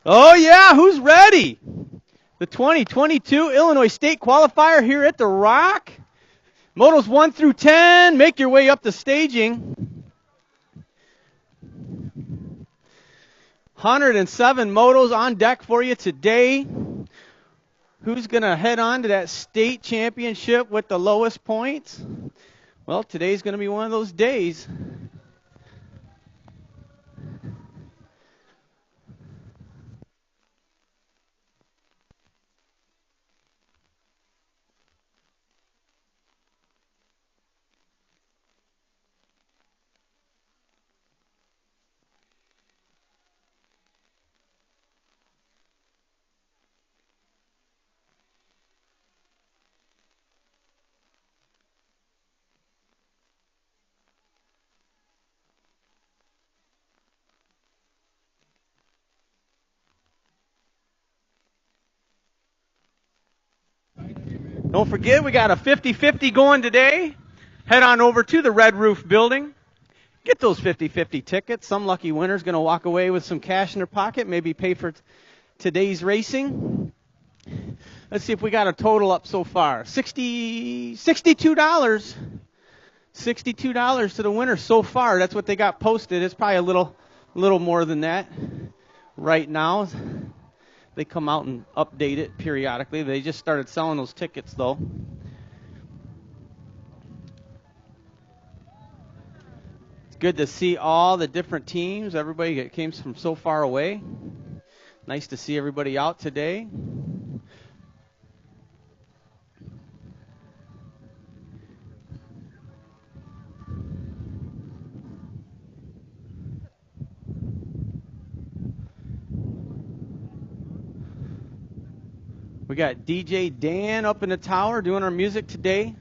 Oh, yeah, who's ready? The 2022 Illinois State Qualifier here at the Rock. Motos 1 through 10, make your way up to staging. 107 motos on deck for you today. Who's going to head on to that state championship with the lowest points? Well, today's going to be one of those days. Don't forget, we got a 50-50 going today. Head on over to the Red Roof building. Get those 50-50 tickets. Some lucky winner's going to walk away with some cash in their pocket, maybe pay for today's racing. Let's see if we got a total up so far. $62. $62 to the winner so far. That's what they got posted. It's probably a little more than that right now. They come out and update it periodically. They just started selling those tickets, though. It's good to see all the different teams, everybody that came from so far away. Nice to see everybody out today. We got DJ Dan up in the tower doing our music today.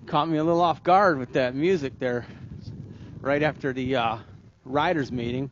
Caught me a little off guard with that music there right after the riders meeting.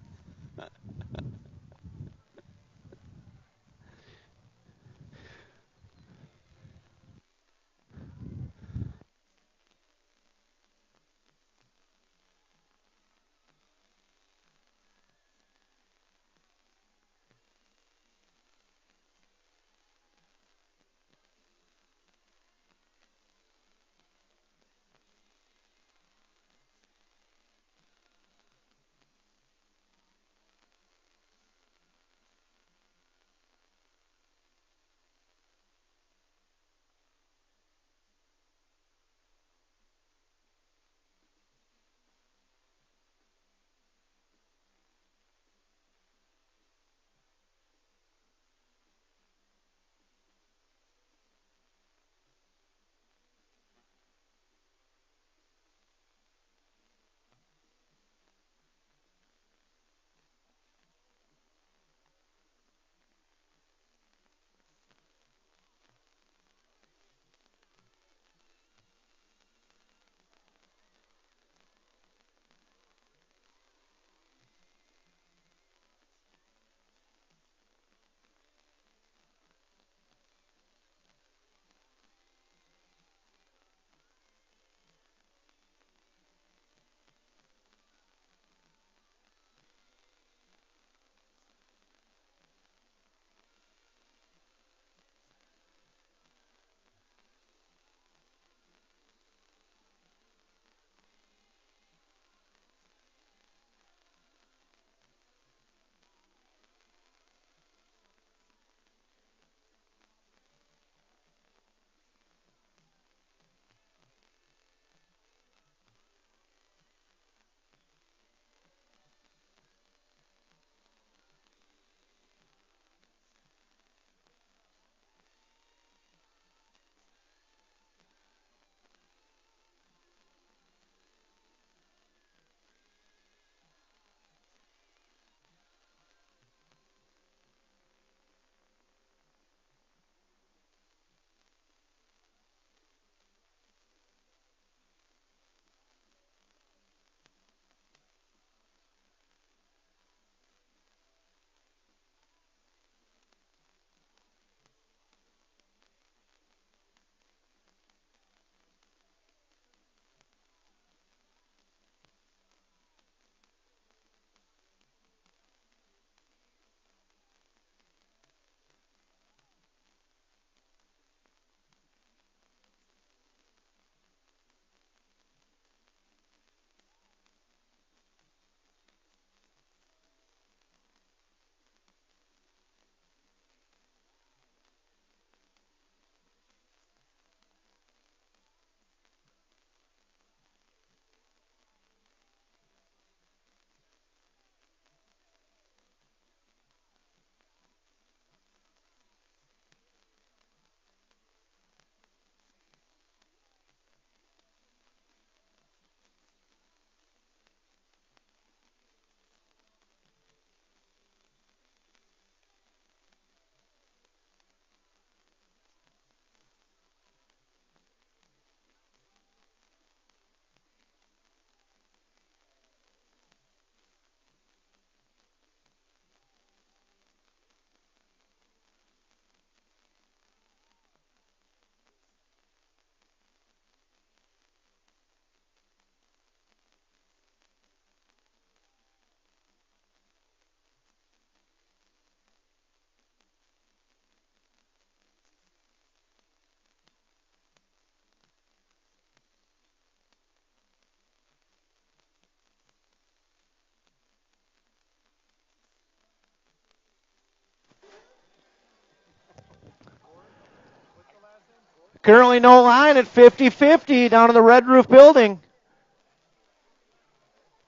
Currently no line at 50-50 down in the Red Roof building.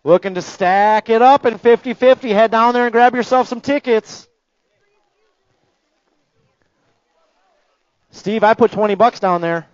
Looking to stack it up in 50-50. Head down there and grab yourself some tickets. Steve, I put $20 down there.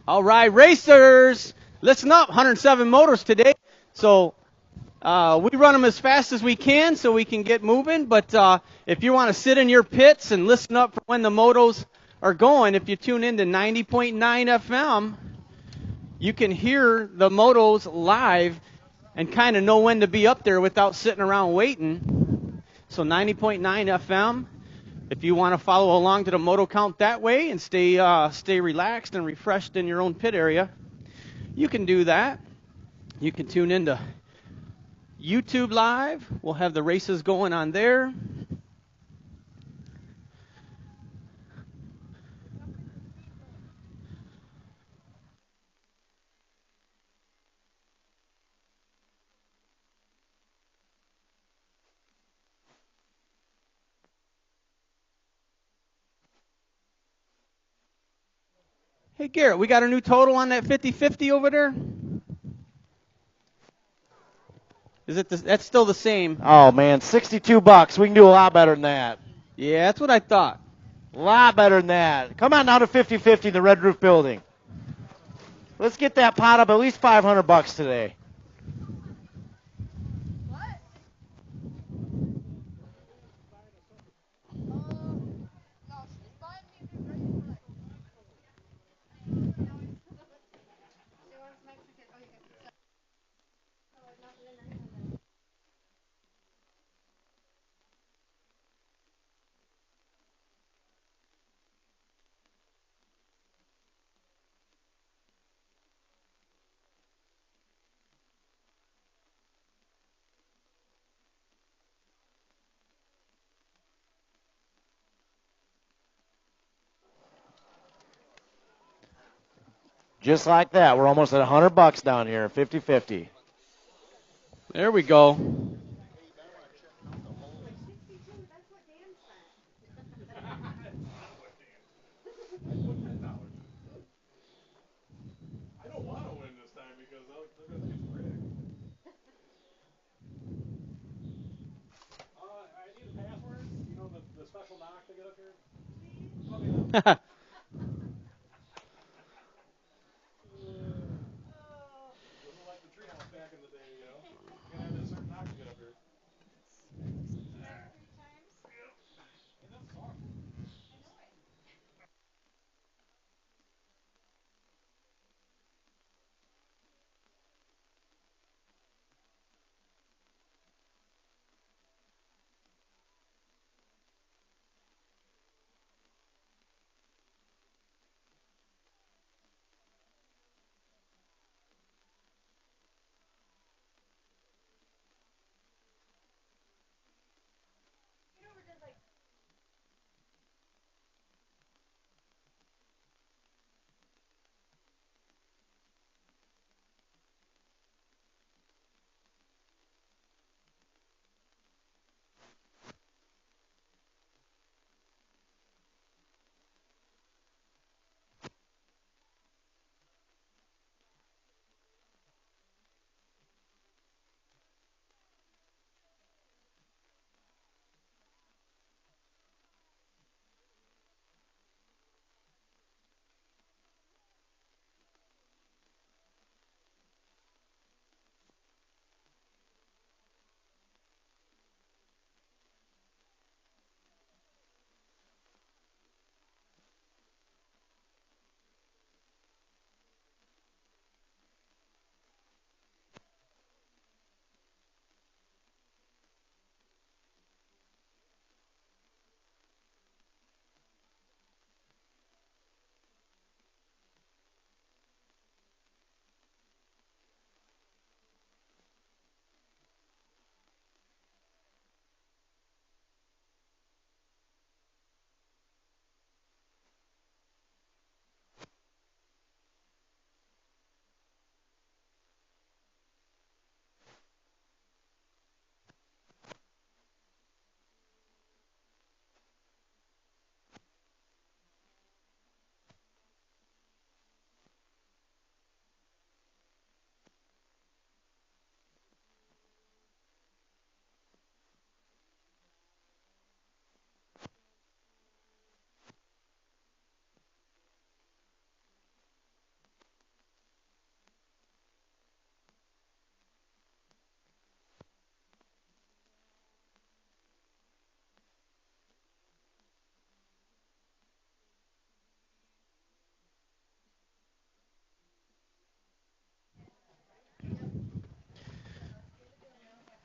All right, racers, listen up. 107 motors today. So we run them as fast as we can so we can get moving. But if you want to sit in your pits and listen up for when the motos are going, if you tune in to 90.9 FM, you can hear the motos live and kind of know when to be up there without sitting around waiting. So 90.9 FM. If you want to follow along to the moto count that way and stay relaxed and refreshed in your own pit area, you can do that. You can tune into YouTube Live. We'll have the races going on there. Hey, Garrett, we got a new total on that 50-50 over there? That's still the same? Oh, man, $62. We can do a lot better than that. Yeah, that's what I thought. A lot better than that. Come on now to 50-50 in the Red Roof Building. Let's get that pot up at least $500 today. Just like that. We're almost at $100 down here, 50-50. There we go.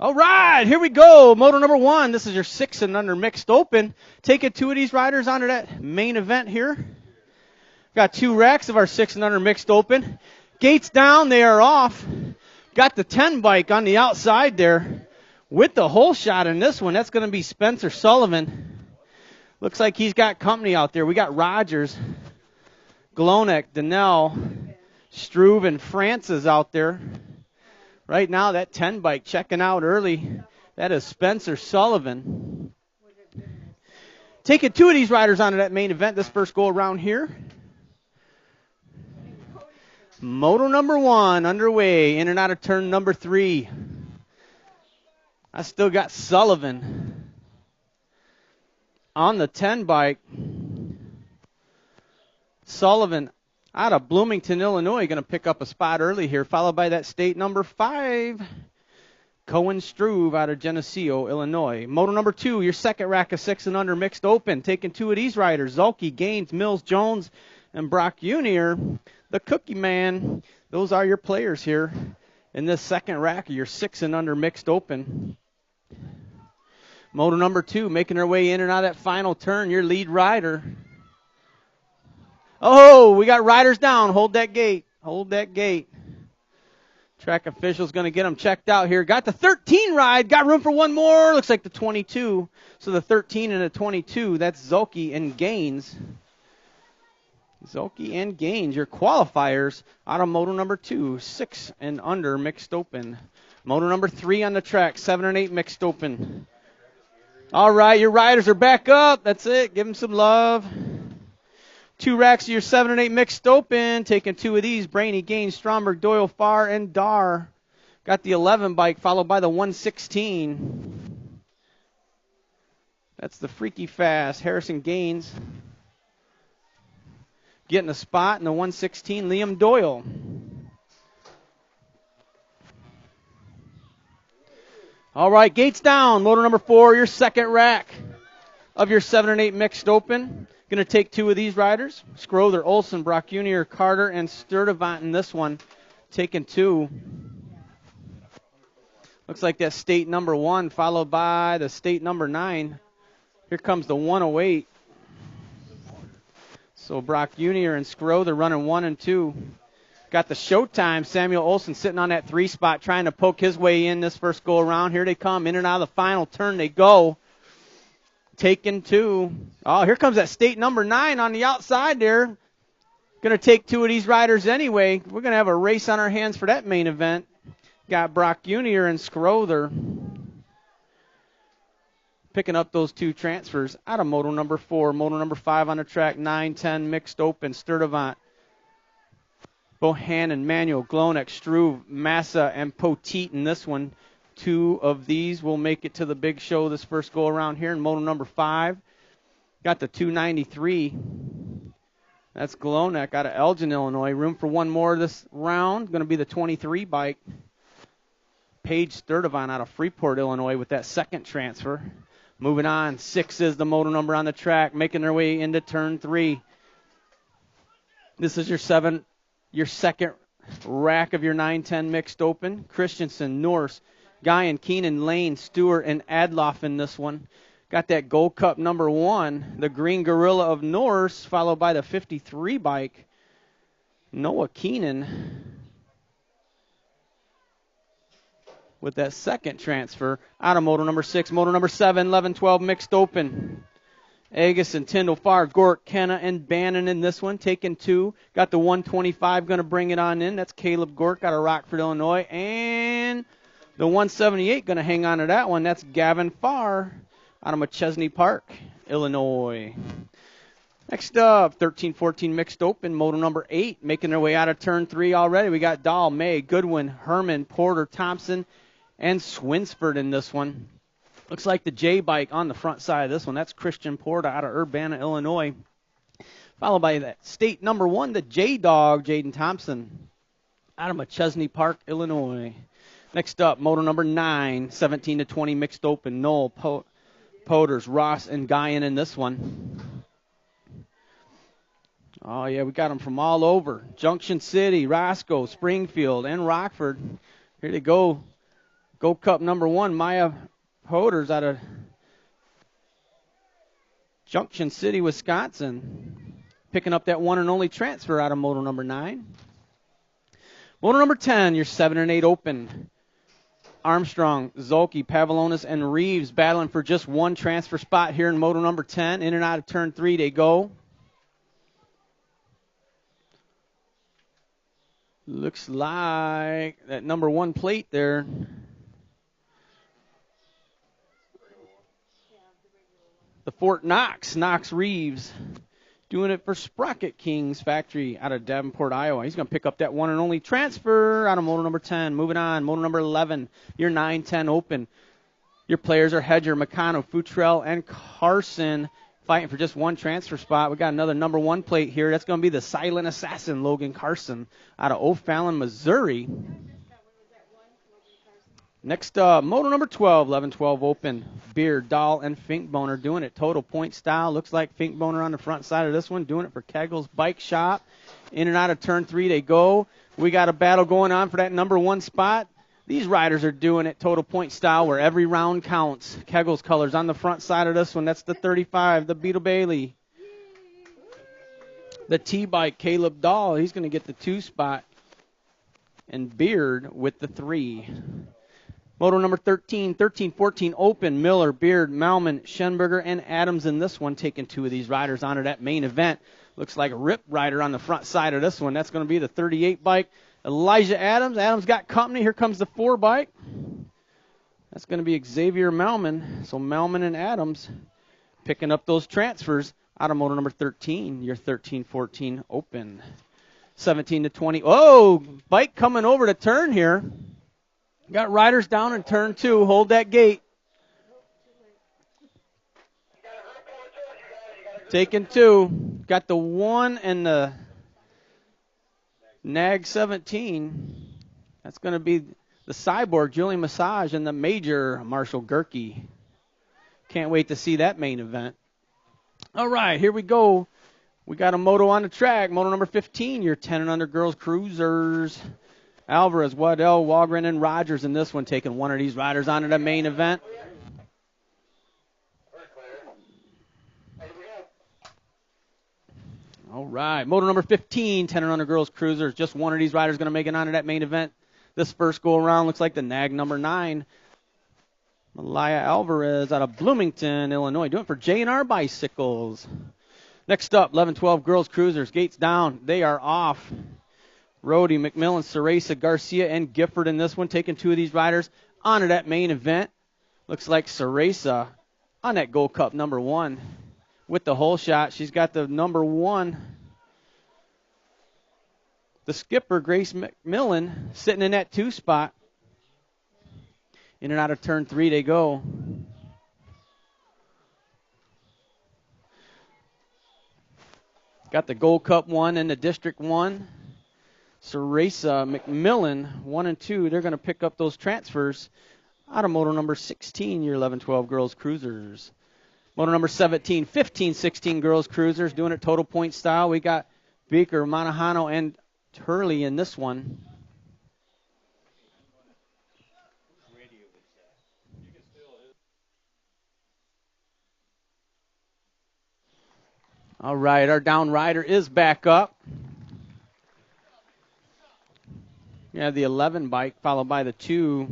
All right, here we go. Moto number 1. This is your 6 and under mixed open. Taking 2 of these riders onto that main event here. Got 2 racks of our 6 and under mixed open. Gates down, they are off. Got the 10 bike on the outside there with the hole shot in this one. That's going to be Spencer Sullivan. Looks like he's got company out there. We got Rogers, Glonek, Donnell, Struve, and Francis out there. Right now, that 10 bike checking out early. That is Spencer Sullivan. Taking 2 of these riders onto that main event this first go around here. Moto number 1 underway, in and out of turn number 3. I still got Sullivan on the 10 bike. Sullivan out of Bloomington, Illinois, going to pick up a spot early here, followed by that state number 5, Cohen Struve out of Geneseo, Illinois. Moto number 2, your second rack of 6 and under mixed open. Taking 2 of these riders, Zulke, Gaines, Mills, Jones, and Brock Jr., the Cookie Man. Those are your players here in this second rack of your 6 and under mixed open. Moto number 2, making their way in and out of that final turn, your lead rider. Oh, we got riders down. Hold that gate. Hold that gate. Track official's going to get them checked out here. Got the 13 ride. Got room for one more. Looks like the 22. So the 13 and the 22. That's Zulke and Gaines. Zulke and Gaines, your qualifiers out of moto number 2. 6 and under mixed open. Moto number 3 on the track. 7 and 8 mixed open. All right, your riders are back up. That's it. Give them some love. 2 racks of your 7 and 8 mixed open. Taking 2 of these. Brainy, Gaines, Stromberg, Doyle, Farr, and Dar. Got the 11 bike followed by the 116. That's the freaky fast. Harrison Gaines getting a spot in the 116. Liam Doyle. All right, gates down. Motor number 4, your second rack of your 7 and 8 mixed open. Going to take 2 of these riders. Scrother, Olson, Brock Jr., Carter, and Sturdivant in this one. Taking 2. Looks like that's state number 1, followed by the state number 9. Here comes the 108. So Brock Jr. and Scrother running 1 and 2. Got the showtime. Samuel Olson sitting on that 3 spot trying to poke his way in this first go around. Here they come. In and out of the final turn they go. Taking 2. Oh, here comes that state number 9 on the outside there. Going to take 2 of these riders anyway. We're going to have a race on our hands for that main event. Got Brock Jr. and Scrother picking up those 2 transfers out of moto number 4. Moto number 5 on the track. 9-10 mixed open. Sturdivant, Bohannon, Manuel, Glonek, Struve, Massa, and Poteet in this one. 2 of these will make it to the big show this first go around here in moto number 5. Got the 293. That's Glonek out of Elgin, Illinois. Room for one more this round. Going to be the 23 bike. Paige Sturdivant out of Freeport, Illinois with that second transfer. Moving on. 6 is the moto number on the track, making their way into turn 3. This is your second rack of your 9-10 mixed open. Christensen, Norse, Guyan, Keenan, Lane, Stewart, and Adloff in this one. Got that Gold Cup number 1, the Green Gorilla of Norse, followed by the 53 bike, Noah Keenan, with that second transfer out of moto number 6. Moto number 7, 11-12 mixed open. Agason, Tyndall, Farr, Gork, Kenna, and Bannon in this one. Taking 2. Got the 125 going to bring it on in. That's Caleb Gork out of Rockford, Illinois. And the 178 going to hang on to that one. That's Gavin Farr out of McChesney Park, Illinois. Next up, 13-14 mixed open, moto number 8, making their way out of turn 3 already. We got Dahl, May, Goodwin, Herman, Porter, Thompson, and Swinsford in this one. Looks like the J bike on the front side of this one. That's Christian Porter out of Urbana, Illinois. Followed by that state number 1, the J Dog, Jaden Thompson out of McChesney Park, Illinois. Next up, moto number 9, 17-20 mixed open, Noel, Poters, Ross, and Guyan in this one. Oh, yeah, we got them from all over. Junction City, Roscoe, Springfield, and Rockford. Here they go. Gold Cup number 1, Maya Hoders out of Junction City, Wisconsin. Picking up that one and only transfer out of moto number 9. Moto number 10, your 7 and 8 open. Armstrong, Zolke, Pavlonis, and Reeves battling for just one transfer spot here in moto number 10. In and out of turn 3 they go. Looks like that number 1 plate there. The Fort Knox Reeves, doing it for Sprocket Kings Factory out of Davenport, Iowa. He's going to pick up that one and only transfer out of moto number 10. Moving on, moto number 11, your 9-10 open. Your players are Hedger, McConnell, Futrell, and Carson fighting for just one transfer spot. We got another number 1 plate here. That's going to be the Silent Assassin, Logan Carson, out of O'Fallon, Missouri. Next up, moto number 12, 11-12 open. Beard, Dahl, and Finkboner doing it total point style. Looks like Finkboner on the front side of this one, doing it for Kegel's Bike Shop. In and out of turn 3 they go. We got a battle going on for that number 1 spot. These riders are doing it total point style where every round counts. Kegel's colors on the front side of this one. That's the 35, the Beetle Bailey. The T-Bike, Caleb Dahl. He's going to get the 2 spot. And Beard with the 3. Moto number 13, 13-14 open. Miller, Beard, Malman, Schenberger, and Adams in this one, taking 2 of these riders onto that main event. Looks like a Rip rider on the front side of this one. That's going to be the 38 bike. Elijah Adams. Adams got company. Here comes the 4 bike. That's going to be Xavier Malman. So Malman and Adams picking up those transfers out of moto number 13, your 13-14 open. 17-20. Oh, bike coming over to turn here. Got riders down in turn 2. Hold that gate. Taking 2. Got the 1 and the Nag 17. That's going to be the Cyborg, Julian Massage, and the Major, Marshall Gerke. Can't wait to see that main event. All right, here we go. We got a moto on the track. Moto number 15, your 10 and under girls cruisers. Alvarez, Waddell, Walgren, and Rogers in this one, taking one of these riders onto the main event. All right, moto number 15, 10 and under girls cruisers. Just one of these riders going to make it onto that main event. This first go around looks like the Nag number 9, Malaya Alvarez out of Bloomington, Illinois, doing it for J&R Bicycles. Next up, 11-12 girls cruisers. Gates down. They are off. Rhodey, McMillan, Ceresa, Garcia, and Gifford in this one, taking 2 of these riders onto that main event. Looks like Ceresa on that Gold Cup number 1 with the hole shot. She's got the number 1. The skipper, Grace McMillan, sitting in that 2 spot. In and out of turn 3 they go. Got the Gold Cup 1 and the District 1. Ceresa, McMillan, 1 and 2. They're going to pick up those transfers out of moto number 16, your 11-12 girls cruisers. Moto number 17, 15-16 girls cruisers, doing it total point style. We got Beaker, Monahano, and Turley in this one. All right, our down rider is back up. We have the 11 bike followed by the 2.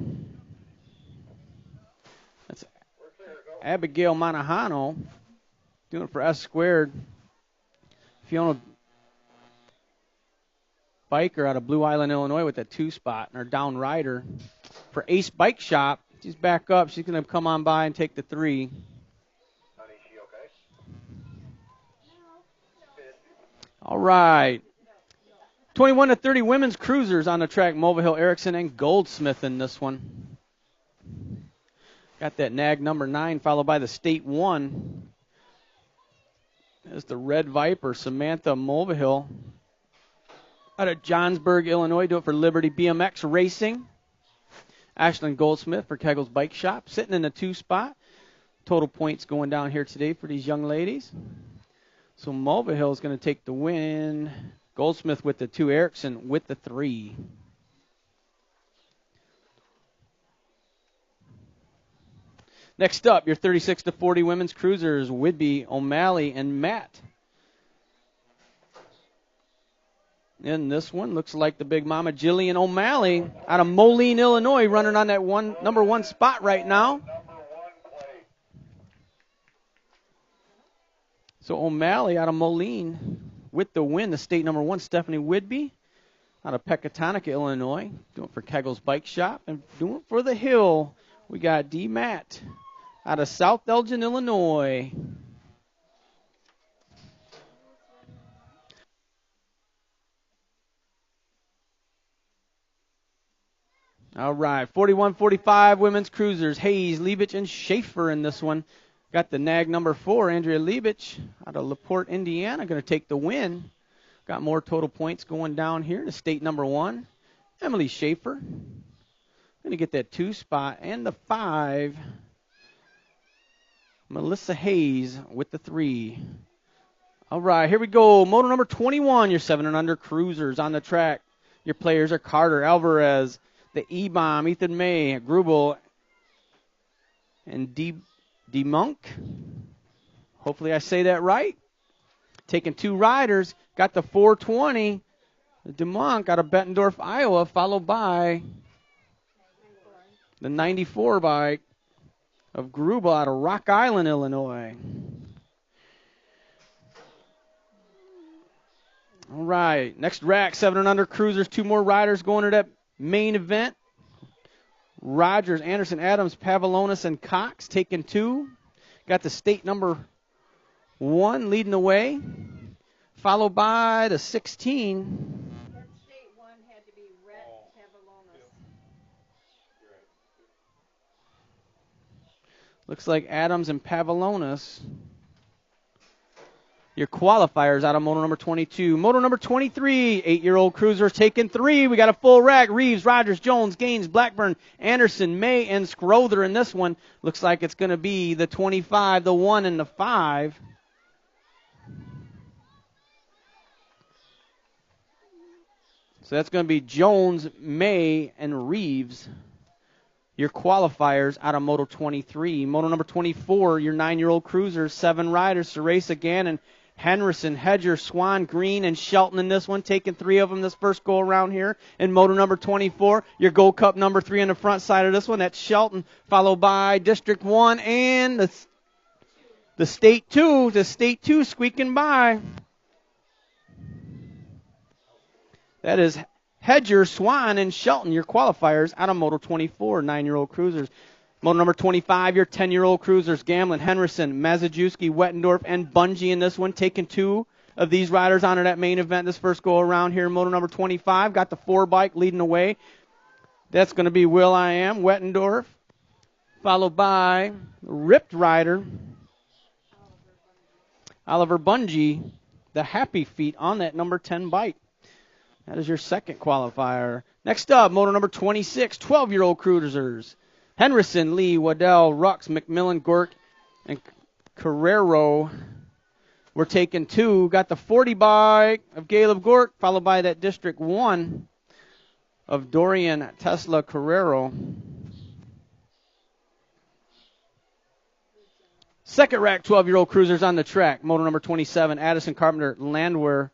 That's Abigail Monahano doing it for S Squared. Fiona Biker out of Blue Island, Illinois with that 2 spot. And our down rider for Ace Bike Shop. She's back up. She's going to come on by and take the 3. All right. 21-30 women's cruisers on the track. Mulvihill, Erickson, and Goldsmith in this one. Got that Nag number 9 followed by the State 1. There's the Red Viper, Samantha Mulvihill out of Johnsburg, Illinois. Do it for Liberty BMX Racing. Ashlyn Goldsmith for Kegel's Bike Shop, sitting in the 2 spot. Total points going down here today for these young ladies. So Mulvihill is going to take the win. Goldsmith with the 2, Erickson with the 3. Next up, your 36 to 40 women's cruisers, Whidbey, O'Malley, and Matt. In this one, looks like the big mama, Jillian O'Malley, out of Moline, Illinois, running on that number one spot right now. So O'Malley out of Moline with the win. The state number one, Stephanie Whidbey, out of Pecatonica, Illinois, doing it for Kegel's Bike Shop. And doing it for the Hill, we got D. Matt out of South Elgin, Illinois. All right, 41-45 women's cruisers. Hayes, Liebich, and Schaefer in this one. Got the nag number 4, Andrea Liebich, out of LaPorte, Indiana, going to take the win. Got more total points going down here to state number 1. Emily Schaefer going to get that 2 spot. And the 5, Melissa Hayes with the 3. All right, here we go. Moto number 21, your 7 and under cruisers on the track. Your players are Carter, Alvarez, the E-Bomb, Ethan May, Grubel, and DeMonk. Hopefully I say that right. Taking 2 riders. Got the 420, DeMonk out of Bettendorf, Iowa, followed by the 94 bike of Grubel out of Rock Island, Illinois. All right, next rack, 7 and under cruisers. 2 more riders going to that main event. Rogers, Anderson, Adams, Pavlonis, and Cox taking 2. Got the state number 1 leading the way, followed by the 16. That state 1 had to be Rhett Pavlonis. Looks like Adams and Pavlonis. Your qualifiers out of moto number 22. Moto number 23, 8-year-old cruisers taking 3. We got a full rack. Reeves, Rogers, Jones, Gaines, Blackburn, Anderson, May, and Scrother in this one. Looks like it's going to be the 25, the 1, and the 5. So that's going to be Jones, May, and Reeves. Your qualifiers out of Moto 23. Moto number 24, your 9-year-old cruisers, 7 riders, Ceresa, Gannon, Henderson, Hedger, Swan, Green, and Shelton in this one, taking 3 of them this first go around here. In Moto number 24, your Gold Cup number 3 on the front side of this one, that's Shelton, followed by District 1 and the State 2. The State 2 squeaking by. That is Hedger, Swan, and Shelton, your qualifiers out of Moto 24, 9-year-old cruisers. Moto number 25, your 10-year-old cruisers, Gamlin, Henderson, Mazajewski, Wettendorf, and Bungie in this one, taking 2 of these riders onto that main event this first go around here. Moto number 25, got the 4 bike leading the way. That's going to be Will I Am, Wettendorf, followed by Ripped Rider, Oliver Bungie, the Happy Feet on that number 10 bike. That is your second qualifier. Next up, moto number 26, 12-year-old cruisers. Henderson, Lee, Waddell, Rux, McMillan, Gork, and Carrero. We're taking 2. Got the 40 bike of Caleb Gork, followed by that District 1 of Dorian Tesla Carrero. Second rack, 12-year-old cruisers on the track. Moto number 27, Addison, Carpenter, Landwehr,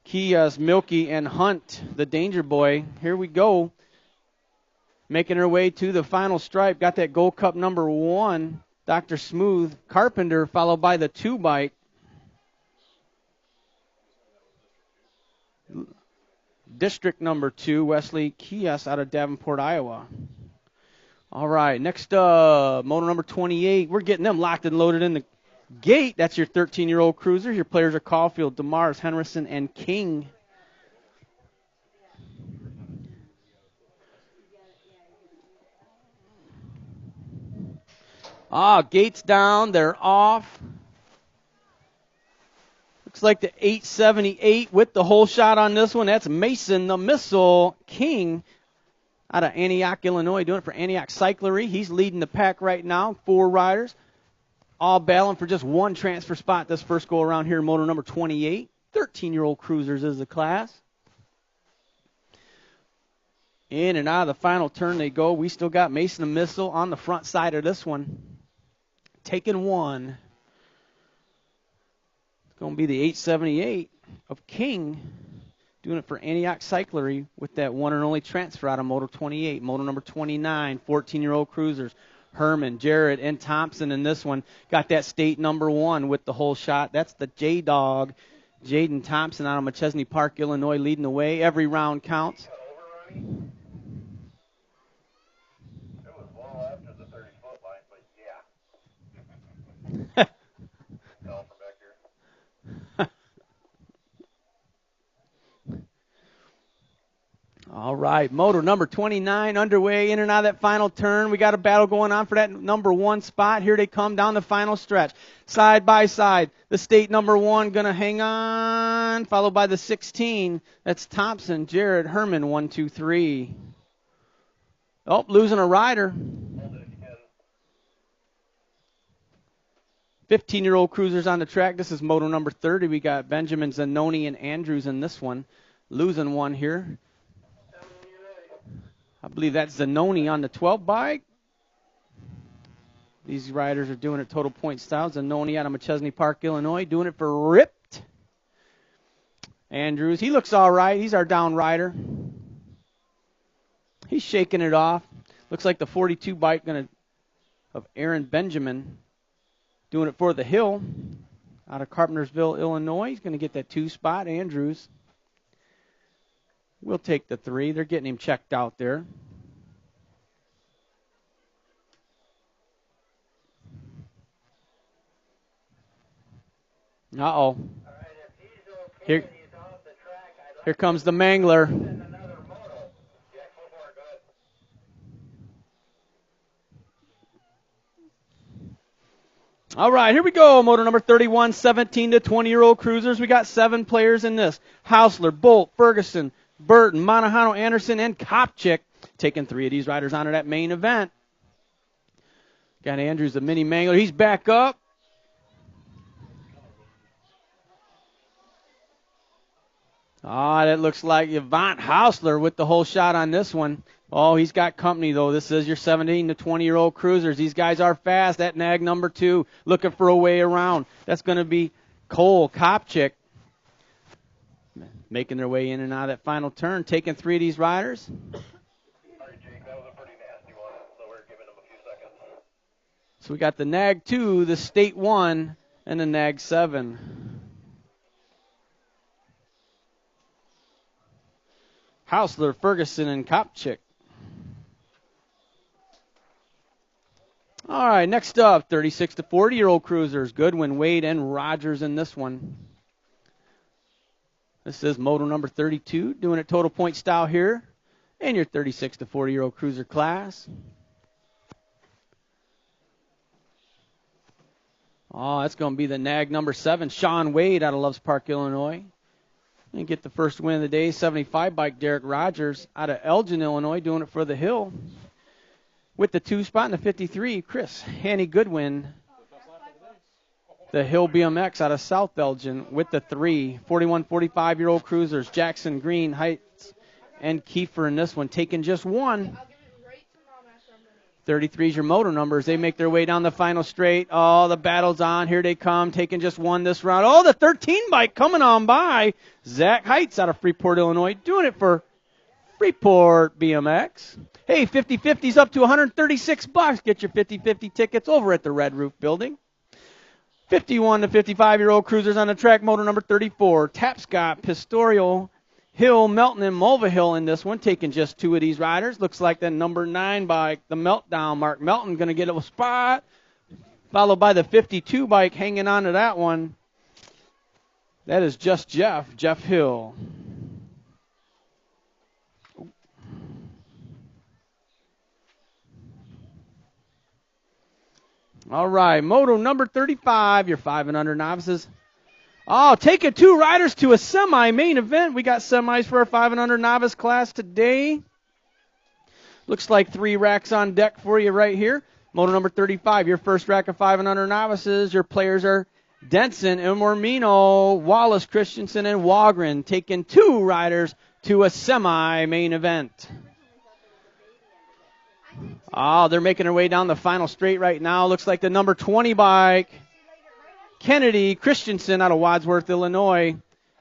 Kias, Milky, and Hunt, the Danger Boy. Here we go. Making her way to the final stripe. Got that Gold Cup number 1, Dr. Smooth, Carpenter, followed by the 2 bike. District number 2, Wesley Kias out of Davenport, Iowa. All right, next up, moto number 28. We're getting them locked and loaded in the gate. That's your 13-year-old cruisers. Your players are Caulfield, DeMars, Henderson, and King. Gates down. They're off. Looks like the 878 with the whole shot on this one. That's Mason, the Missile King, out of Antioch, Illinois, doing it for Antioch Cyclery. He's leading the pack right now. 4 riders, all battling for just 1 transfer spot this first go around here in moto number 28. 13-year-old cruisers is the class. In and out of the final turn they go. We still got Mason and Missile on the front side of this one. Taking one. It's going to be the 878 of King. Doing it for Antioch Cyclery with that one and only transfer out of Moto 28. Moto number 29, 14-year-old cruisers. Herman, Jarrett, and Thompson in this one. Got that state number 1 with the whole shot. That's the J-Dog. Jaden Thompson out of Machesney Park, Illinois, leading the way. Every round counts. It was well after the 30-foot line, but yeah. Fell from back here. All right, moto number 29 underway, in and out of that final turn. We got a battle going on for that number 1 spot. Here they come down the final stretch. Side by side, the state number 1 going to hang on, followed by the 16. That's Thompson, Jared, Herman, 1, 2, 3. Oh, losing a rider. 15-year-old cruisers on the track. This is moto number 30. We got Benjamin, Zanoni, and Andrews in this one. Losing one here. I believe that's Zanoni on the 12 bike. These riders are doing it total point style. Zanoni out of Machesney Park, Illinois, doing it for Ripped. Andrews, he looks all right. He's our down rider. He's shaking it off. Looks like the 42 bike of Aaron Benjamin doing it for the Hill out of Carpentersville, Illinois. He's going to get that 2 spot. Andrews. We'll take the 3. They're getting him checked out there. Uh-oh. Here comes the Mangler. All right, here we go. Moto number 31, 17 to 20-year-old cruisers. We got 7 players in this. Hausler, Bolt, Ferguson, Burton, Monahano, Anderson, and Kopchik. Taking 3 of these riders onto that main event. Got Andrews, the mini Mangler. He's back up. That looks like Yvonne Hausler with the whole shot on this one. Oh, he's got company, though. This is your 17 to 20-year-old cruisers. These guys are fast. That nag number 2 looking for a way around. That's going to be Cole Kopchik. Making their way in and out of that final turn, taking 3 of these riders. All right, Jake, that was a pretty nasty one, so we're giving him a few seconds. So we got the Nag 2, the State 1, and the Nag 7. Hausler, Ferguson, and Kopchik. All right, next up, 36 to 40-year-old cruisers. Goodwin, Wade, and Rogers in this one. This is moto number 32, doing it total point style here in your 36 to 40-year-old cruiser class. Oh, that's going to be the Nag number 7, Sean Wade out of Loves Park, Illinois. And get the first win of the day, 75 bike, Derek Rogers out of Elgin, Illinois, doing it for the Hill. With the 2 spot in the 53, Chris Hanny Goodwin, the Hill BMX out of South Elgin with the 3. 41, 45-year-old cruisers, Jackson, Green, Heights, and Kiefer in this one, taking just 1. 33 is your motor numbers. They make their way down the final straight. Oh, the battle's on. Here they come, taking just 1 this round. Oh, the 13 bike coming on by. Zach Heights out of Freeport, Illinois, doing it for Freeport BMX. Hey, 50-50's up to $136. Get your 50-50 tickets over at the Red Roof Building. 51 to 55-year-old cruisers on the track, motor number 34. Tapscott, Pistorio, Hill, Melton, and Mulvihill in this one, taking just 2 of these riders. Looks like the number 9 bike, the Meltdown, Mark Melton, going to get a spot, followed by the 52 bike hanging on to that one. That is just Jeff Hill. All right, moto number 35, your 5 and under novices. Oh, taking 2 riders to a semi-main event. We got semis for our 5 and under novice class today. Looks like 3 racks on deck for you right here. Moto number 35, your first rack of 5 and under novices. Your players are Denson, Mormino, Wallace, Christensen, and Wagren, taking 2 riders to a semi-main event. Oh, they're making their way down the final straight right now. Looks like the number 20 bike, Kennedy Christensen out of Wadsworth, Illinois,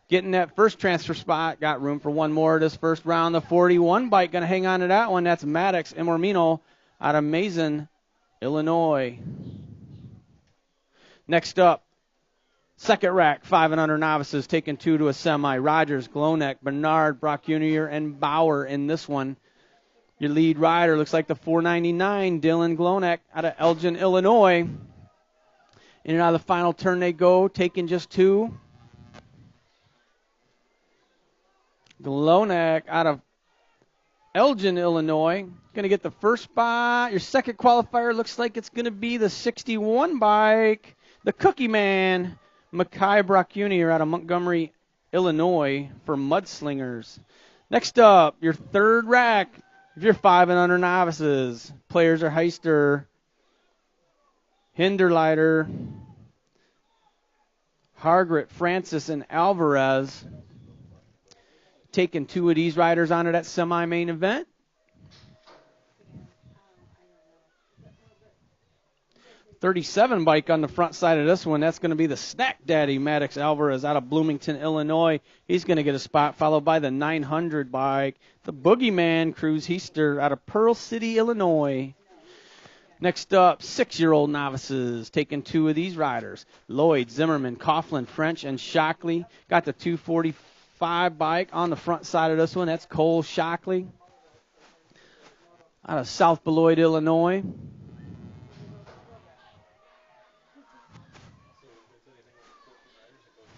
getting that first transfer spot. Got room for one more this first round. The 41 bike going to hang on to that one. That's Maddox Emormino out of Mason, Illinois. Next up, second rack, 5 and under novices, taking 2 to a semi. Rogers, Glonek, Bernard, Brock Jr., and Bauer in this one. Your lead rider looks like the 499, Dylan Glonek out of Elgin, Illinois. In and out of the final turn they go, taking just 2. Glonek out of Elgin, Illinois. Going to get the first spot. Your second qualifier looks like it's going to be the 61 bike, the Cookie Man, Mackay Brock Jr. out of Montgomery, Illinois for Mudslingers. Next up, your third rack. If you're 5 and under novices, players are Heister, Hinderleiter, Hargret, Francis, and Alvarez. Taking 2 of these riders onto that semi-main event. .37 bike on the front side of this one. That's going to be the Snack Daddy, Maddox Alvarez out of Bloomington, Illinois. He's going to get a spot, followed by the 900 bike, the Boogeyman, Cruz Heister out of Pearl City, Illinois. Next up, 6-year-old novices, taking 2 of these riders. Lloyd, Zimmerman, Coughlin, French, and Shockley. Got the 245 bike on the front side of this one. That's Cole Shockley out of South Beloit, Illinois.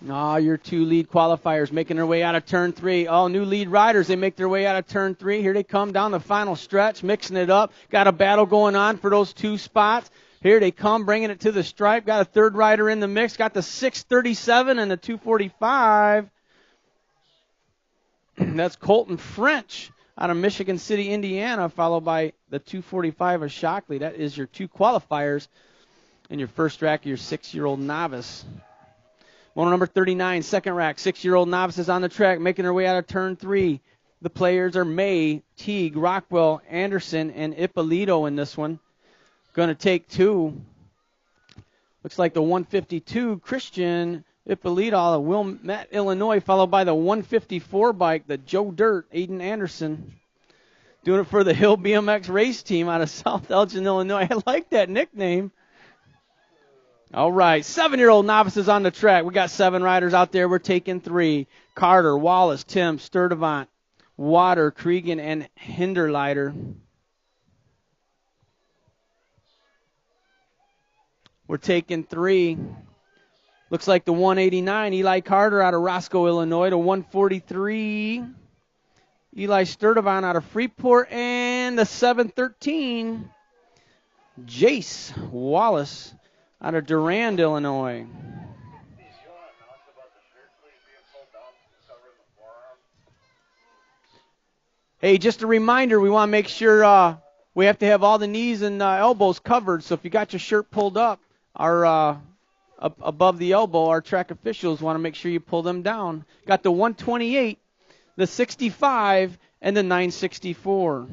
Your 2 lead qualifiers making their way out of turn 3. Oh, new lead riders, they make their way out of turn 3. Here they come down the final stretch, mixing it up. Got a battle going on for those 2 spots. Here they come, bringing it to the stripe. Got a third rider in the mix. Got the 637 and the 245. That's Colton French out of Michigan City, Indiana, followed by the 245 of Shockley. That is your 2 qualifiers in your first rack of your 6-year-old novice. Moto number 39, second rack, 6-year-old novices on the track, making their way out of turn 3. The players are May, Teague, Rockwell, Anderson, and Ippolito in this one. Going to take 2. Looks like the 152, Christian Ippolito out of Wilmette, Illinois, followed by the 154 bike, the Joe Dirt, Aiden Anderson. Doing it for the Hill BMX race team out of South Elgin, Illinois. I like that nickname. All right, 7-year-old novices on the track. We got 7 riders out there. We're taking 3. Carter, Wallace, Tim, Sturdivant, Water, Cregan, and Hinderleiter. We're taking 3. Looks like the 189, Eli Carter out of Roscoe, Illinois. The 143, Eli Sturdivant out of Freeport. And the 713, Jace Wallace out of Durand, Illinois. Hey, just a reminder, we want to make sure we have to have all the knees and elbows covered. So if you got your shirt pulled up, up above the elbow, our track officials want to make sure you pull them down. Got the 128, the 65, and the 964.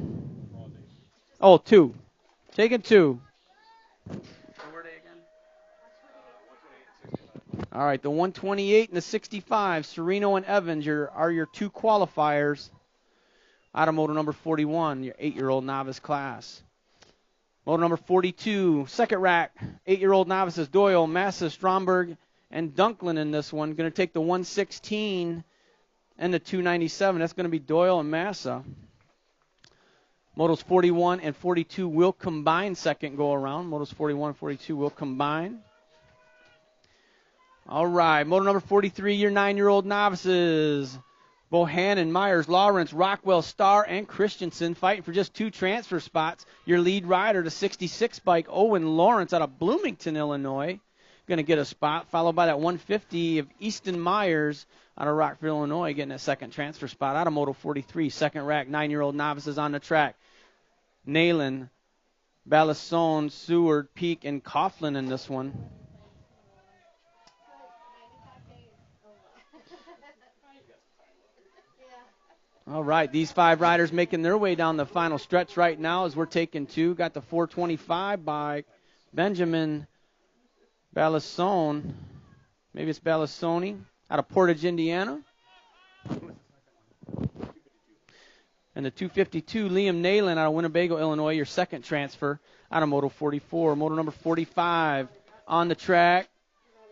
Oh, 2. Taking 2. All right, the 128 and the 65, Sereno and Evans are your 2 qualifiers. Out of moto number 41, your 8-year-old novice class. Moto number 42, second rack, 8-year-old novices, Doyle, Massa, Stromberg, and Dunklin in this one. Going to take the 116 and the 297. That's going to be Doyle and Massa. Motos 41 and 42 will combine second go around. Motos 41 and 42 will combine. All right, moto number 43, your 9-year-old novices. Bohannon, Myers, Lawrence, Rockwell, Starr, and Christensen fighting for just 2 transfer spots. Your lead rider, the 66 bike, Owen Lawrence out of Bloomington, Illinois, going to get a spot, followed by that 150 of Easton Myers out of Rockford, Illinois, getting a second transfer spot. Out of moto 43, second rack, 9-year-old novices on the track. Nayland, Ballasone, Seward, Peak, and Coughlin in this one. All right, these 5 riders making their way down the final stretch right now as we're taking 2. Got the 425 by Benjamin Balasone. Maybe it's Balasoni out of Portage, Indiana. And the 252, Liam Nayland out of Winnebago, Illinois, your second transfer out of Moto 44. Moto number 45 on the track.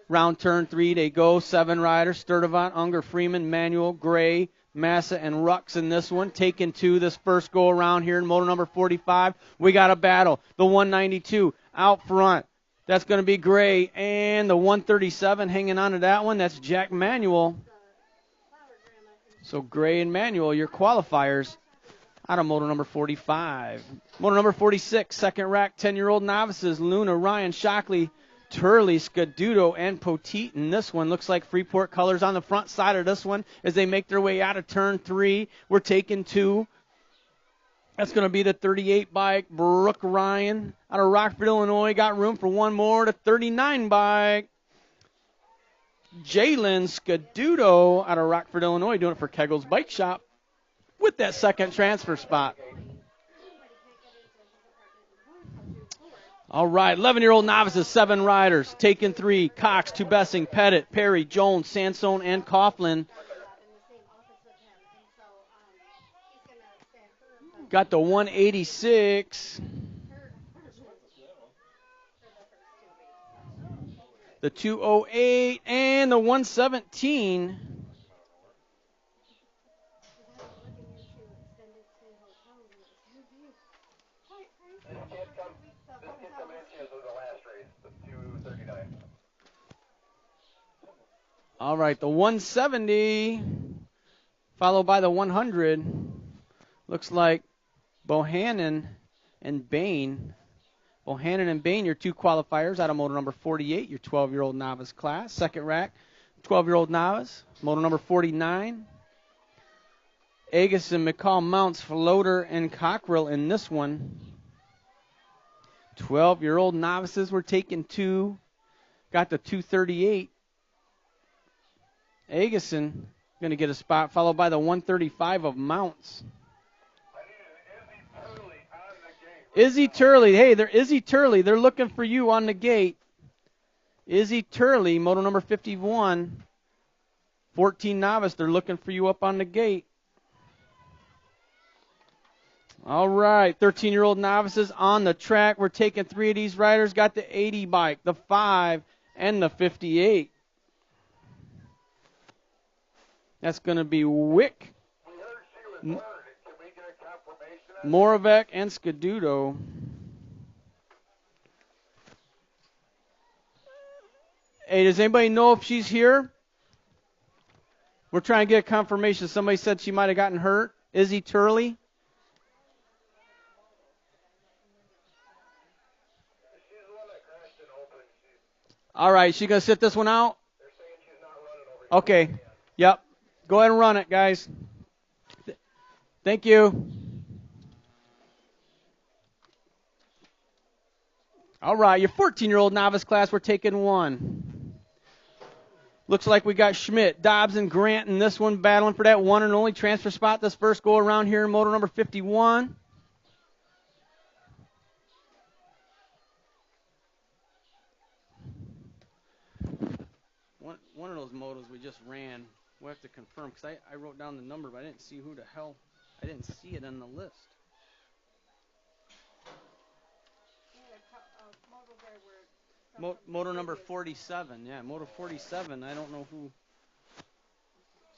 Round turn 3, they go. 7 riders, Sturdivant, Unger, Freeman, Manuel, Gray, Massa, and Rux in this one. Taking 2 this first go around here in Moto number 45. We got a battle. The 192 out front. That's going to be Gray. And the 137 hanging on to that one. That's Jack Manuel. So Gray and Manuel, your qualifiers out of Moto number 45. Moto number 46, second rack, 10-year-old novices. Luna, Ryan, Shockley, Turley, Scaduto, and Poteet. And this one looks like Freeport colors on the front side of this one as they make their way out of turn 3. We're taking 2. That's going to be the 38 bike, Brooke Ryan out of Rockford, Illinois. Got room for one more. The 39 bike, Jalen Scaduto out of Rockford, Illinois, doing it for Kegel's Bike Shop with that second transfer spot. All right, 11-year-old novices, 7 riders, taking 3. Cox, Tubessing, Pettit, Perry, Jones, Sansone, and Coughlin. Got the 186. The 208 and the 117. All right, the 170 followed by the 100. Looks like Bohannon and Bain. Bohannon and Bain, your 2 qualifiers out of moto number 48, your 12-year-old novice class. Second rack, 12-year-old novice, moto number 49. Agason, McCall, Mounts, Floater, and Cockrell in this one. 12-year-old novices were taking 2. Got the 238. Agason going to get a spot, followed by the 135 of Mounts. Izzy Turley. Hey, they're Izzy Turley. They're looking for you on the gate. Izzy Turley, moto number 51. 14 novice. They're looking for you up on the gate. All right, 13-year-old novices on the track. We're taking 3 of these riders. Got the 80 bike, the 5, and the 58. That's going to be Wick, Moravec, and Scaduto. Hey, does anybody know if she's here? We're trying to get a confirmation. Somebody said she might have gotten hurt. Izzy Turley? All right, she going to sit this one out? Okay. Yep. Go ahead and run it, guys. Thank you. All right, your 14-year-old novice class, we're taking 1. Looks like we got Schmidt, Dobbs, and Grant in this one, battling for that one and only transfer spot this first go around here in moto number 51. One of those motos we just ran, we'll have to confirm, because I wrote down the number, but I didn't see who the hell, I didn't see it on the list. Moto number 47, yeah, moto 47, I don't know who,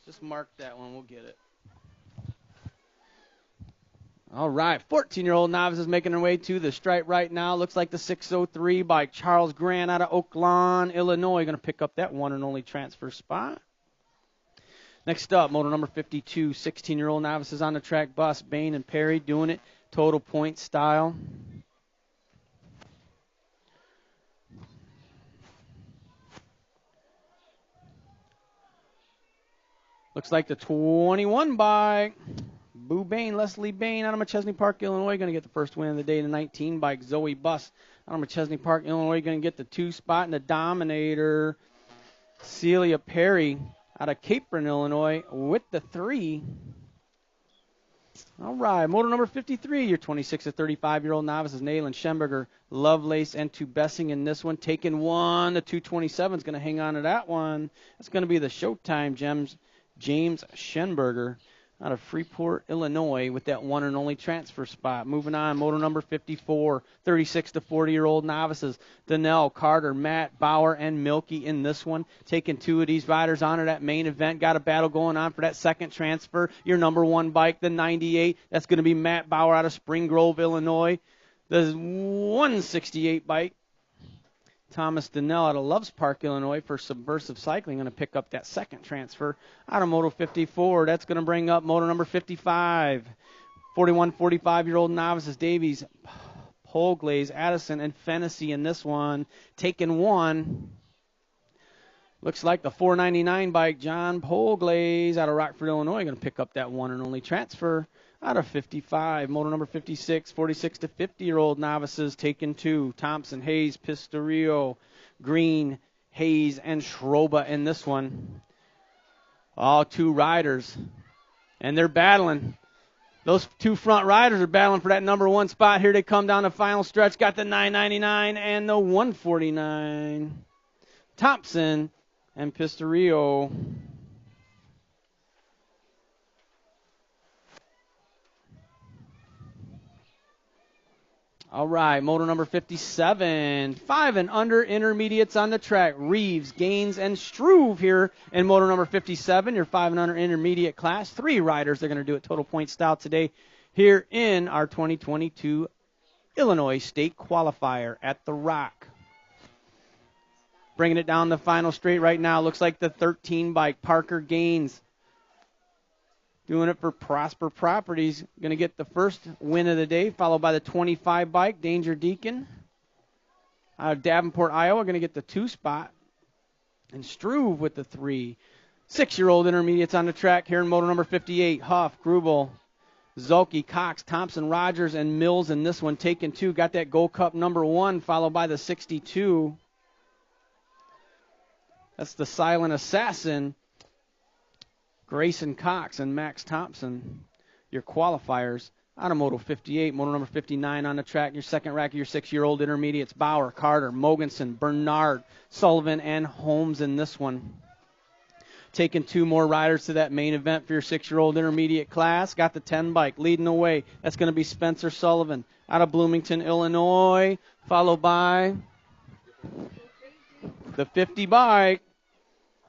just mark that one, we'll get it. All right, 14-year-old novice is making their way to the stripe right now. Looks like the 603 by Charles Grant out of Oak Lawn, Illinois. Going to pick up that one and only transfer spot. Next up, moto number 52, 16-year-old novices on the track. Bus, Bain, and Perry doing it total point style. Looks like the 21 by Boo Bain, Leslie Bain out of McChesney Park, Illinois, going to get the first win of the day. The 19 by Zoe Buss out of McChesney Park, Illinois, going to get the 2 spot. And the Dominator, Celia Perry out of Capron, Illinois, with the 3. All right, moto number 53, your 26 to 35-year-old novices, Nayland, Schenberger, Lovelace, and Tubessing in this one. Taking one, the 227 is going to hang on to that one. That's going to be the Showtime James Schenberger out of Freeport, Illinois, with that one and only transfer spot. Moving on, moto number 54, 36 to 40-year-old novices, Donnell, Carter, Matt, Bauer, and Milky in this one. Taking two of these riders on to that main event. Got a battle going on for that second transfer. Your number one bike, the 98. That's going to be Matt Bauer out of Spring Grove, Illinois. The 168 bike, Thomas Donnell out of Loves Park, Illinois, for Subversive Cycling, going to pick up that second transfer out of Moto 54. That's going to bring up Moto number 55. 41, 45-year-old novices, Davies, Polglaze, Addison, and Fennessy in this one. Taking one. Looks like the 499 bike, John Polglaze out of Rockford, Illinois, going to pick up that one and only transfer out of 55. Moto number 56, 46 to 50-year-old novices, taking two. Thompson, Hayes, Pistarillo, Green, Hayes, and Schroba in this one. All two riders. And they're battling. Those two front riders are battling for that number one spot. Here they come down the final stretch. Got the 999 and the 149. Thompson and Pistarillo. All right, moto number 57, 5 and under intermediates on the track. Reeves, Gaines, and Struve here in moto number 57, your 5 and under intermediate class. 3 riders are going to do it total point style today here in our 2022 Illinois State Qualifier at the Rock. Bringing it down the final straight right now. Looks like the 13 bike, Parker Gaines. Doing it for Prosper Properties. Going to get the first win of the day, followed by the 25 bike, Danger Deacon. Out of Davenport, Iowa, going to get the 2 spot. And Struve with the 3. 6-year-old intermediates on the track here in moto number 58. Huff, Grubel, Zolke, Cox, Thompson, Rogers, and Mills in this one. Taking 2. Got that Gold Cup number 1, followed by the 62. That's the Silent Assassin. Grayson Cox and Max Thompson, your qualifiers. Out of Moto 58, Moto number 59 on the track. Your second rack of your 6-year-old intermediates, Bauer, Carter, Mogensen, Bernard, Sullivan, and Holmes in this one. Taking 2 more riders to that main event for your 6-year-old intermediate class. Got the 10 bike leading the way. That's going to be Spencer Sullivan out of Bloomington, Illinois, followed by the 50 bike.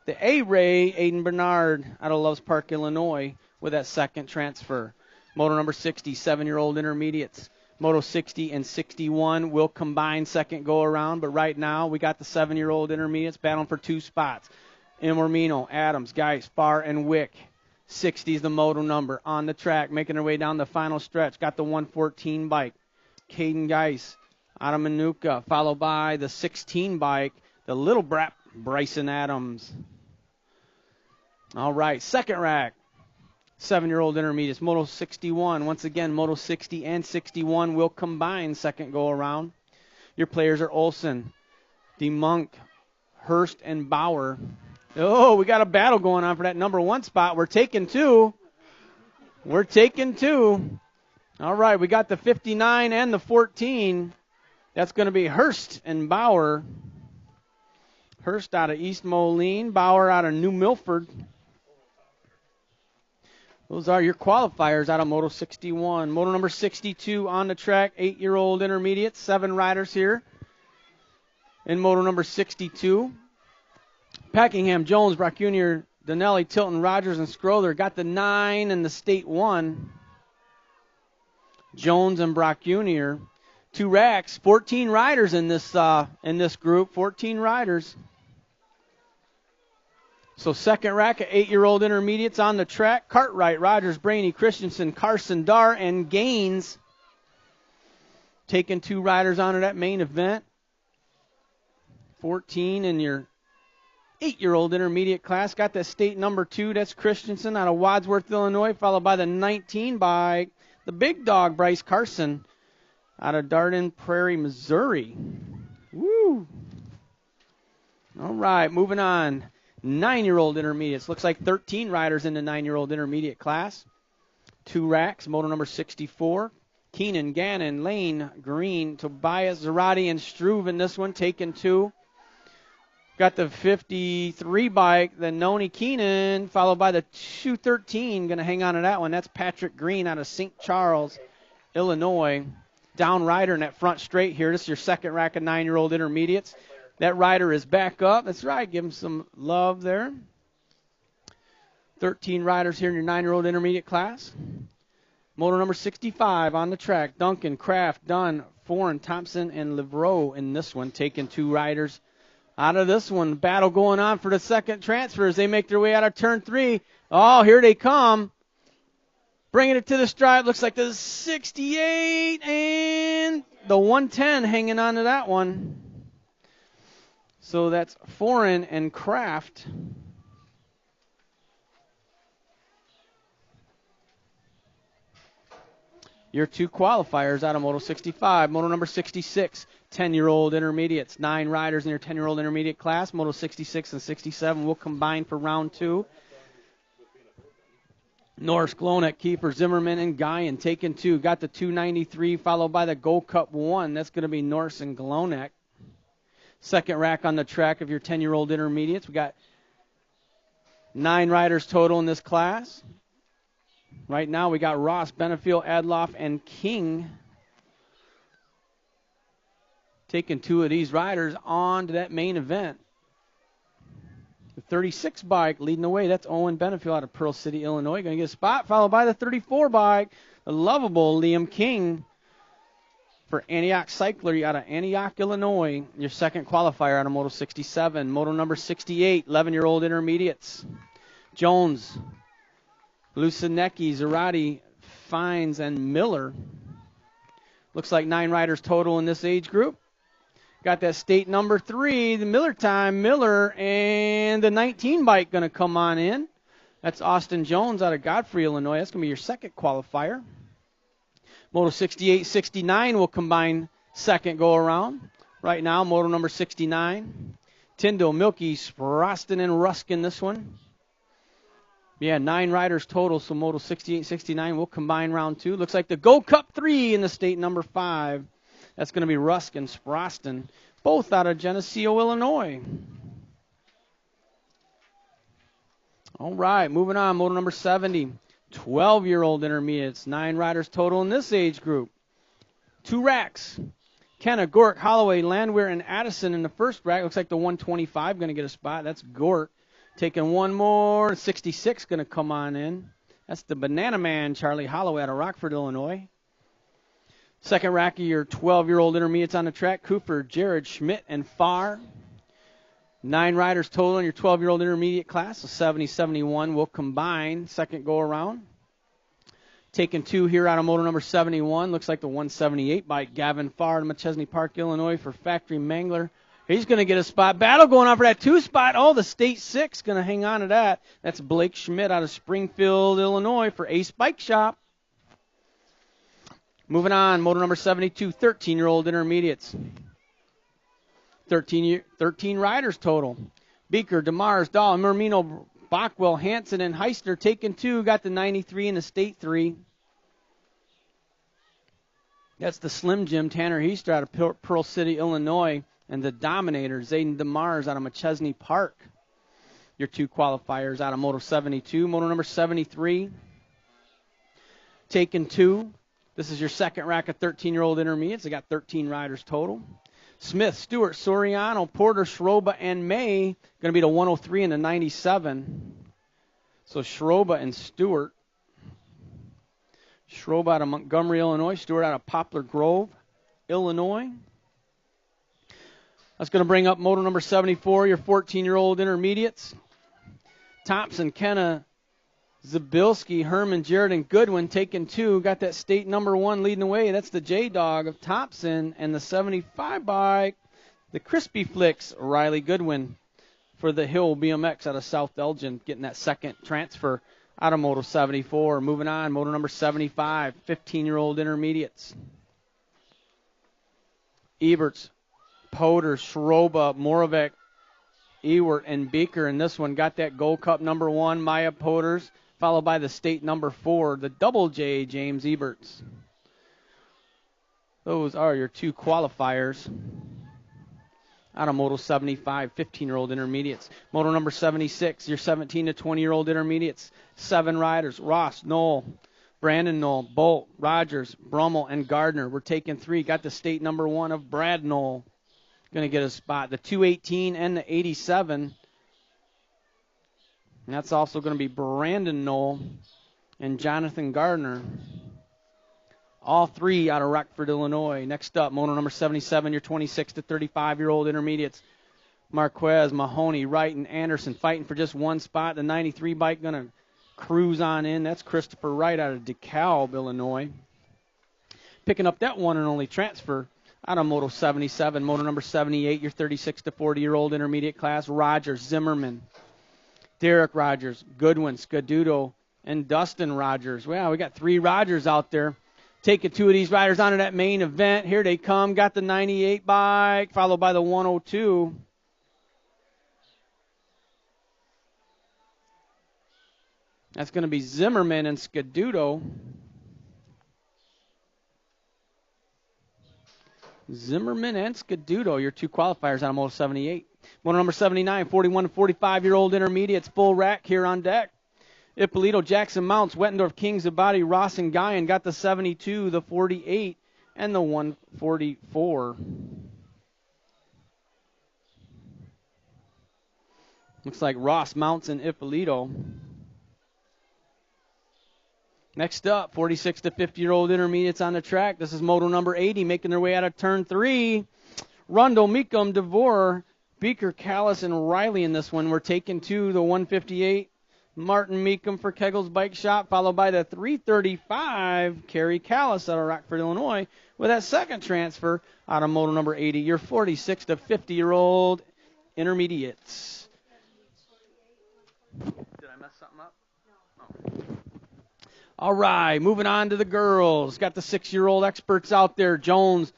The A-Ray, Aiden Bernard, out of Loves Park, Illinois, with that second transfer. Moto number 60, 7-year-old intermediates. Moto 60 and 61 will combine second go-around, but right now we got the 7-year-old intermediates battling for 2 spots. Imormino, Adams, Geis, Farr, and Wick. 60 is the moto number on the track, making their way down the final stretch. Got the 114 bike. Caden Geis out of Manuka, followed by the 16 bike, the little brat Bryson Adams. All right, second rack, 7-year-old intermediates, Moto 61. Once again, Moto 60 and 61 will combine second go-around. Your players are Olson, DeMunk, Hurst, and Bauer. Oh, we got a battle going on for that number 1 spot. We're taking 2. We're taking 2. All right, we got the 59 and the 14. That's going to be Hurst and Bauer. Hurst out of East Moline, Bauer out of New Milford. Those are your qualifiers out of Moto 61. Moto number 62 on the track, 8-year-old intermediate, 7 riders here. In Moto number 62, Packingham, Jones, Bracunier, Donnelly, Tilton, Rogers, and Scroller got the 9 and the state 1. Jones and Bracunier. 2 racks, 14 riders in this group, 14 riders. So second rack of 8-year-old intermediates on the track. Cartwright, Rogers, Brainy, Christensen, Carson, Dar, and Gaines. Taking 2 riders onto that main event. 14 in your 8-year-old intermediate class. Got that state number 2. That's Christensen out of Wadsworth, Illinois, followed by the 19 by the big dog, Bryce Carson, out of Darden Prairie, Missouri. Woo! All right, moving on. 9-year-old intermediates. Looks like 13 riders in the 9-year-old intermediate class. 2 racks, moto number 64. Keenan, Gannon, Lane, Green, Tobias, Zarate, and Struve in this one, taking 2. Got the 53 bike, the Noni Keenan, followed by the 213. Going to hang on to that one. That's Patrick Green out of St. Charles, Illinois. Down rider in that front straight here. This is your second rack of 9-year-old intermediates. That rider is back up. That's right. Give him some love there. 13 riders here in your 9-year-old intermediate class. Motor number 65 on the track. Duncan, Kraft, Dunn, Foreign, Thompson, and Livreau in this one, taking 2 riders out of this one. Battle going on for the second transfer as they make their way out of turn 3. Oh, here they come. Bringing it to the stripe. Looks like the 68 and the 110 hanging on to that one. So that's Foreign and Kraft. Your 2 qualifiers out of Moto 65. Moto number 66, 10-year-old intermediates. 9 riders in your 10-year-old intermediate class. Moto 66 and 67 will combine for round 2. Norris, Glonek, Kiefer, Zimmerman, and Guyan taking 2. Got the 293 followed by the Gold Cup 1. That's going to be Norris and Glonek. Second rack on the track of your 10-year-old intermediates. We got 9 riders total in this class. Right now we got Ross, Benefield, Adloff, and King taking 2 of these riders on to that main event. The 36 bike leading the way. That's Owen Benefield out of Pearl City, Illinois. Going to get a spot, followed by the 34 bike, the lovable Liam King for Antioch Cycler out of Antioch, Illinois. Your second qualifier out of Moto 67. Moto number 68, 11-year-old intermediates. Jones, Lucinecki, Zarate, Fines, and Miller. Looks like 9 riders total in this age group. Got that state number 3, the Miller time. Miller and the 19 bike going to come on in. That's Austin Jones out of Godfrey, Illinois. That's going to be your second qualifier. Moto 68-69 will combine second go around. Right now, moto number 69. Tyndall, Milky, Sproston, and Ruskin this one. Yeah, 9 riders total, so Moto 68-69 will combine round 2. Looks like the Gold Cup 3 in the state number 5. That's going to be Ruskin, Sproston, both out of Geneseo, Illinois. All right, moving on, Moto number 70. 12-year-old intermediates, 9 riders total in this age group. 2 racks. Kenna, Gork, Holloway, Landwehr, and Addison in the first rack. Looks like the 125 going to get a spot. That's Gork. Taking 1 more, 66 going to come on in. That's the Banana Man, Charlie Holloway out of Rockford, Illinois. Second rack of your 12-year-old intermediates on the track. Cooper, Jared, Schmidt, and Farr. 9 riders total in your 12-year-old intermediate class. So 70-71 will combine second go around. Taking 2 here out of moto number 71. Looks like the 178 by Gavin Farr of McChesney Park, Illinois for Factory Mangler. He's going to get a spot. Battle going on for that 2 spot. Oh, the state 6 going to hang on to that. That's Blake Schmidt out of Springfield, Illinois for Ace Bike Shop. Moving on, moto number 72, 13-year-old intermediates. 13 riders total. Beaker, DeMars, Dahl, Mermino, Bockwell, Hansen, and Heister taking 2. Got the 93 and the state 3. That's the Slim Jim, Tanner Heister out of Pearl City, Illinois. And the Dominator, Zayden DeMars out of McChesney Park. Your 2 qualifiers out of Moto 72. Moto number 73. Taking 2. This is your second rack of 13-year-old intermediates. They got 13 riders total. Smith, Stewart, Soriano, Porter, Schroba, and May. Going to be the 103 and the 97. So Schroba and Stewart. Schroba out of Montgomery, Illinois. Stewart out of Poplar Grove, Illinois. That's going to bring up moto number 74, your 14-year-old intermediates. Thompson, Kenna, Zabilski, Herman, Jared, and Goodwin taking 2. Got that state number 1 leading the way. That's the J-Dog of Thompson. And the 75 bike, the Crispy Flicks, Riley Goodwin for the Hill BMX out of South Elgin, getting that second transfer out of moto 74. Moving on, moto number 75, 15-year-old intermediates. Eberts, Poder, Schroba, Moravec, Ewert, and Beaker. And this one got that Gold Cup number 1, Maya Poders, followed by the state number 4, the double J, James Eberts. Those are your 2 qualifiers. Out of Moto 75, 15-year-old intermediates. Moto number 76, your 17 to 20-year-old intermediates. 7 riders, Ross, Knoll, Brandon Knoll, Bolt, Rogers, Brummel, and Gardner. We're taking 3. Got the state number 1 of Brad Knoll. Going to get a spot. The 218 and the 87. And that's also going to be Brandon Knoll and Jonathan Gardner. All 3 out of Rockford, Illinois. Next up, moto number 77, your 26 to 35-year-old intermediates. Marquez, Mahoney, Wright, and Anderson fighting for just 1 spot. The 93 bike going to cruise on in. That's Christopher Wright out of DeKalb, Illinois. Picking up that one and only transfer out of moto 77. Moto number 78, your 36 to 40-year-old intermediate class. Rogers, Zimmerman, Derek Rogers, Goodwin, Scaduto, and Dustin Rogers. Wow, we got 3 Rogers out there. Taking 2 of these riders onto that main event. Here they come. Got the 98 bike, followed by the 102. That's going to be Zimmerman and Scaduto. Zimmerman and Scaduto, your 2 qualifiers out of Moto 78. Moto number 79, 41 to 45-year-old intermediates, full rack here on deck. Ippolito, Jackson Mounts, Wettendorf, King, Zabati, Ross, and Guyan got the 72, the 48, and the 144. Looks like Ross, Mounts, and Ippolito. Next up, 46 to 50-year-old intermediates on the track. This is moto number 80, making their way out of turn 3. Rundle, Meekum, DeVore, Beaker, Callis, and Riley in this one. We're taking 2, the 158. Martin Meekum for Kegel's Bike Shop, followed by the 335, Kerry Callis out of Rockford, Illinois, with that second transfer out of moto number 80, your 46 to 50-year-old intermediates. Did I mess something up? No. All right, moving on to the girls. Got the 6-year-old experts out there, Jones,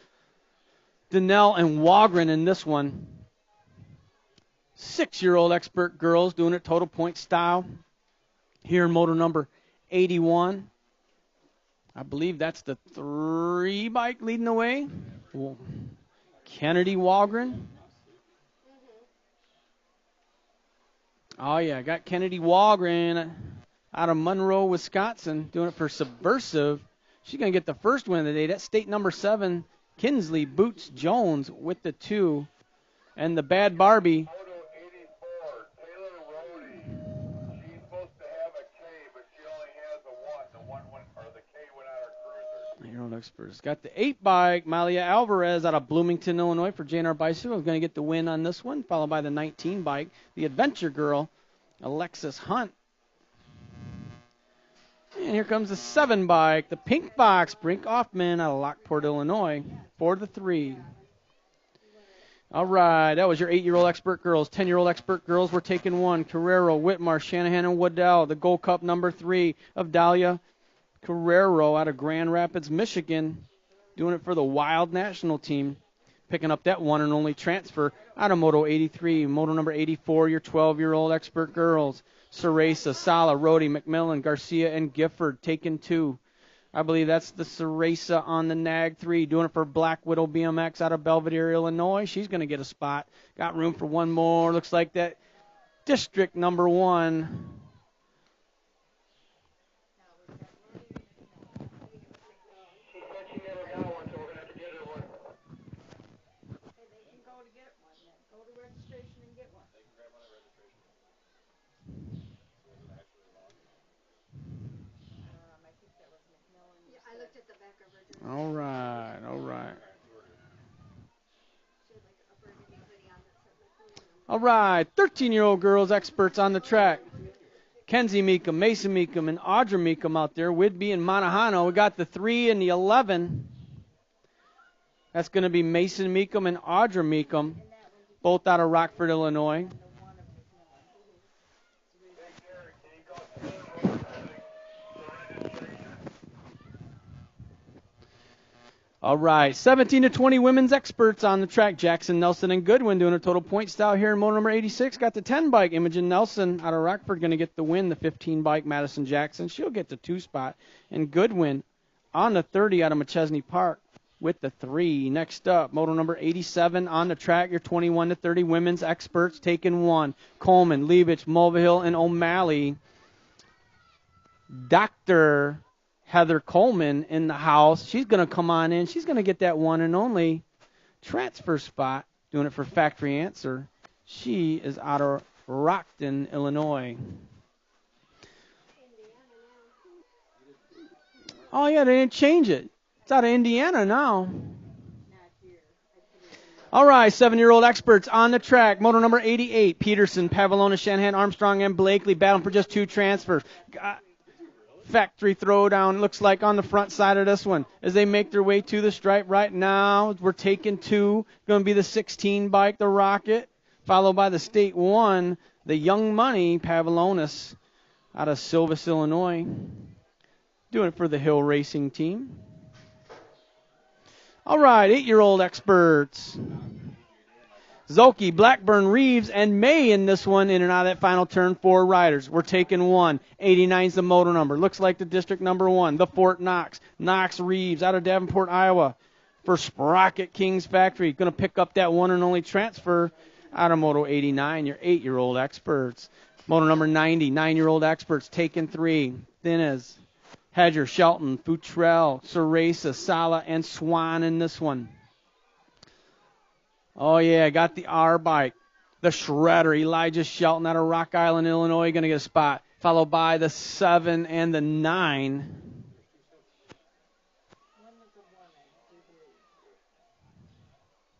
Donnell, and Wagren in this one. 6-year-old expert girls doing it total point style. Here in motor number 81. I believe that's the 3 bike leading the way. Kennedy Wagren. Oh, yeah, got Kennedy Wagren out of Monroe, Wisconsin, doing it for Subversive. She's going to get the first win of the day. That's state number 7, Kinsley Boots Jones with the 2. And the Bad Barbie. Experts. Got the 8 bike, Malia Alvarez out of Bloomington, Illinois for JNR Bicycle. Is going to get the win on this one, followed by the 19 bike, the Adventure Girl, Alexis Hunt. And here comes the 7 bike, the Pink Box, Brink Hoffman out of Lockport, Illinois for the 3. All right, that was your 8-year-old expert girls. 10-year-old expert girls, we're taking 1. Carrero, Whitmar, Shanahan, and Waddell. The Gold Cup number 3 of Dahlia Carrero out of Grand Rapids, Michigan, doing it for the Wild National Team. Picking up that one and only transfer out of Moto 83. Moto number 84, your 12-year-old expert girls. Ceresa, Sala, Rhodey, McMillan, Garcia, and Gifford taking 2. I believe that's the Ceresa on the Nag 3, doing it for Black Widow BMX out of Belvedere, Illinois. She's going to get a spot. Got room for one more. Looks like that district number 1. All right, all right. All right, 13-year-old girls experts on the track. Kenzie Meekum, Mason Meekum, and Audra Meekum out there. Whidbey and Monahano. We got the 3 and the 11. That's going to be Mason Meekum and Audra Meekum, both out of Rockford, Illinois. All right, 17 to 20 women's experts on the track. Jackson, Nelson, and Goodwin doing a total point style here in moto number 86. Got the 10 bike. Imogen Nelson out of Rockford going to get the win. The 15 bike, Madison Jackson, she'll get the 2 spot. And Goodwin on the 30 out of McChesney Park with the 3. Next up, moto number 87 on the track. Your 21 to 30 women's experts taking 1. Coleman, Leibich, Mulvihill, and O'Malley. Dr. Heather Coleman in the house. She's going to come on in. She's going to get that one and only transfer spot. Doing it for Factory Answer. She is out of Rockton, Illinois. Oh, yeah, they didn't change it. It's out of Indiana now. All right, 7-year-old experts on the track. Moto number 88. Peterson, Pavlona, Shanahan, Armstrong, and Blakely battling for just 2 transfers. Factory throwdown, looks like on the front side of this one as they make their way to the stripe right now. We're taking 2. Going to be the 16 bike, the Rocket, followed by the State 1, the Young Money, Pavlonis, out of Silvis, Illinois. Doing it for the Hill Racing team. All right, 8-year-old experts. Zolke, Blackburn, Reeves, and May in this one, in and out of that final turn. 4 riders. We're taking 1. 89's the moto number. Looks like the district number 1. The Fort Knox. Knox, Reeves out of Davenport, Iowa for Sprocket Kings Factory. Going to pick up that one and only transfer out of Moto 89, your 8-year-old experts. Moto number 90, 9-year-old experts taking 3. Thinnes, Hedger, Shelton, Futrell, Ceresa, Sala, and Swan in this one. Oh, yeah, got the R bike. The Shredder, Elijah Shelton out of Rock Island, Illinois, going to get a spot. Followed by the 7 and the 9.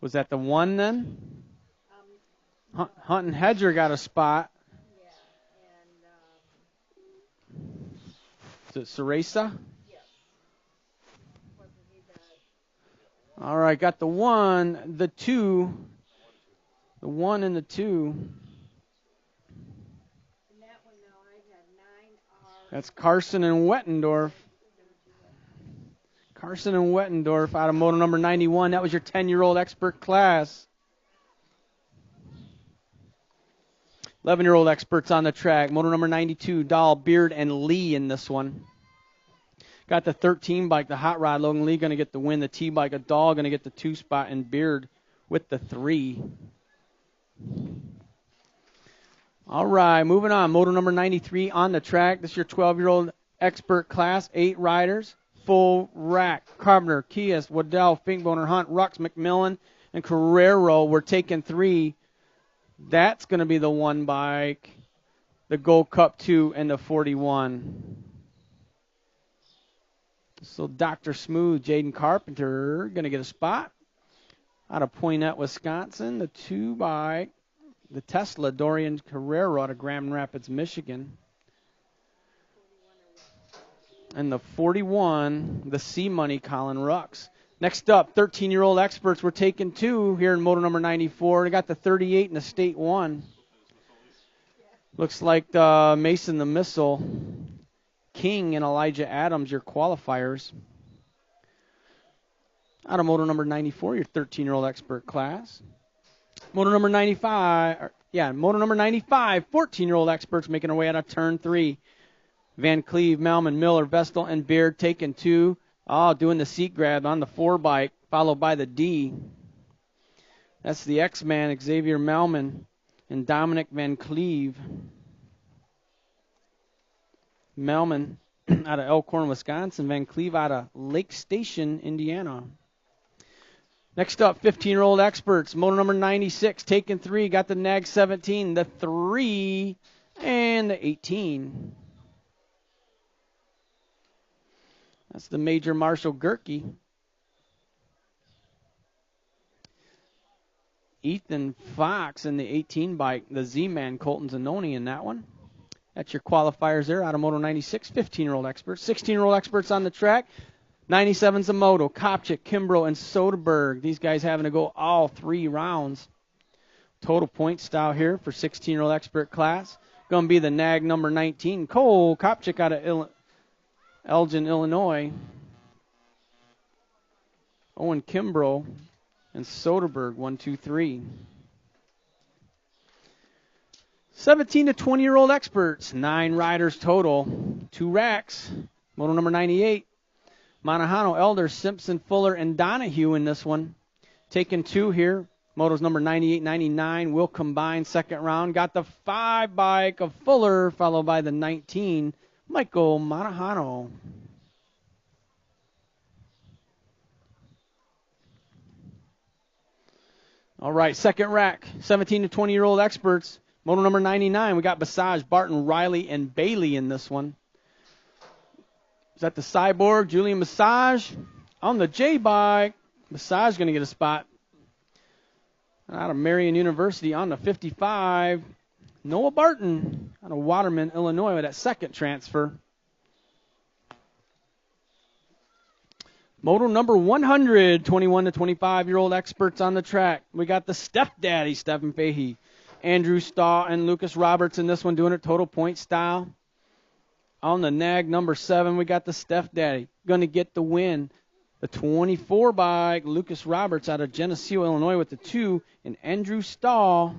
Was that the 1 then? Hunt and Hedger got a spot. Is it Ceresa? All right, got the 1, the 2, the 1 and the 2. That's Carson and Wettendorf. Carson and Wettendorf out of moto number 91. That was your 10-year-old expert class. 11-year-old experts on the track. Moto number 92, Dahl, Beard, and Lee in this one. Got the 13 bike, the Hot Rod. Logan Lee going to get the win. The T bike, a Dahl going to get the 2 spot, and Beard with the 3. All right, moving on. Moto number 93 on the track. This is your 12-year-old expert class. 8 riders, full rack. Carpenter, Kies, Waddell, Finkboner, Hunt, Rux, McMillan, and Carrero. We're taking 3. That's going to be the 1 bike, the Gold Cup 2, and the 41. So Dr. Smooth, Jaden Carpenter, going to get a spot out of Poinette, Wisconsin. The 2 bike, the Tesla, Dorian Carrero out of Grand Rapids, Michigan. And the 41, the C Money, Colin Rux. Next up, 13-year-old experts. We're taking 2 here in moto number 94. They got the 38 and the State 1. Looks like Mason the Missile, King, and Elijah Adams, your qualifiers. Out of moto number 94, your 13-year-old expert class. Moto number 95, moto number 95, 14-year-old experts making their way out of turn 3. Van Cleve, Malman, Miller, Vestal, and Beard taking 2. Oh, doing the seat grab on the 4 bike, followed by the D. That's the X-Man, Xavier Malman, and Dominic Van Cleve. Malman out of Elkhorn, Wisconsin. Van Cleve out of Lake Station, Indiana. Next up, 15-year-old experts. Moto number 96, taking 3. Got the NAG 17, the 3, and the 18. That's the Major Marshall Gerke. Ethan Fox in the 18 bike, the Z-Man, Colton Zanoni in that one. That's your qualifiers there out of Moto 96, 15-year-old experts. 16-year-old experts on the track. 97's a Moto, Kopchik, Kimbrough, and Soderberg. These guys having to go all 3 rounds. Total point style here for 16-year-old expert class. Going to be the NAG number 19, Cole Kopchik out of Elgin, Illinois. Owen Kimbrough and Soderberg, 1, 2, 3. 17 to 20-year-old experts, 9 riders total, 2 racks. Moto number 98, Monahano, Elder, Simpson, Fuller, and Donahue in this one. Taking 2 here. Motos number 98, 99 will combine second round. Got the 5 bike of Fuller, followed by the 19, Michael Monahano. All right, second rack, 17 to 20-year-old experts. Moto number 99, we got Basage, Barton, Riley, and Bailey in this one. Is that the Cyborg, Julian Basage? On the J-bike, Basage going to get a spot. Out of Marion University on the 55, Noah Barton out of Waterman, Illinois with that second transfer. Moto number 100, 21 to 25-year-old experts on the track. We got the Steph Daddy, Stephen Fahey, Andrew Staw, and Lucas Roberts in this one doing it total point style. On the nag number 7, we got the Steph Daddy. Going to get the win. The 24 bike, Lucas Roberts out of Geneseo, Illinois with the 2, and Andrew Stahl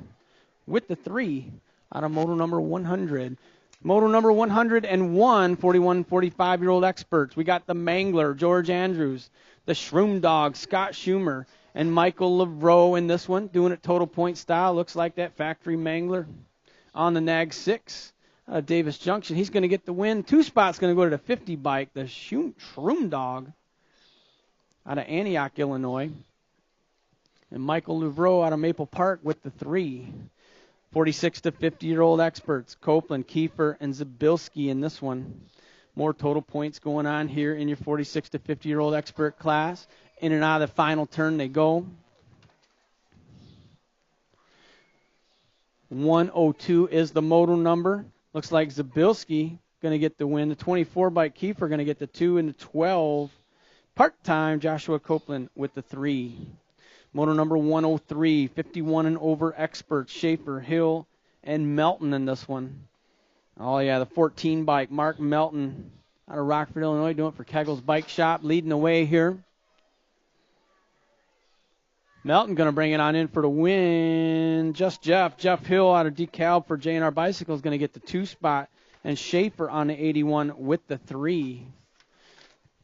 with the 3 out of Moto number 100. Moto number 101, 41, 45-year-old experts. We got the Mangler, George Andrews, the Shroom Dog, Scott Schumer, and Michael Lavreau in this one, doing it total point style. Looks like that factory Mangler. On the nag 6, Davis Junction. He's going to get the win. 2 spots going to go to the 50 bike, the Shroom Dog out of Antioch, Illinois. And Michael Louvreau out of Maple Park with the 3. 46 to 50-year-old experts, Copeland, Kiefer, and Zabilski in this one. More total points going on here in your 46 to 50-year-old expert class. In and out of the final turn they go. 102 is the moto number. Looks like Zabilski going to get the win. The 24 by Kiefer going to get the 2 and the 12. Part-time, Joshua Copeland with the 3. Moto number 103, 51 and over experts, Schaefer, Hill, and Melton in this one. Oh, yeah, the 14 bike, Mark Melton out of Rockford, Illinois, doing it for Kegel's Bike Shop, leading the way here. Melton going to bring it on in for the win. Jeff Hill out of DeKalb for J&R Bicycles going to get the 2 spot, and Schaefer on the 81 with the 3.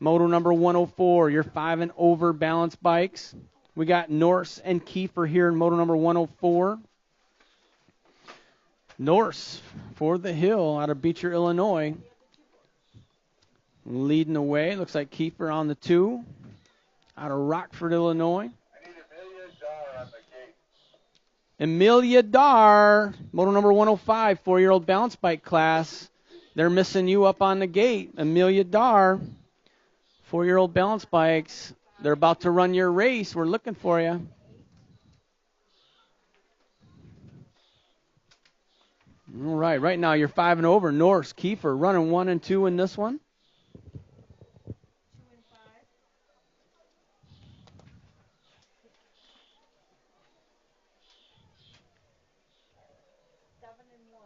Moto number 104, your 5 and over balance bikes. We got Norse and Kiefer here in moto number 104. Norse for the hill out of Beecher, Illinois. Leading the way. Looks like Kiefer on the 2 out of Rockford, Illinois. I need Amelia Dar on the gate. Amelia Dar, moto number 105, 4-year-old balance bike class. They're missing you up on the gate. Amelia Dar, 4-year-old balance bikes. They're about to run your race. We're looking for you. All right, right now you're 5 and over. Norse, Kiefer running 1 and 2 in this one. 2 and 5. 7 and 1.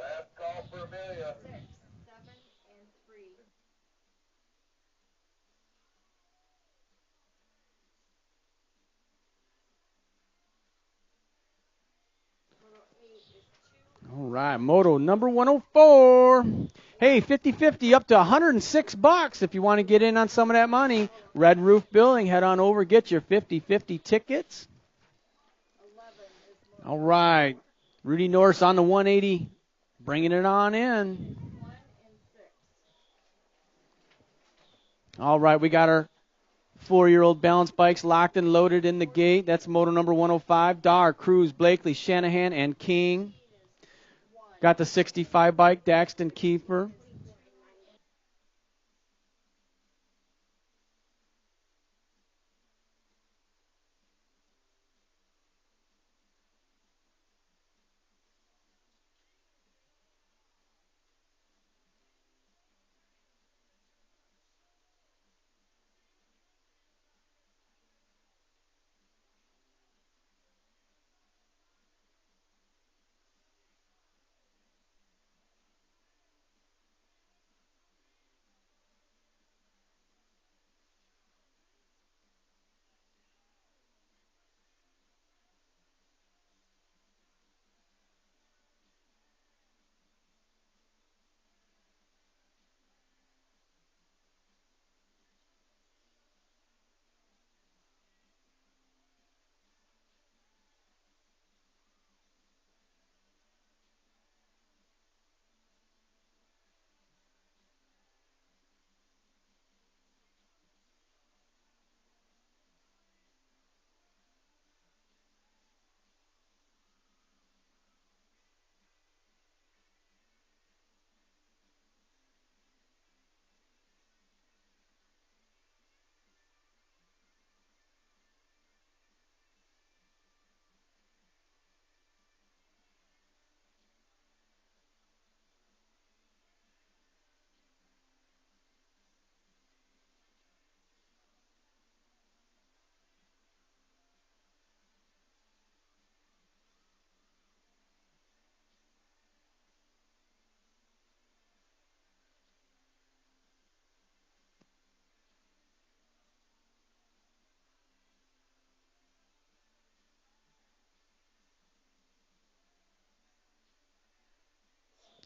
Last call for Amelia. 6, 7, and 3. Moto 8 is 2. All right, moto number 104. Hey, 50-50 up to $106 if you want to get in on some of that money. Red Roof Building, head on over, get your 50-50 tickets. 11 is moto All right, Rudy Norris on the 180, bringing it on in. 1 and 6. All right, we got our 4-year-old balance bikes locked and loaded in the gate. That's moto number 105. Dar, Cruz, Blakely, Shanahan, and King. Got the 65 bike, Daxton Kiefer.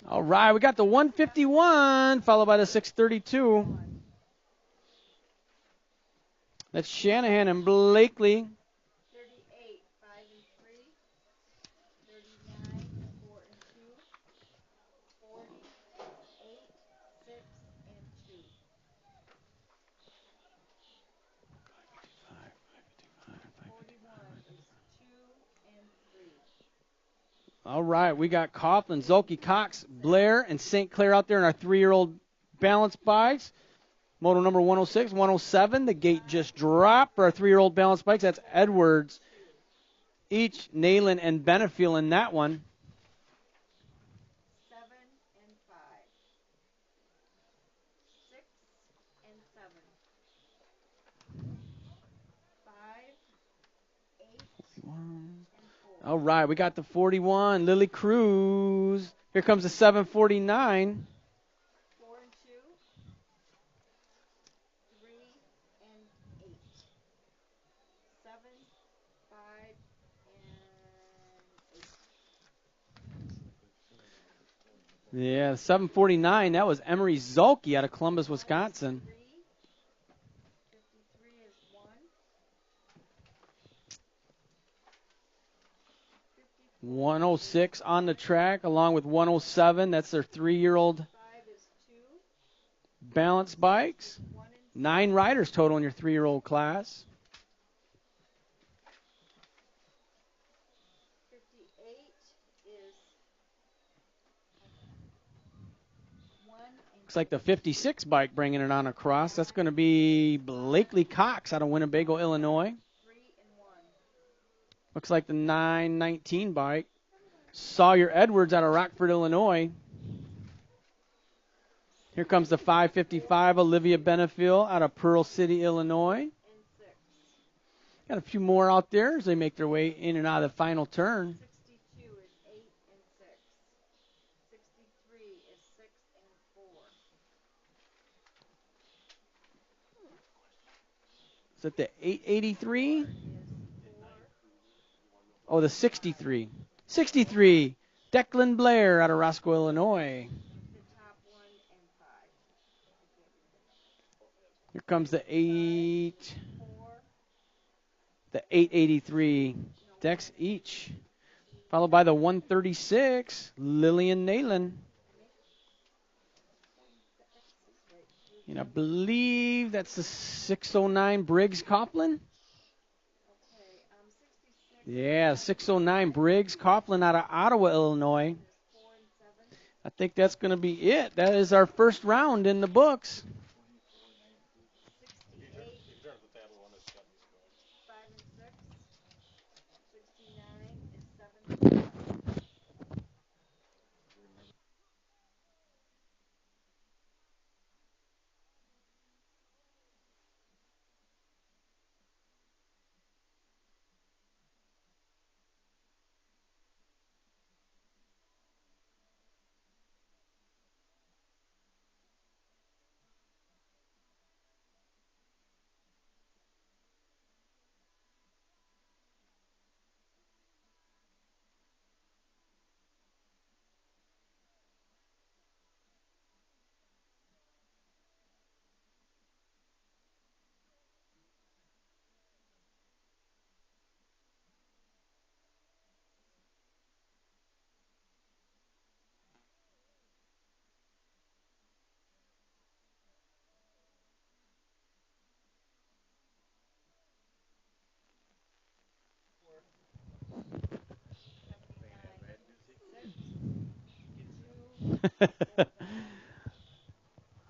All right, we got the 151 followed by the 632. That's Shanahan and Blakely. 38, 5 and 3. 39, 4 and 2. 40 is 8, 6 and 2. 41 is 2 and 3. All right, we got Coughlin, Zolke, Cox, Blair, and St. Clair out there in our 3-year-old balance bikes. Moto number 106, 107. The gate just dropped for our 3-year-old balance bikes. That's Edwards, each Nayland and Benefiel in that one. 7 and 5. 6 and 7. 5, 8 and 4. All right, we got the 41, Lily Cruz. Here comes the 749. 4 and 2. 3 and 8. 7, 5 and 8. Yeah, 749. That was Emery Zolke out of Columbus, Wisconsin. 53 is 1. 106 on the track along with 107. That's their 3-year-old 5 is 2. balance bikes. 1 and 9 riders total in your 3-year-old class. 58 is 1 and Looks like the 56 bike bringing it on across. That's going to be Blakely Cox out of Winnebago, Illinois. 3 and 1. Looks like the 919 bike. Sawyer Edwards out of Rockford, Illinois. Here comes the 555, Olivia Benefiel out of Pearl City, Illinois. And 6. Got a few more out there as they make their way in and out of the final turn. 62 is 8 and 6. 63 is 6 and 4. Is that the 883? Is 4. Oh, the 63. 63, Declan Blair out of Roscoe, Illinois. The top 1 and 5. Here comes the 4. the 883, Dex each. Followed by the 136, Lillian Nayland. And I believe that's the 609 Briggs Coughlin. Okay, 66 Yeah, 609 Briggs Coughlin out of Ottawa, Illinois. is 4 and 7. I think that's going to be it. That is our first round in the books. 68 5 and 6. 69 is 7 and 5.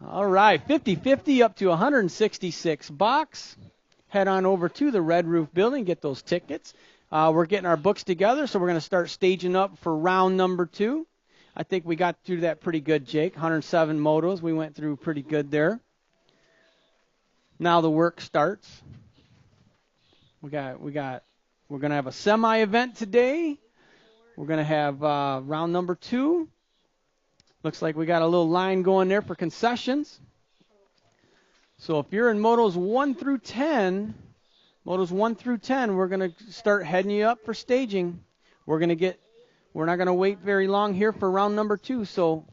All right, 50-50 up to 166 bucks. Head on over to the Red Roof Building, get those tickets. We're getting our books together, so we're going to start staging up for round number 2. I think we got through that pretty good, Jake. 107 motos, we went through pretty good there. Now the work starts. We're going to have a semi-event today. We're going to have round number 2. Looks like we got a little line going there for concessions. So if you're in motos 1 through 10, we're going to start heading you up for staging. We're going to get we're not going to wait very long here for round number 2. So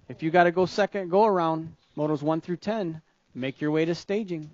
if you got to go second go around, motos 1 through 10, make your way to staging.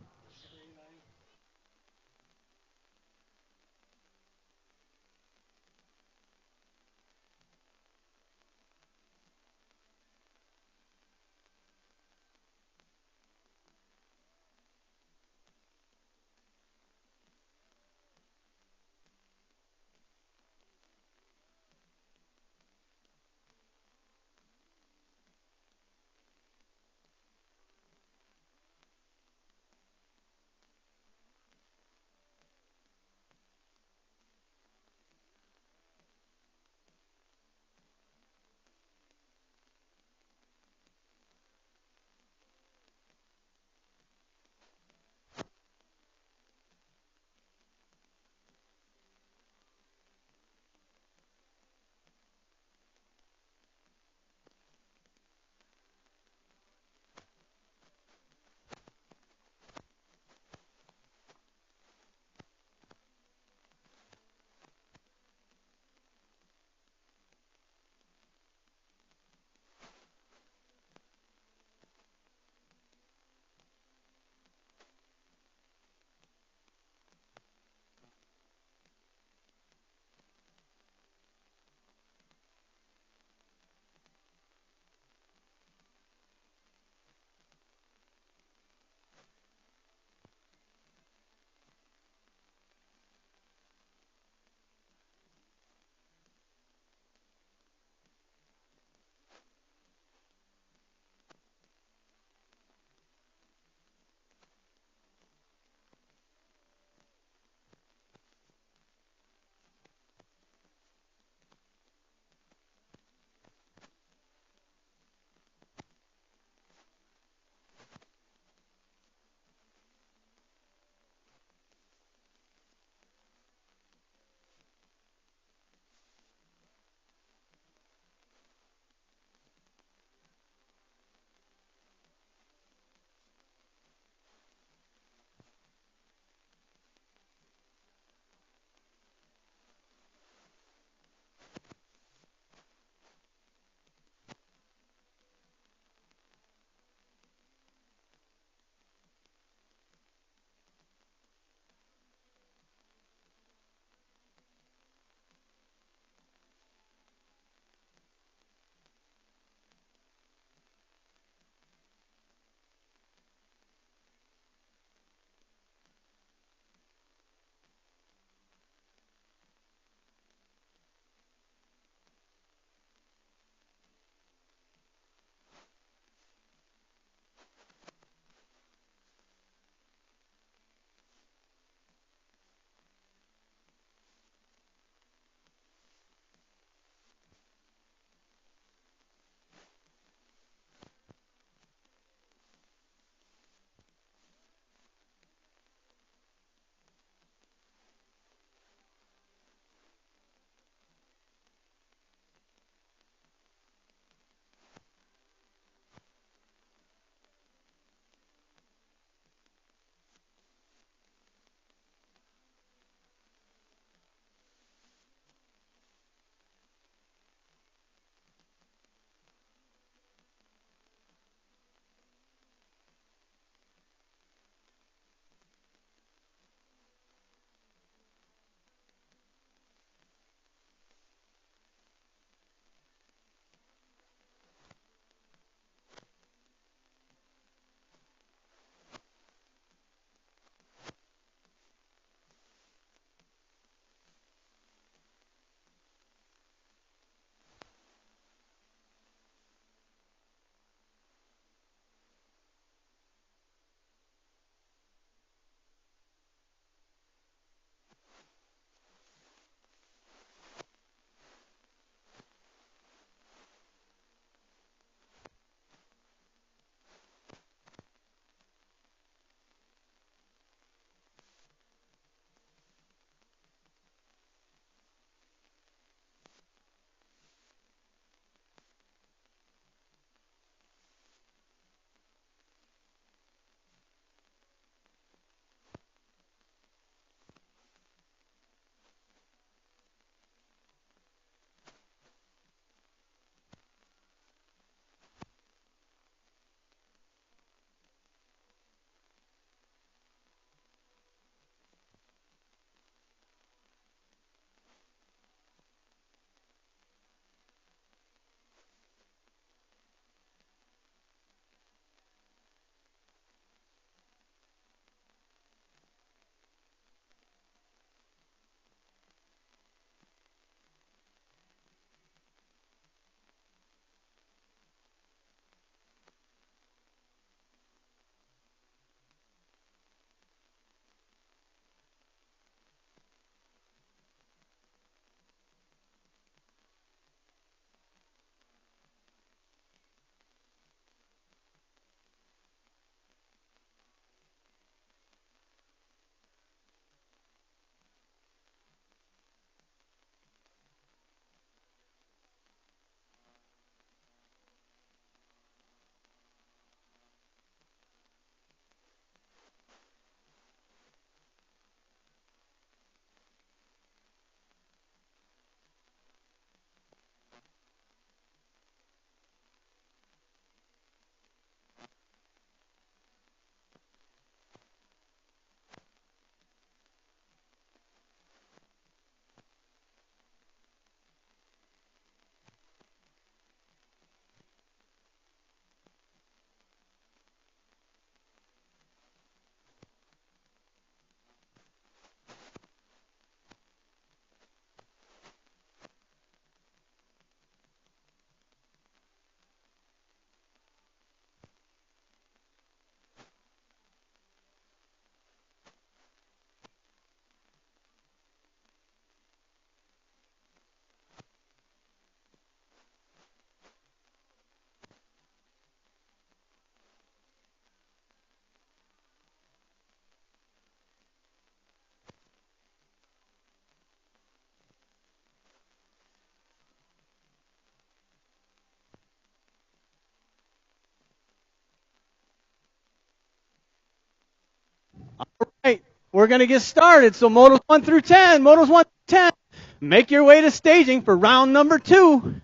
We're going to get started. So motos 1 through 10, motos 1 through 10, make your way to staging for round number 2.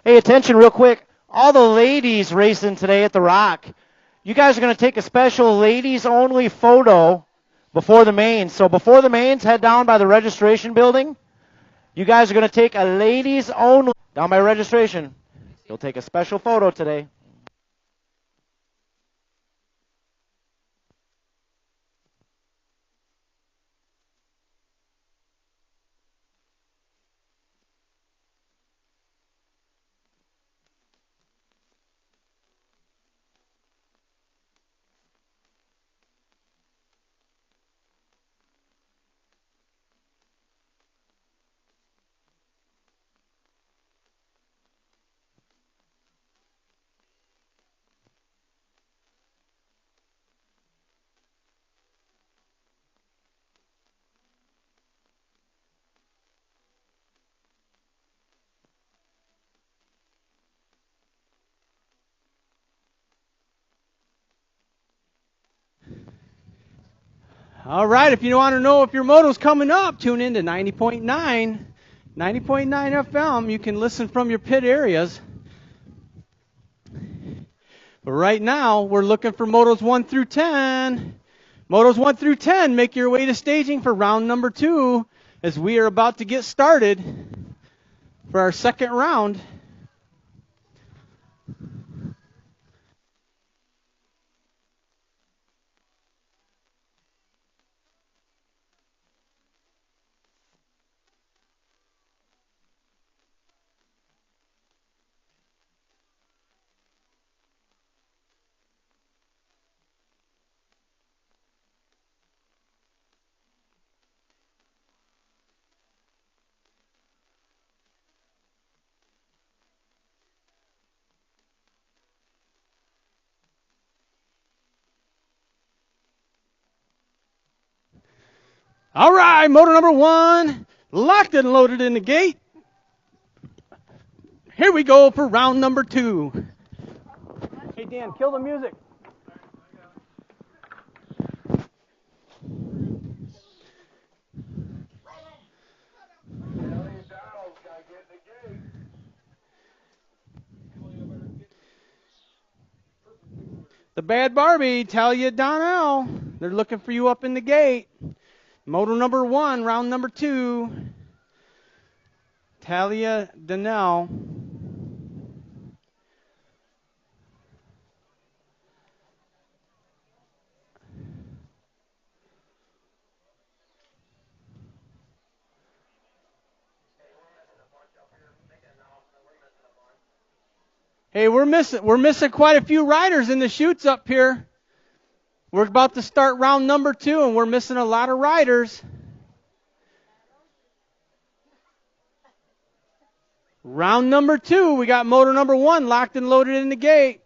Hey, attention real quick. All the ladies racing today at the Rock. You guys are going to take a special ladies-only photo before the mains. So before the mains, head down by the registration building. You guys are going to take a ladies-only down by registration. You'll take a special photo today. All right, if you want to know if your moto's coming up, tune in to 90.9 FM. You can listen from your pit areas. But right now, we're looking for motos 1 through 10. Motos 1 through 10, make your way to staging for round number 2 as we are about to get started for our second round. All right, motor number 1, locked and loaded in the gate. Here we go for round number 2. Hey, Dan, kill the music. The Bad Barbie, Talia Donnell. They're looking for you up in the gate. Motor number 1, round number 2. Talia Donnell. Hey, we're missing quite a few riders in the chutes up here. We're about to start round number 2, and we're missing a lot of riders. Round number 2, we got motor number 1 locked and loaded in the gate.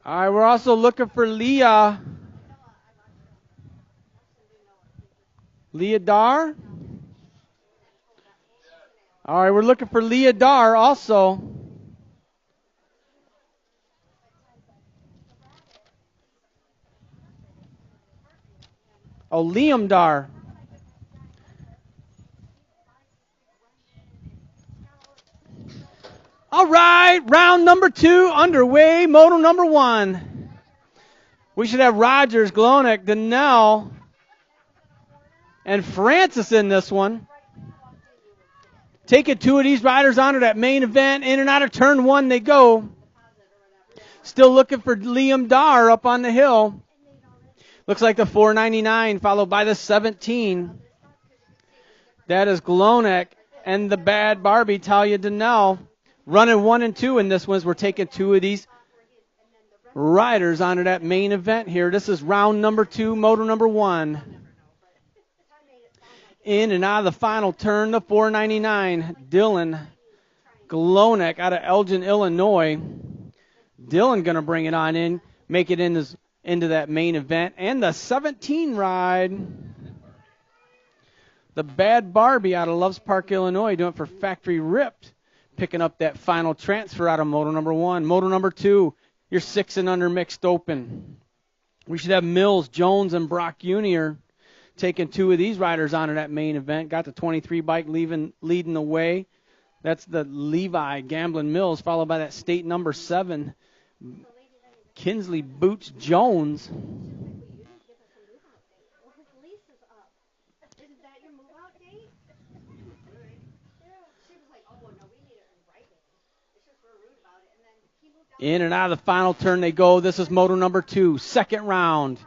All right, we're also looking for Leah Leah Dar. All right, we're looking for Leah Dar also. Oh, Liam Dar. All right, round number 2 underway, moto number 1. We should have Rogers, Glonek, Donnell, and Francis in this one. Taking 2 of these riders onto that main event. In and out of turn 1 they go. Still looking for Liam Dar up on the hill. Looks like the 499 followed by the 17. That is Glonek and the Bad Barbie, Talia Donnell. Running 1 and 2 in this one. We're taking 2 of these riders onto that main event here. This is round number 2, moto number 1. In and out of the final turn, the 499, Dylan Glonek out of Elgin, Illinois. Dylan going to bring it on in, make it into that main event. And the 17 ride, the Bad Barbie out of Loves Park, Illinois, doing it for Factory Ripped. Picking up that final transfer out of moto number 1. Moto number 2, your 6 and under mixed open. We should have Mills, Jones, and Brock Jr. taking 2 of these riders onto that main event. Got the 23 bike leading the way. That's the Levi Gamblin Mills, followed by that state number 7, Kinsley Boots Jones. In and out of the final turn they go. This is moto number 2, second round.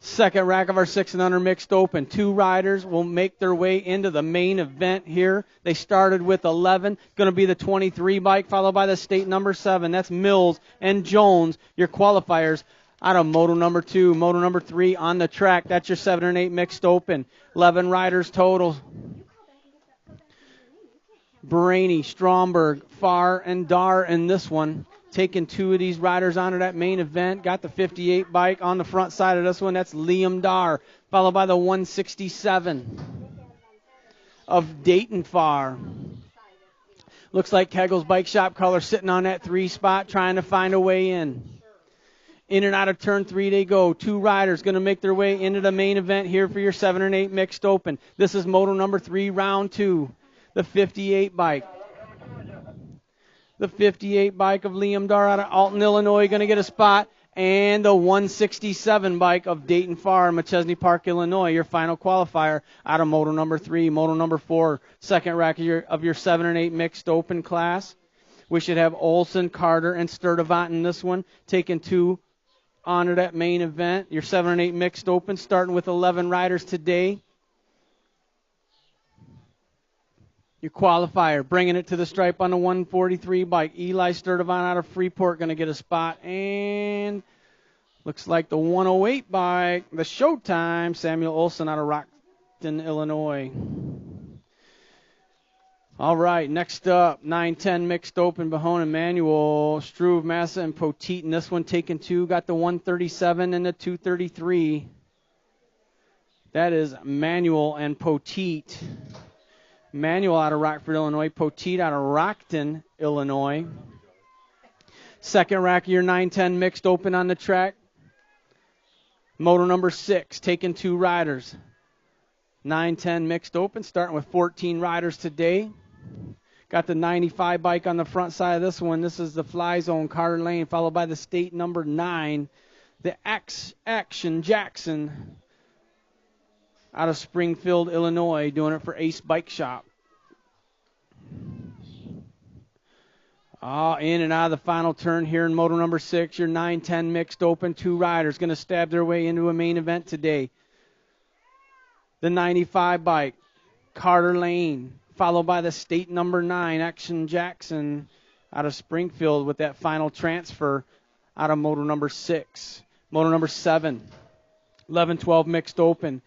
Second rack of our 6 and under mixed open. 2 riders will make their way into the main event here. They started with 11. Going to be the 23 bike, followed by the state number 7. That's Mills and Jones, your qualifiers out of moto number 2. Moto number 3 on the track. That's your 7 and 8 mixed open. 11 riders total. Brainy, Stromberg, Farr, and Dar in this one. Taking 2 of these riders onto that main event. Got the 58 bike on the front side of this one. That's Liam Dar, followed by the 167 of Dayton Farr. Looks like Kegel's Bike Shop color sitting on that 3 spot, trying to find a way in. In and out of turn 3 they go. 2 riders going to make their way into the main event here for your 7 and 8 mixed open. This is moto number 3, round 2. The 58 bike. The 58 bike of Liam Dar out of Alton, Illinois, going to get a spot. And the 167 bike of Dayton Farr, McChesney Park, Illinois, your final qualifier out of moto number 3. Moto number 4, second rack of your 7 and 8 mixed open class. We should have Olson, Carter, and Sturdivant in this one, taking 2 onto that main event. Your 7 and 8 mixed open, starting with 11 riders today. Your qualifier, bringing it to the stripe on the 143 bike. Eli Sturdivant out of Freeport going to get a spot. And looks like the 108 bike, the Showtime, Samuel Olson out of Rockton, Illinois. All right, next up, 9-10 mixed open, Bahone and Manuel, Struve, Massa, and Poteet. In this one, taking 2, got the 137 and the 233. That is Manuel and Poteet. Manuel out of Rockford, Illinois. Poteet out of Rockton, Illinois. Second rack of your 9-10 mixed open on the track. Moto number 6, taking 2 riders. 9-10 mixed open, starting with 14 riders today. Got the 95 bike on the front side of this one. This is the Fly Zone, Carter Lane, followed by the state number 9, the Action Jackson out of Springfield, Illinois, doing it for Ace Bike Shop. In and out of the final turn here in moto number 6, your 9-10 mixed open. 2 riders going to stab their way into a main event today. The 95 bike, Carter Lane, followed by the state number 9, Action Jackson out of Springfield with that final transfer out of moto number 6. Moto number 7, 11-12 mixed open.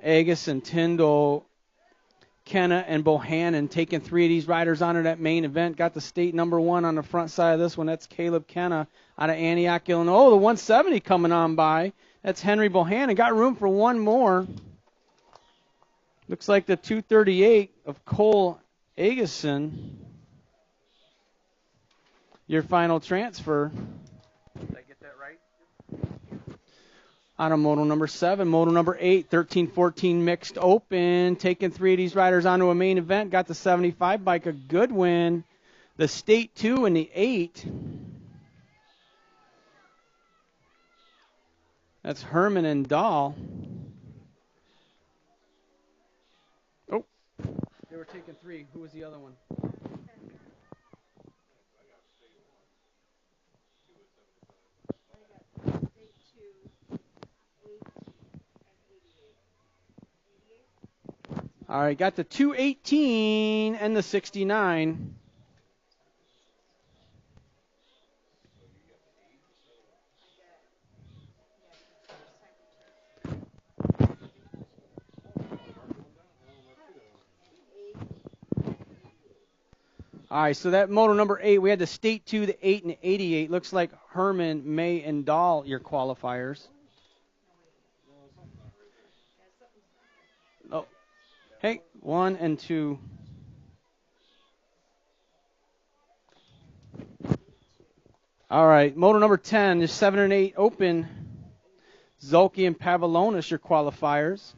Agason, Tyndall, Kenna, and Bohannon taking 3 of these riders onto that main event. Got the state number 1 on the front side of this one. That's Caleb Kenna out of Antioch, Illinois. Oh, the 170 coming on by. That's Henry Bohannon. Got room for one more. Looks like the 238 of Cole Agason, your final transfer. Did I get that right? On a moto number 7, moto number 8, 13-14 mixed open. Taking 3 of these riders onto a main event. Got the 75 bike, a good win. The State 2 and the 8. That's Herman and Dahl. Oh, they were taking 3. Who was the other one? All right, got the 218 and the 69. All right, so that moto number 8, we had the State 2, the 8, and the 88. Looks like Herman, May, and Dahl, your qualifiers. Oh, hey, 1 and 2. All right, moto number 10 is 7 and 8 open. Zolke and Pavlonis, your qualifiers.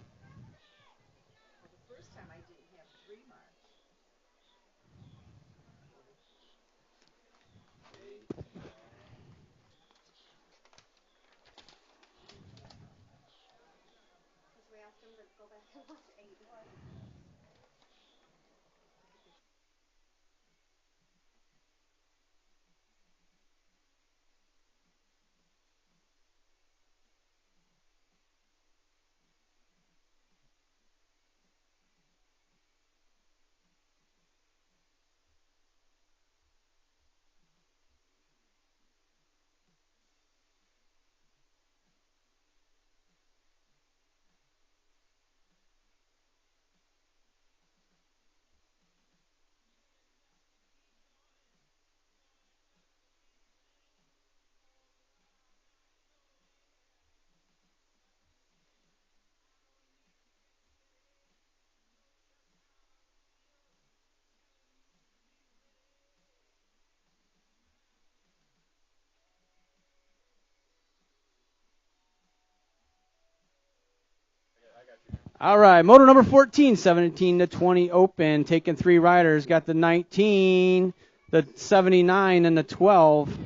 All right, moto number 14, 17 to 20 open. Taking 3 riders. Got the 19, the 79, and the 12.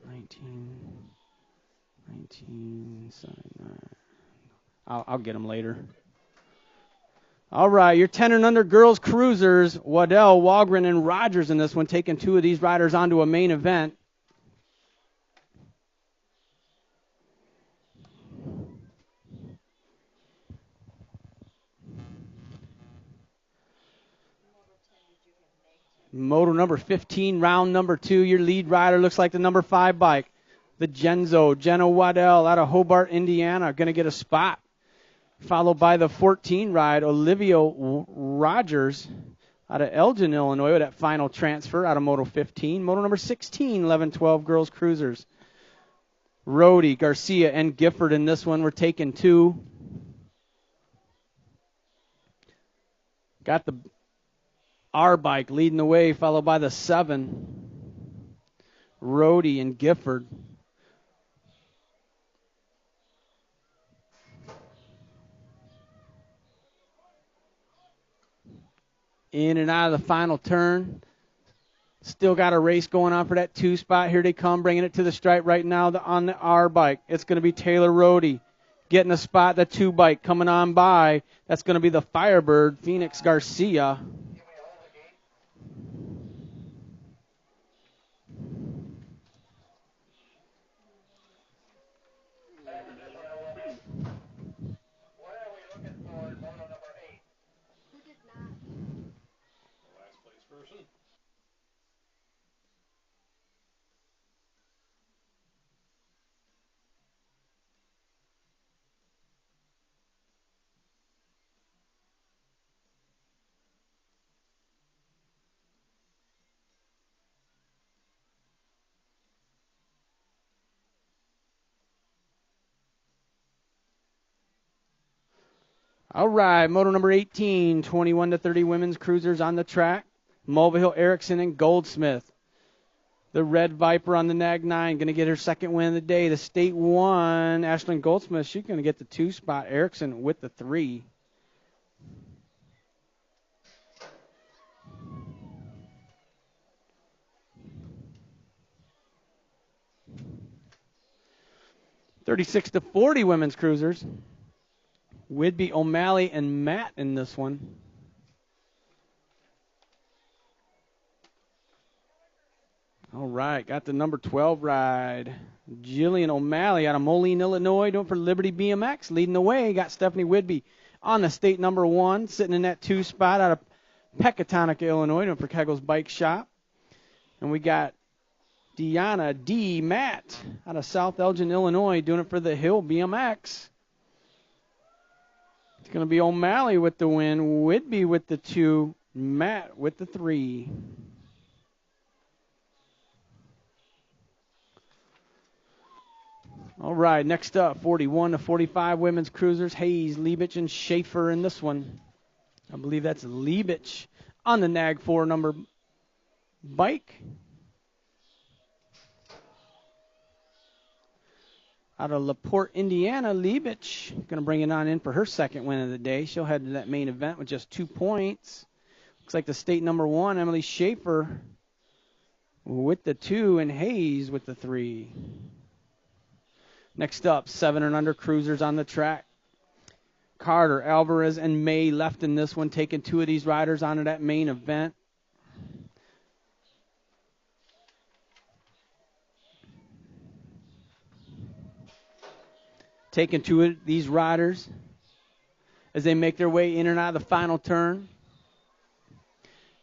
19, 79. I'll get them later. All right, your 10 and under girls cruisers, Waddell, Walgren, and Rogers in this one, taking 2 of these riders onto a main event. Moto number 15, round number 2. Your lead rider looks like the number 5 bike. The Jenna Waddell out of Hobart, Indiana, going to get a spot. Followed by the 14 ride, Olivia Rogers out of Elgin, Illinois, with that final transfer out of Moto 15. Moto number 16, 11-12 girls cruisers. Rhodey, Garcia, and Gifford in this one. We're taking 2. Got the R bike leading the way, followed by the 7. Rhodey and Gifford. In and out of the final turn. Still got a race going on for that 2 spot. Here they come, bringing it to the stripe right now on the R bike. It's going to be Taylor Rhodey getting a spot. The 2 bike coming on by. That's going to be the Firebird, Phoenix Garcia. All right, moto number 18, 21 to 30 women's cruisers on the track. Mulvihill, Erickson, and Goldsmith. The Red Viper on the Nag 9, going to get her second win of the day. The State 1, Ashlyn Goldsmith, she's going to get the 2 spot. Erickson with the 3. .36 to 40 women's cruisers. Whidbey, O'Malley, and Matt in this one. All right, got the number 12 ride. Jillian O'Malley out of Moline, Illinois, doing for Liberty BMX, leading the way. Got Stephanie Whidbey on the state number 1, sitting in that 2 spot out of Pecatonica, Illinois, doing for Kegel's Bike Shop. And we got Deanna D. Matt out of South Elgin, Illinois, doing it for the Hill BMX. It's going to be O'Malley with the win, Whidbey with the 2, Matt with the 3. All right, next up, 41 to 45 women's cruisers. Hayes, Liebich, and Schaefer in this one. I believe that's Liebich on the Nag 4 number bike. Out of LaPorte, Indiana, Liebich going to bring it on in for her second win of the day. She'll head to that main event with just 2 points. Looks like the state number 1, Emily Schaefer, with the 2, and Hayes with the 3. Next up, 7 and under cruisers on the track. Carter, Alvarez, and May left in this one, taking 2 of these riders onto that main event. Taking 2 of these riders as they make their way in and out of the final turn.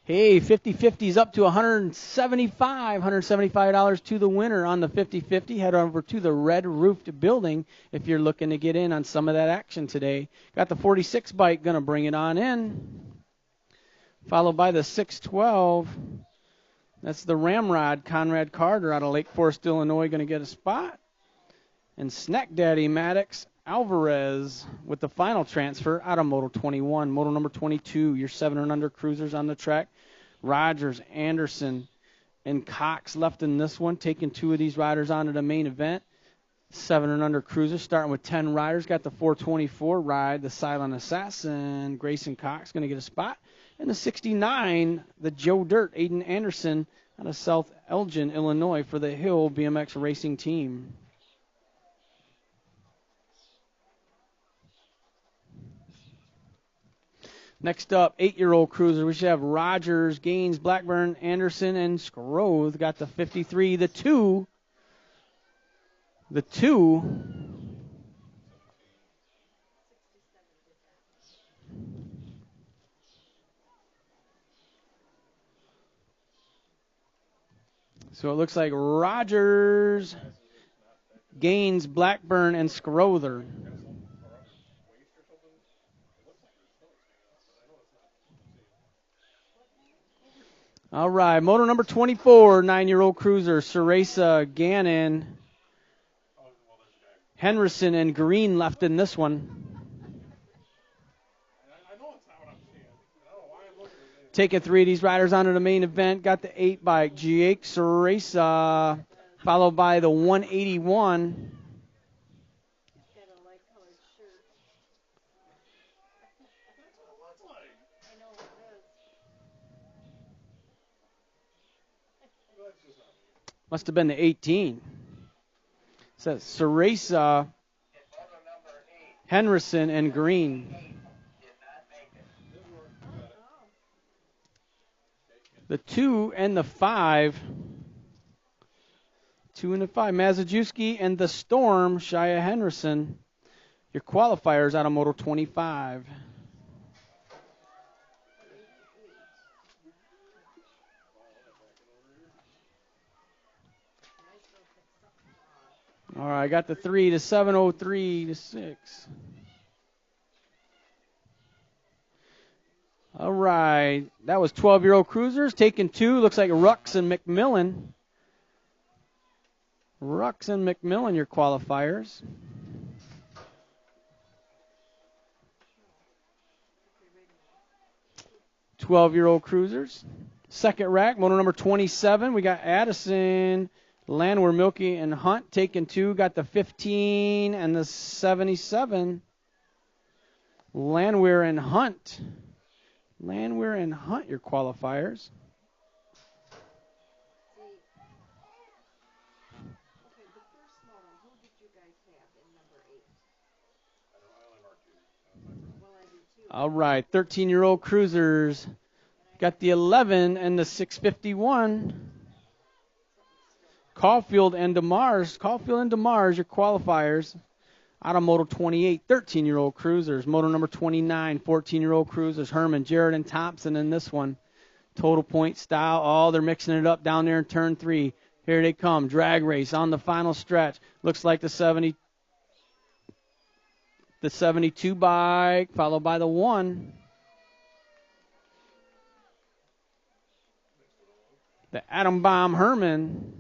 Hey, 50-50's up to $175 to the winner on the 50-50. Head over to the red roofed building if you're looking to get in on some of that action today. Got the 46 bike going to bring it on in. Followed by the 612. That's the Ramrod, Conrad Carter out of Lake Forest, Illinois, going to get a spot. And Snack Daddy Maddox Alvarez with the final transfer out of Moto 21. Moto number 22, your 7 and under cruisers on the track. Rogers, Anderson, and Cox left in this one, taking 2 of these riders onto the main event. 7 and under cruisers, starting with 10 riders. Got the 424 ride, the Silent Assassin, Grayson Cox, going to get a spot. And the 69, the Joe Dirt, Aiden Anderson out of South Elgin, Illinois, for the Hill BMX Racing Team. Next up, 8-year-old cruiser. We should have Rogers, Gaines, Blackburn, Anderson, and Scroth. Got the 53, the 2. The 2. So it looks like Rogers, Gaines, Blackburn, and Scrother. All right, moto number 24, 9-year-old cruiser, Ceresa, Gannon, Henderson, and Green left in this one. Taking 3 of these riders onto the main event. Got the 8 bike, Jake Ceresa, followed by the 181. Must have been the 18. It says Ceresa, Henderson, and Green. The 2 and the 5. 2 and the 5. Mazajewski and the Storm, Shia Henderson. Your qualifiers out of Moto 25. All right, I got the 3 to 703 to 6. All right, that was 12-year-old cruisers. Taking 2, looks like Rux and McMillan. Rux and McMillan, your qualifiers. 12-year-old cruisers. Second rack, moto number 27. We got Addison, Landwehr, Milky, and Hunt taking 2. Got the 15 and the 77. Landwehr and Hunt. Landwehr and Hunt, your qualifiers. Okay, the first moto, who did you guys have in number 8? Well, I do too. All right, 13-year-old cruisers. Got the 11 and the 651. Caulfield and DeMars. Caulfield and DeMars, your qualifiers. Out of Moto 28, 13-year-old cruisers. Moto number 29, 14-year-old cruisers. Herman, Jarrett, and Thompson in this one. Total point style. Oh, they're mixing it up down there in turn 3. Here they come. Drag race on the final stretch. Looks like the 72 bike, followed by the 1. The Atom Bomb Herman.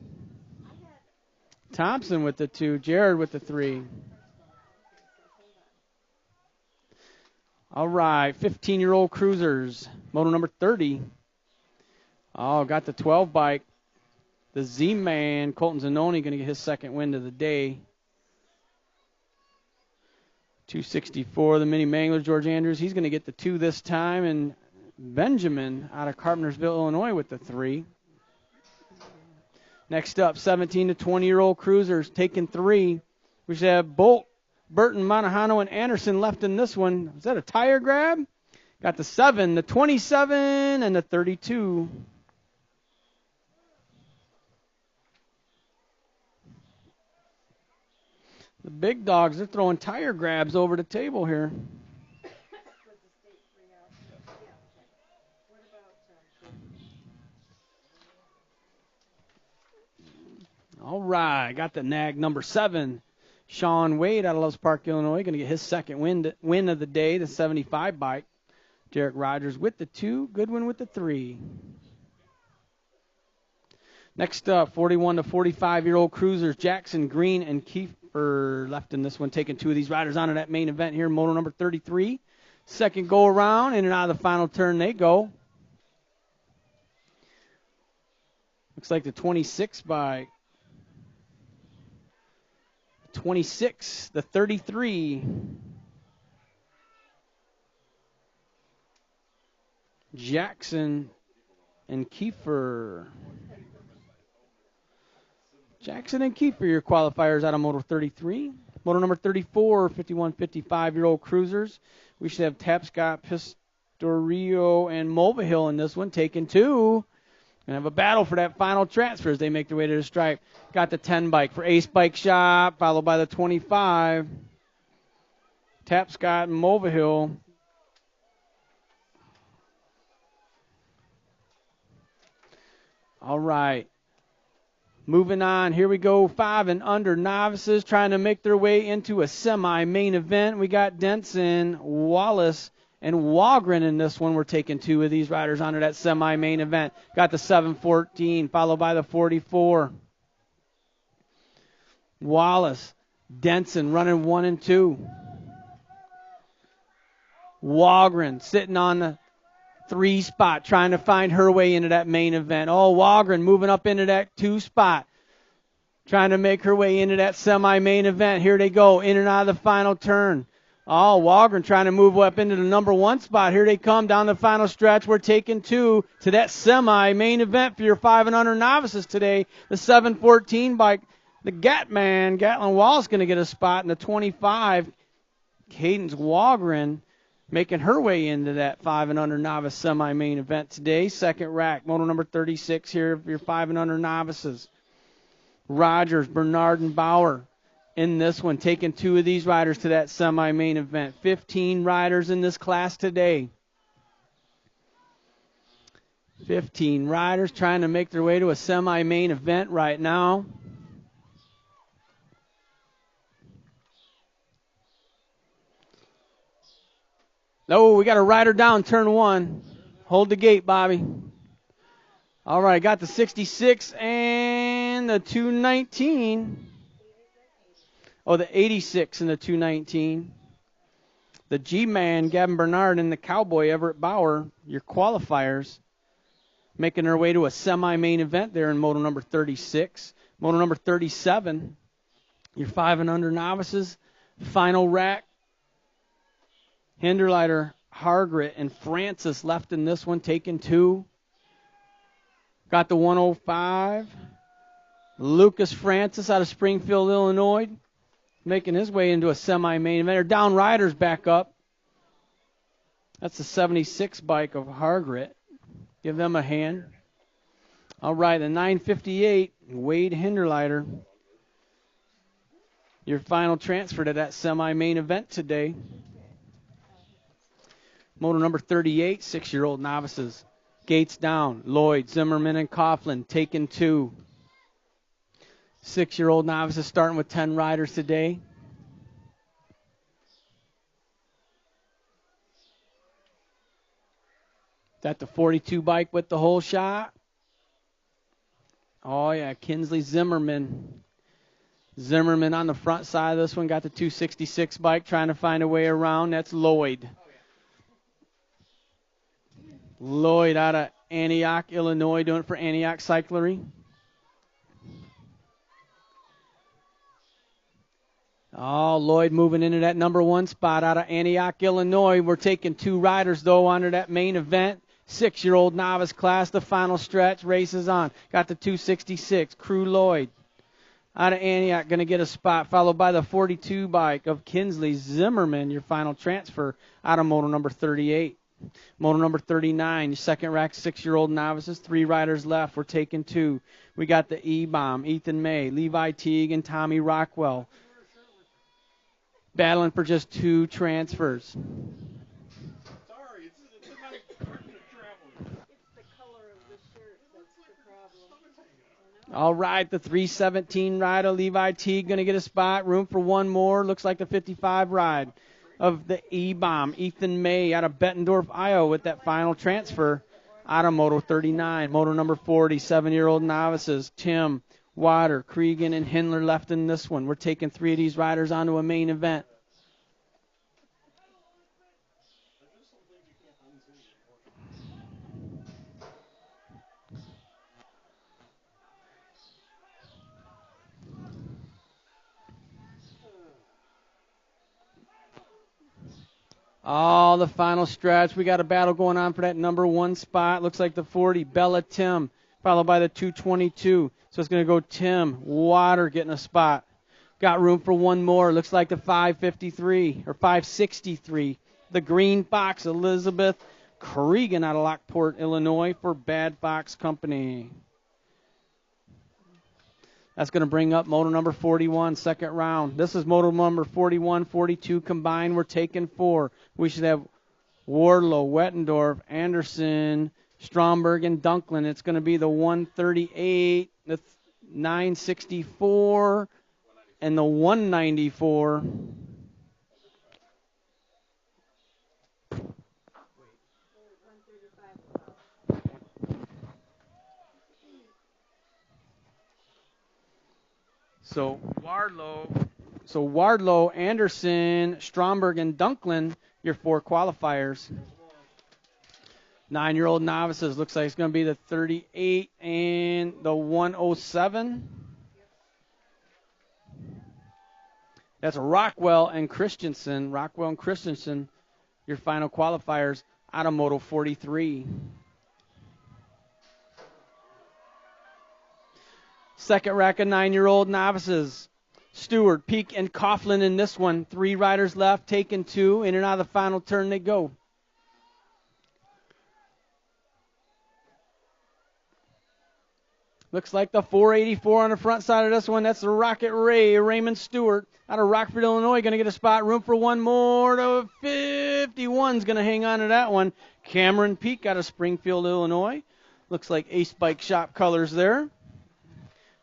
Thompson with the 2. Jared with the 3. All right, 15-year-old cruisers. Moto number 30. Oh, got the 12 bike. The Z-Man, Colton Zanoni, going to get his second win of the day. 264, the Mini Mangler, George Andrews. He's going to get the 2 this time. And Benjamin out of Carpentersville, Illinois with the 3. Next up, 17 to 20-year-old cruisers taking 3. We should have Bolt, Burton, Monahano, and Anderson left in this one. Is that a tire grab? Got the 7, the 27, and the 32. The big dogs, they're throwing tire grabs over the table here. All right, got the nag number 7. Sean Wade out of Loves Park, Illinois, going to get his second win of the day, the 75 bike. Derek Rogers with the 2, Goodwin with the 3. Next up, 41 to 45-year-old cruisers, Jackson, Green, and Kiefer left in this one, taking 2 of these riders onto that main event here, moto number 33. Second go around, in and out of the final turn they go. Looks like the 26 bike. 26, the 33. Jackson and Kiefer. Jackson and Kiefer, your qualifiers out of Moto 33. Moto number 34, 51, 55-year-old cruisers. We should have Tapscott, Pistorio, and Mulvihill in this one, taking 2. And have a battle for that final transfer as they make their way to the stripe. Got the 10 bike for Ace Bike Shop, followed by the 25. Tapscott and Mulvihill. All right. Moving on, here we go, 5 and under novices trying to make their way into a semi-main event. We got Denson, Wallace, and Walgren in this one. We're taking 2 of these riders onto that semi-main event. Got the 714, followed by the 44. Wallace, Denson running 1 and 2. Walgren sitting on the 3 spot, trying to find her way into that main event. Oh, Walgren moving up into that 2 spot, trying to make her way into that semi-main event. Here they go, in and out of the final turn. Oh, Walgren trying to move up into the number 1 spot. Here they come down the final stretch. We're taking 2 to that semi-main event for your 5 and under novices today. The 714 bike, the Gatman, Gatlin Wallace going to get a spot in the 25. Cadence Walgren making her way into that 5 and under novice semi-main event today. Second rack, moto number 36 here for your 5 and under novices. Rogers, Bernard, and Bauer in this one, taking 2 of these riders to that semi-main event. 15 riders in this class today. 15 riders trying to make their way to a semi-main event right now. Oh, we got a rider down, turn 1. Hold the gate, Bobby. All right, got the 66 and the 219. Oh, the 86 and the 219. The G-Man, Gavin Bernard, and the Cowboy, Everett Bauer, your qualifiers, making their way to a semi-main event there in Moto number 36. Moto number 37, your 5 and under novices. Final rack, Hinderleiter, Hargret, and Francis left in this one, taking 2. Got the 105. Lucas Francis out of Springfield, Illinois, making his way into a semi-main event. Or down riders back up. That's the 76 bike of Hargret. Give them a hand. All right, the 958, Wade Hinderleiter. Your final transfer to that semi-main event today. Moto number 38, 6-year-old novices. Gates down. Lloyd, Zimmerman, and Coughlin taking 2. 6-year-old novices starting with 10 riders today. That the 42 bike with the whole shot. Oh, yeah, Kinsley Zimmerman. Zimmerman on the front side of this one got the 266 bike trying to find a way around. That's Lloyd. Lloyd out of Antioch, Illinois, doing it for Antioch Cyclery. Oh, Lloyd moving into that number 1 spot out of Antioch, Illinois. We're taking 2 riders, though, under that main event. 6-year-old novice class, the final stretch, races on. Got the 266, Crew Lloyd. Out of Antioch, going to get a spot, followed by the 42 bike of Kinsley Zimmerman, your final transfer out of Moto number 38. Moto number 39, your second rack, 6-year-old novices, 3 riders left. We're taking 2. We got the E-Bomb, Ethan May, Levi Teague, and Tommy Rockwell. Battling for just 2 transfers. Sorry, it's the color of the shirt that's the problem. All right, the 317 rider, Levi Teague, going to get a spot. Room for 1 more. Looks like the 55 ride of the E-Bomb. Ethan May out of Bettendorf, Iowa, with that final transfer out of Moto 39. Moto number 40, 7-year-old novices. Tim, Water, Cregan, and Hindler left in this one. We're taking 3 of these riders onto a main event. Oh, the final stretch. We got a battle going on for that number 1 spot. Looks like the 40, Bella Tim, followed by the 222. So it's going to go Tim, Water getting a spot. Got room for 1 more. Looks like the 553 or 563. The Green Fox, Elizabeth Cregan out of Lockport, Illinois for Bad Fox Company. That's going to bring up moto number 41, second round. This is moto number 41, 42 combined. We're taking 4. We should have Wardlow, Wettendorf, Anderson, Stromberg, and Dunklin. It's going to be the 138, the 964, and the 194. So Wardlow, Anderson, Stromberg, and Dunklin, your 4 qualifiers. 9-year-old novices, looks like it's going to be the 38 and the 107. That's Rockwell and Christensen. Rockwell and Christensen, your final qualifiers out of Moto 43. Second rack of 9-year-old novices. Stewart, Peak, and Coughlin in this one. 3 riders left, taking 2. In and out of the final turn they go. Looks like the 484 on the front side of this one. That's the Rocket Ray, Raymond Stewart out of Rockford, Illinois. Going to get a spot. Room for 1 more. To 51's going to hang on to that one. Cameron Peak out of Springfield, Illinois. Looks like Ace Bike Shop colors there.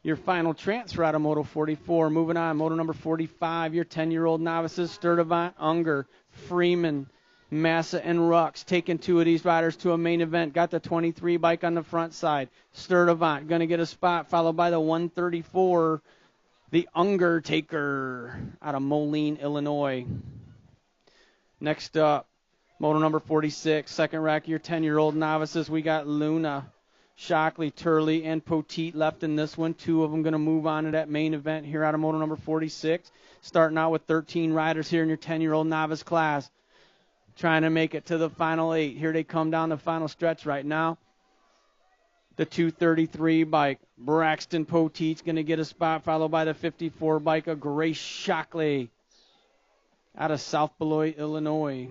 Your final transfer out of Moto 44. Moving on, Moto number 45, your 10-year-old novices, Sturdivant, Unger, Freeman, Massa, and Rux. Taking 2 of these riders to a main event. Got the 23 bike on the front side. Sturdivant going to get a spot, followed by the 134, the Unger Taker out of Moline, Illinois. Next up, moto number 46, second rack of your 10-year-old novices. We got Luna, Shockley, Turley, and Poteet left in this one. 2 of them going to move on to that main event here out of moto number 46. Starting out with 13 riders here in your 10-year-old novice class. Trying to make it to the final 8. Here they come down the final stretch right now. The 233 bike, Braxton Poteet's going to get a spot, followed by the 54 bike of Grace Shockley out of South Beloit, Illinois.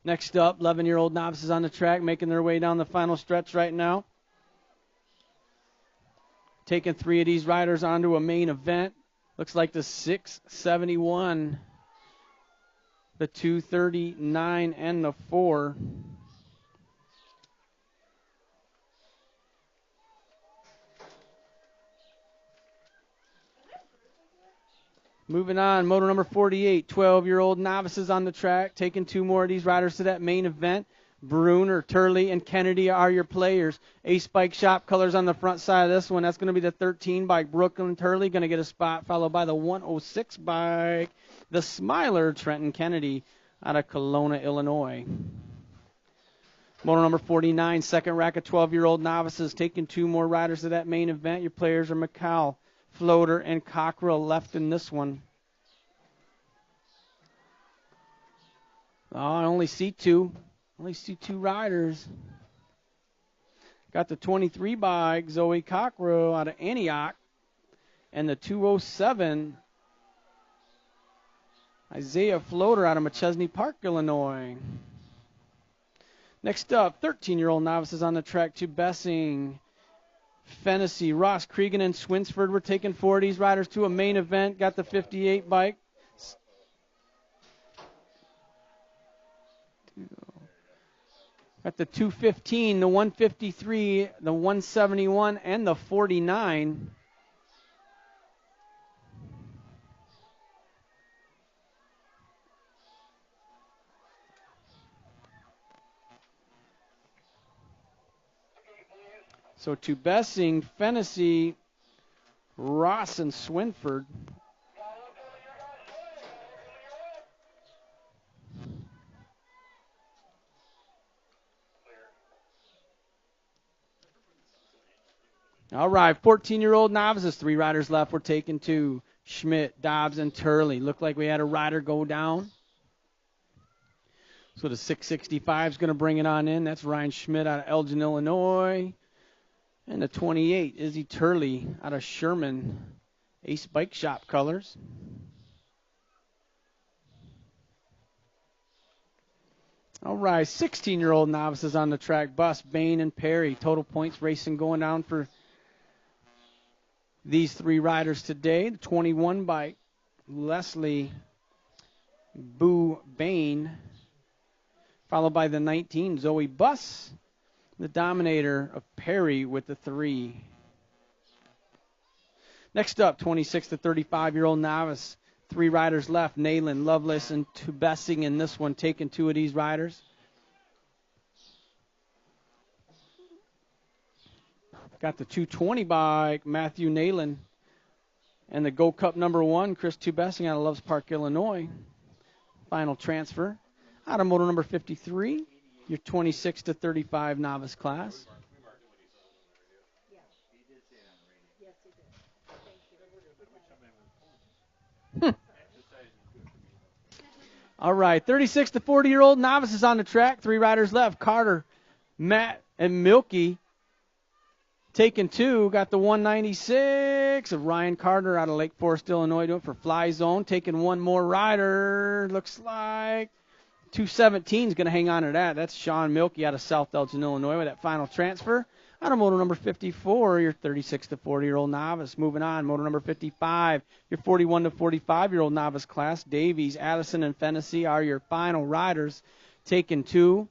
Next up, 11-year-old novices on the track, making their way down the final stretch right now. Taking 3 of these riders onto a main event. Looks like the 671, the 239, and the 4. Moving on, moto number 48, 12-year-old novices on the track, taking 2 more of these riders to that main event. Bruner, Turley, and Kennedy are your players. Ace Bike Shop colors on the front side of this one. That's going to be the 13 bike, Brooklyn Turley, going to get a spot, followed by the 106 bike, the Smiler, Trenton Kennedy, out of Kelowna, Illinois. Moto number 49, second rack of 12-year-old novices, taking 2 more riders to that main event. Your players are McCall, Floater, and Cockrell left in this one. Oh, I only see 2. Only see 2 riders. Got the 23 bike, Zoe Cockrell out of Antioch, and the 207, Isaiah Floater out of McChesney Park, Illinois. Next up, 13-year-old novices on the track, to Bessing, Fennessy, Ross, Cregan, and Swinsford. We're taking 4 of these riders to a main event. Got the 58 bike. Got the 215, the 153, the 171, and the 49. So to Bessing, Fennessy, Ross, and Swinford. All right, 14-year-old novices, 3 riders left. We're taking 2, Schmidt, Dobbs, and Turley. Looked like we had a rider go down. So the 665 is going to bring it on in. That's Ryan Schmidt out of Elgin, Illinois. And the 28, Izzy Turley out of Sherman, Ace Bike Shop colors. All right, 16-year-old novices on the track. Buss, Bain, and Perry. Total points racing going down for these 3 riders today. The 21 bike, Leslie Boo Bain, followed by the 19, Zoe Buss, the Dominator of Perry with the 3. Next up, 26 to 35-year-old novice. 3 riders left, Nayland, Lovelace, and Tubessing in this one, taking 2 of these riders. Got the 220 bike, Matthew Nayland, and the Go Cup number 1, Chris Tubessing out of Loves Park, Illinois. Final transfer out of moto number 53, your 26 to 35 novice class. All right, 36 to 40-year-old novices on the track. 3 riders left, Carter, Matt, and Milky. Taking 2, got the 196 of Ryan Carter out of Lake Forest, Illinois, doing it for Fly Zone. Taking 1 more rider, looks like 217 is going to hang on to that. That's Sean Milky out of South Elgin, Illinois, with that final transfer. Out of moto number 54, your 36 to 40-year-old novice. Moving on, moto number 55, your 41 to 45-year-old novice class. Davies, Addison, and Fennessy are your final riders. Taking 2.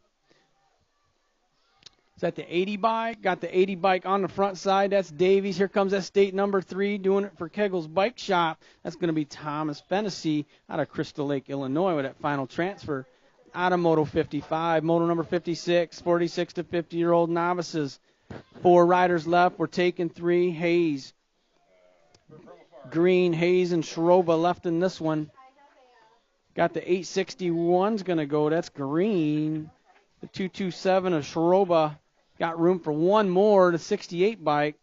Is that the 80 bike? Got the 80 bike on the front side. That's Davies. Here comes that state number 3 doing it for Kegel's Bike Shop. That's going to be Thomas Fennessy out of Crystal Lake, Illinois, with that final transfer. Out of moto 55, moto number 56, 46 to 50-year-old novices. 4 riders left. We're taking 3. Hayes, Green, Hayes, and Schroba left in this one. Got the 861's going to go. That's Green. The 227 of Schroba. Got room for one more. The 68 bike.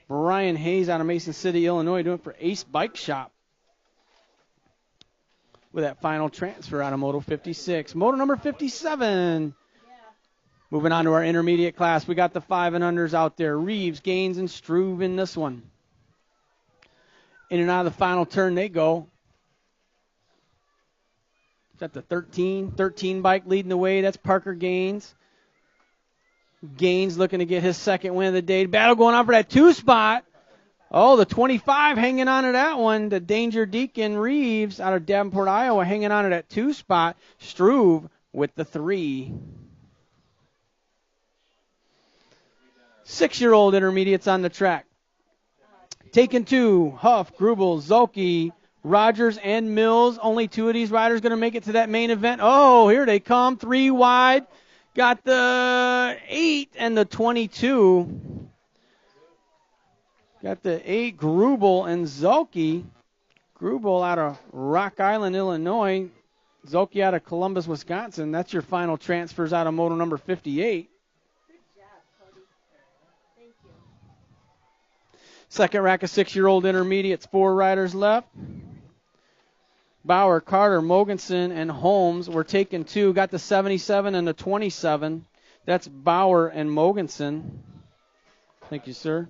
Brian Hayes out of Mason City, Illinois, doing it for Ace Bike Shop. With that final transfer out of Moto 56. Moto number 57. Moving on to our intermediate class. We got the 5 and unders out there. Reeves, Gaines, and Struve in this one. In and out of the final turn they go. Is that the 13 bike leading the way? That's Parker Gaines. Gaines looking to get his second win of the day. Battle going on for that 2 spot. Oh, the 25 hanging on to that one. The Danger Deacon Reeves out of Davenport, Iowa, hanging on to that 2 spot. Struve with the 3. 6-year-old intermediates on the track. Taking 2, Huff, Grubel, Zolke, Rogers, and Mills. Only 2 of these riders going to make it to that main event. Oh, here they come. 3 wide. Got the 8 and the 22. Got the 8, Grubel and Zolke. Grubel out of Rock Island, Illinois. Zolke out of Columbus, Wisconsin. That's your final transfers out of moto number 58. Good job, Cody. Thank you. Second rack of 6-year-old intermediates. 4 riders left. Bauer, Carter, Mogensen, and Holmes were taking 2. Got the 77 and the 27. That's Bauer and Mogensen. Thank you, sir.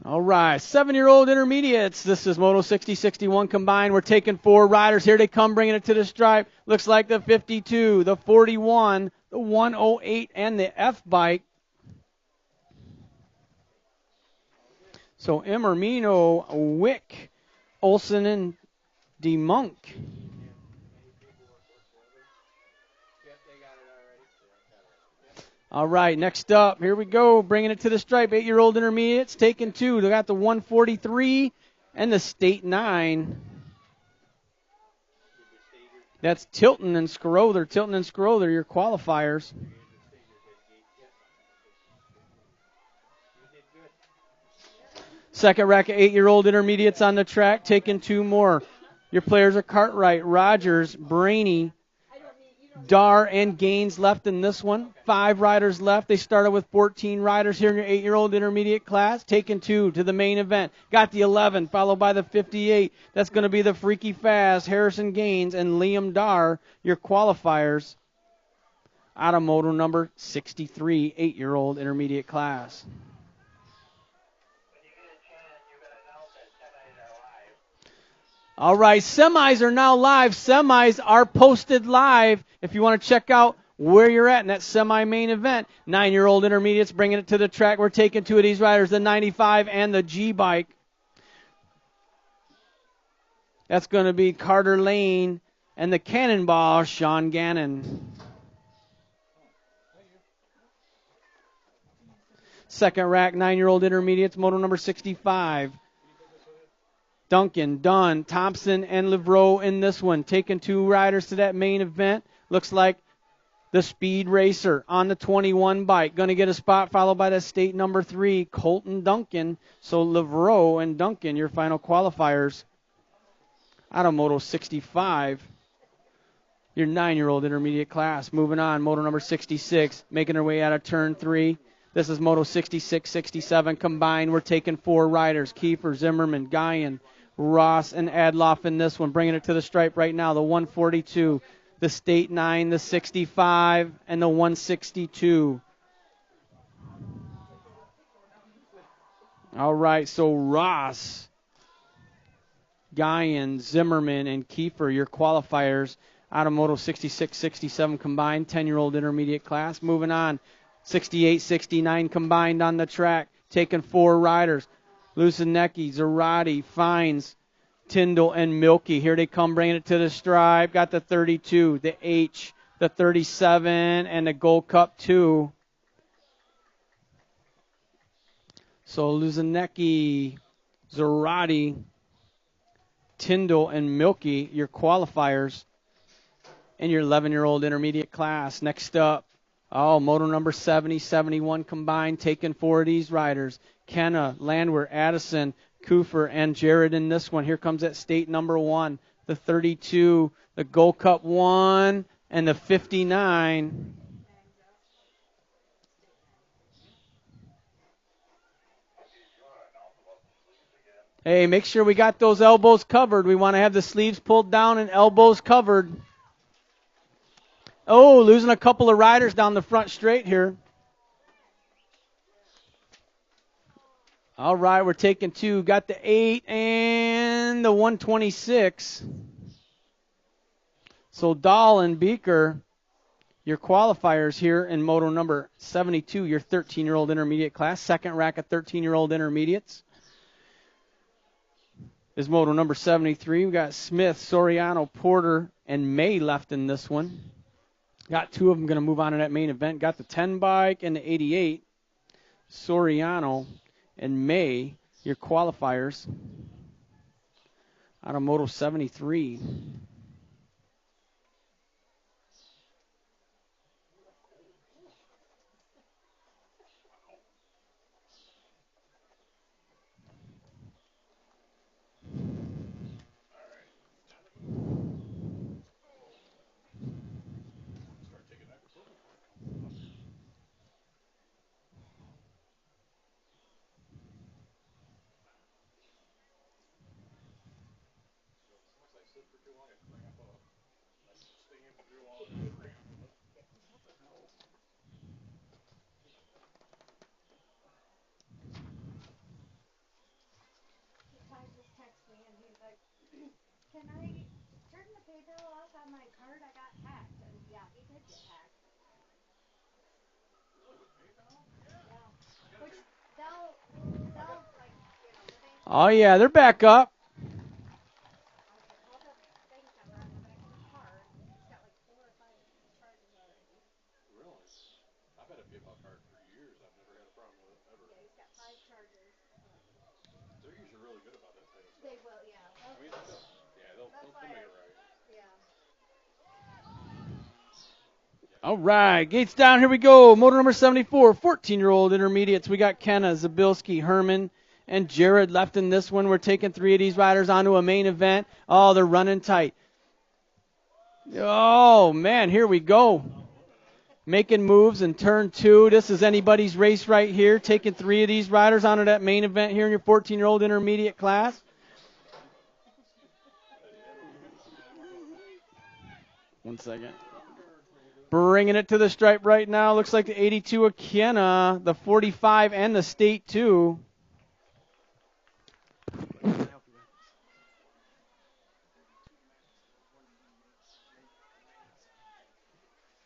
All right, 7-year-old intermediates. This is Moto 60-61 combined. We're taking 4 riders. Here they come, bringing it to the stripe. Looks like the 52, the 41, the 108, and the F bike. So Emermino, Wick, Olson, and DeMonk. All right, next up, here we go, bringing it to the stripe. 8-year-old intermediates, taking 2. They got the 143 and the State 9. That's Tilton and Scrother. Tilton and Scrother, your qualifiers. Second rack of 8-year-old intermediates on the track, taking 2 more. Your players are Cartwright, Rogers, Brainy, Dar, and Gaines left in this one. 5 riders left. They started with 14 riders here in your 8-year-old intermediate class. Taking 2 to the main event. Got the 11, followed by the 58. That's going to be the Freaky Fast, Harrison Gaines, and Liam Dar, your qualifiers. Out of moto number 63, 8-year-old intermediate class. All right, semis are now live. Semis are posted live. If you want to check out where you're at in that semi-main event, 9-year-old intermediates bringing it to the track. We're taking 2 of these riders, the 95 and the G-bike. That's going to be Carter Lane and the Cannonball, Sean Gannon. Second rack, 9-year-old intermediates, moto number 65. Duncan, Dunn, Thompson, and Livreau in this one. Taking 2 riders to that main event. Looks like the Speed Racer on the 21 bike. Going to get a spot, followed by the State number 3, Colton Duncan. So Livreau and Duncan, your final qualifiers. Out of moto 65. Your 9-year-old intermediate class. Moving on, moto number 66. Making their way out of turn 3. This is moto 66-67 combined. We're taking 4 riders. Kiefer, Zimmerman, Guyan, Ross, and Adloff in this one. Bringing it to the stripe right now. The 142, the State 9, the 65, and the 162. All right, so Ross, Guyan, Zimmerman, and Kiefer, your qualifiers out of moto 66-67 combined. 10-year-old intermediate class. Moving on. 68-69 combined on the track. Taking 4 riders. Lucinecki, Zarate, Fines, Tyndall, and Milky. Here they come, bringing it to the stripe. Got the 32, the H, the 37, and the Gold Cup 2. So Lucinecki, Zarate, Tyndall and Milky, your qualifiers in your 11-year-old intermediate class. Next up, moto number 70, 71 combined, taking 4 of these riders. Kenna, Landwehr, Addison, Kufer, and Jared in this one. Here comes that state number 1, the 32, the Gold Cup 1, and the 59. Hey, make sure we got those elbows covered. We want to have the sleeves pulled down and elbows covered. Oh, losing a couple of riders down the front straight here. All right, we're taking 2. Got the 8 and the 126. So Dahl and Beaker, your qualifiers here in moto number 72, your 13-year-old intermediate class. Second rack of 13-year-old intermediates is moto number 73. We got Smith, Soriano, Porter, and May left in this one. Got 2 of them going to move on to that main event. Got the 10 bike and the 88. Soriano and May, your qualifiers out of moto 73. Ty just texted me and he's like, can I turn the PayPal off on my card? I got hacked. And yeah, he did get hacked. Yeah. Which they'll like, the bank. Oh, yeah, they're back up. All the bank number on the back of his card. He's got like 4 or 5 charges already. Really? I've had a PayPal card for years. I've never had a problem with it, ever. Yeah, he's got 5 charges already. They're usually really good about that type of stuff. They will, yeah. I mean, they'll make it right. Yeah. All right, gates down. Here we go. Motor number 74, 14-year-old intermediates. We got Kenna, Zabilski, Herman, and Jared left in this one. We're taking 3 of these riders onto a main event. Oh, they're running tight. Oh, man, here we go. Making moves in turn 2. This is anybody's race right here. Taking 3 of these riders onto that main event here in your 14-year-old intermediate class. One second. Bringing it to the stripe right now. Looks like the 82 of Kenna, the 45, and the state 2.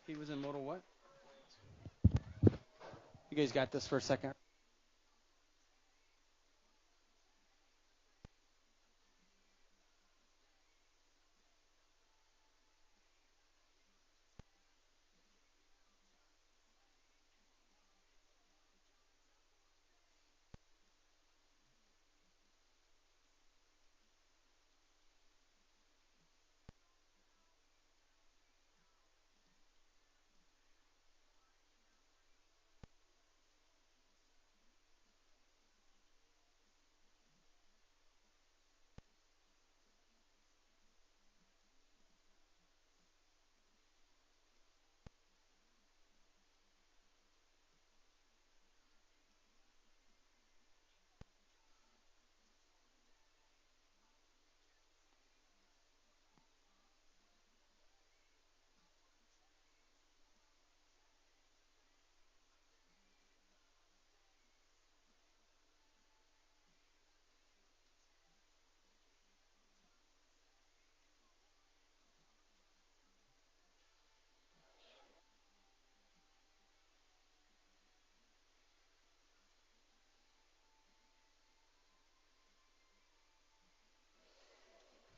He was in moto what? You guys got this for a second.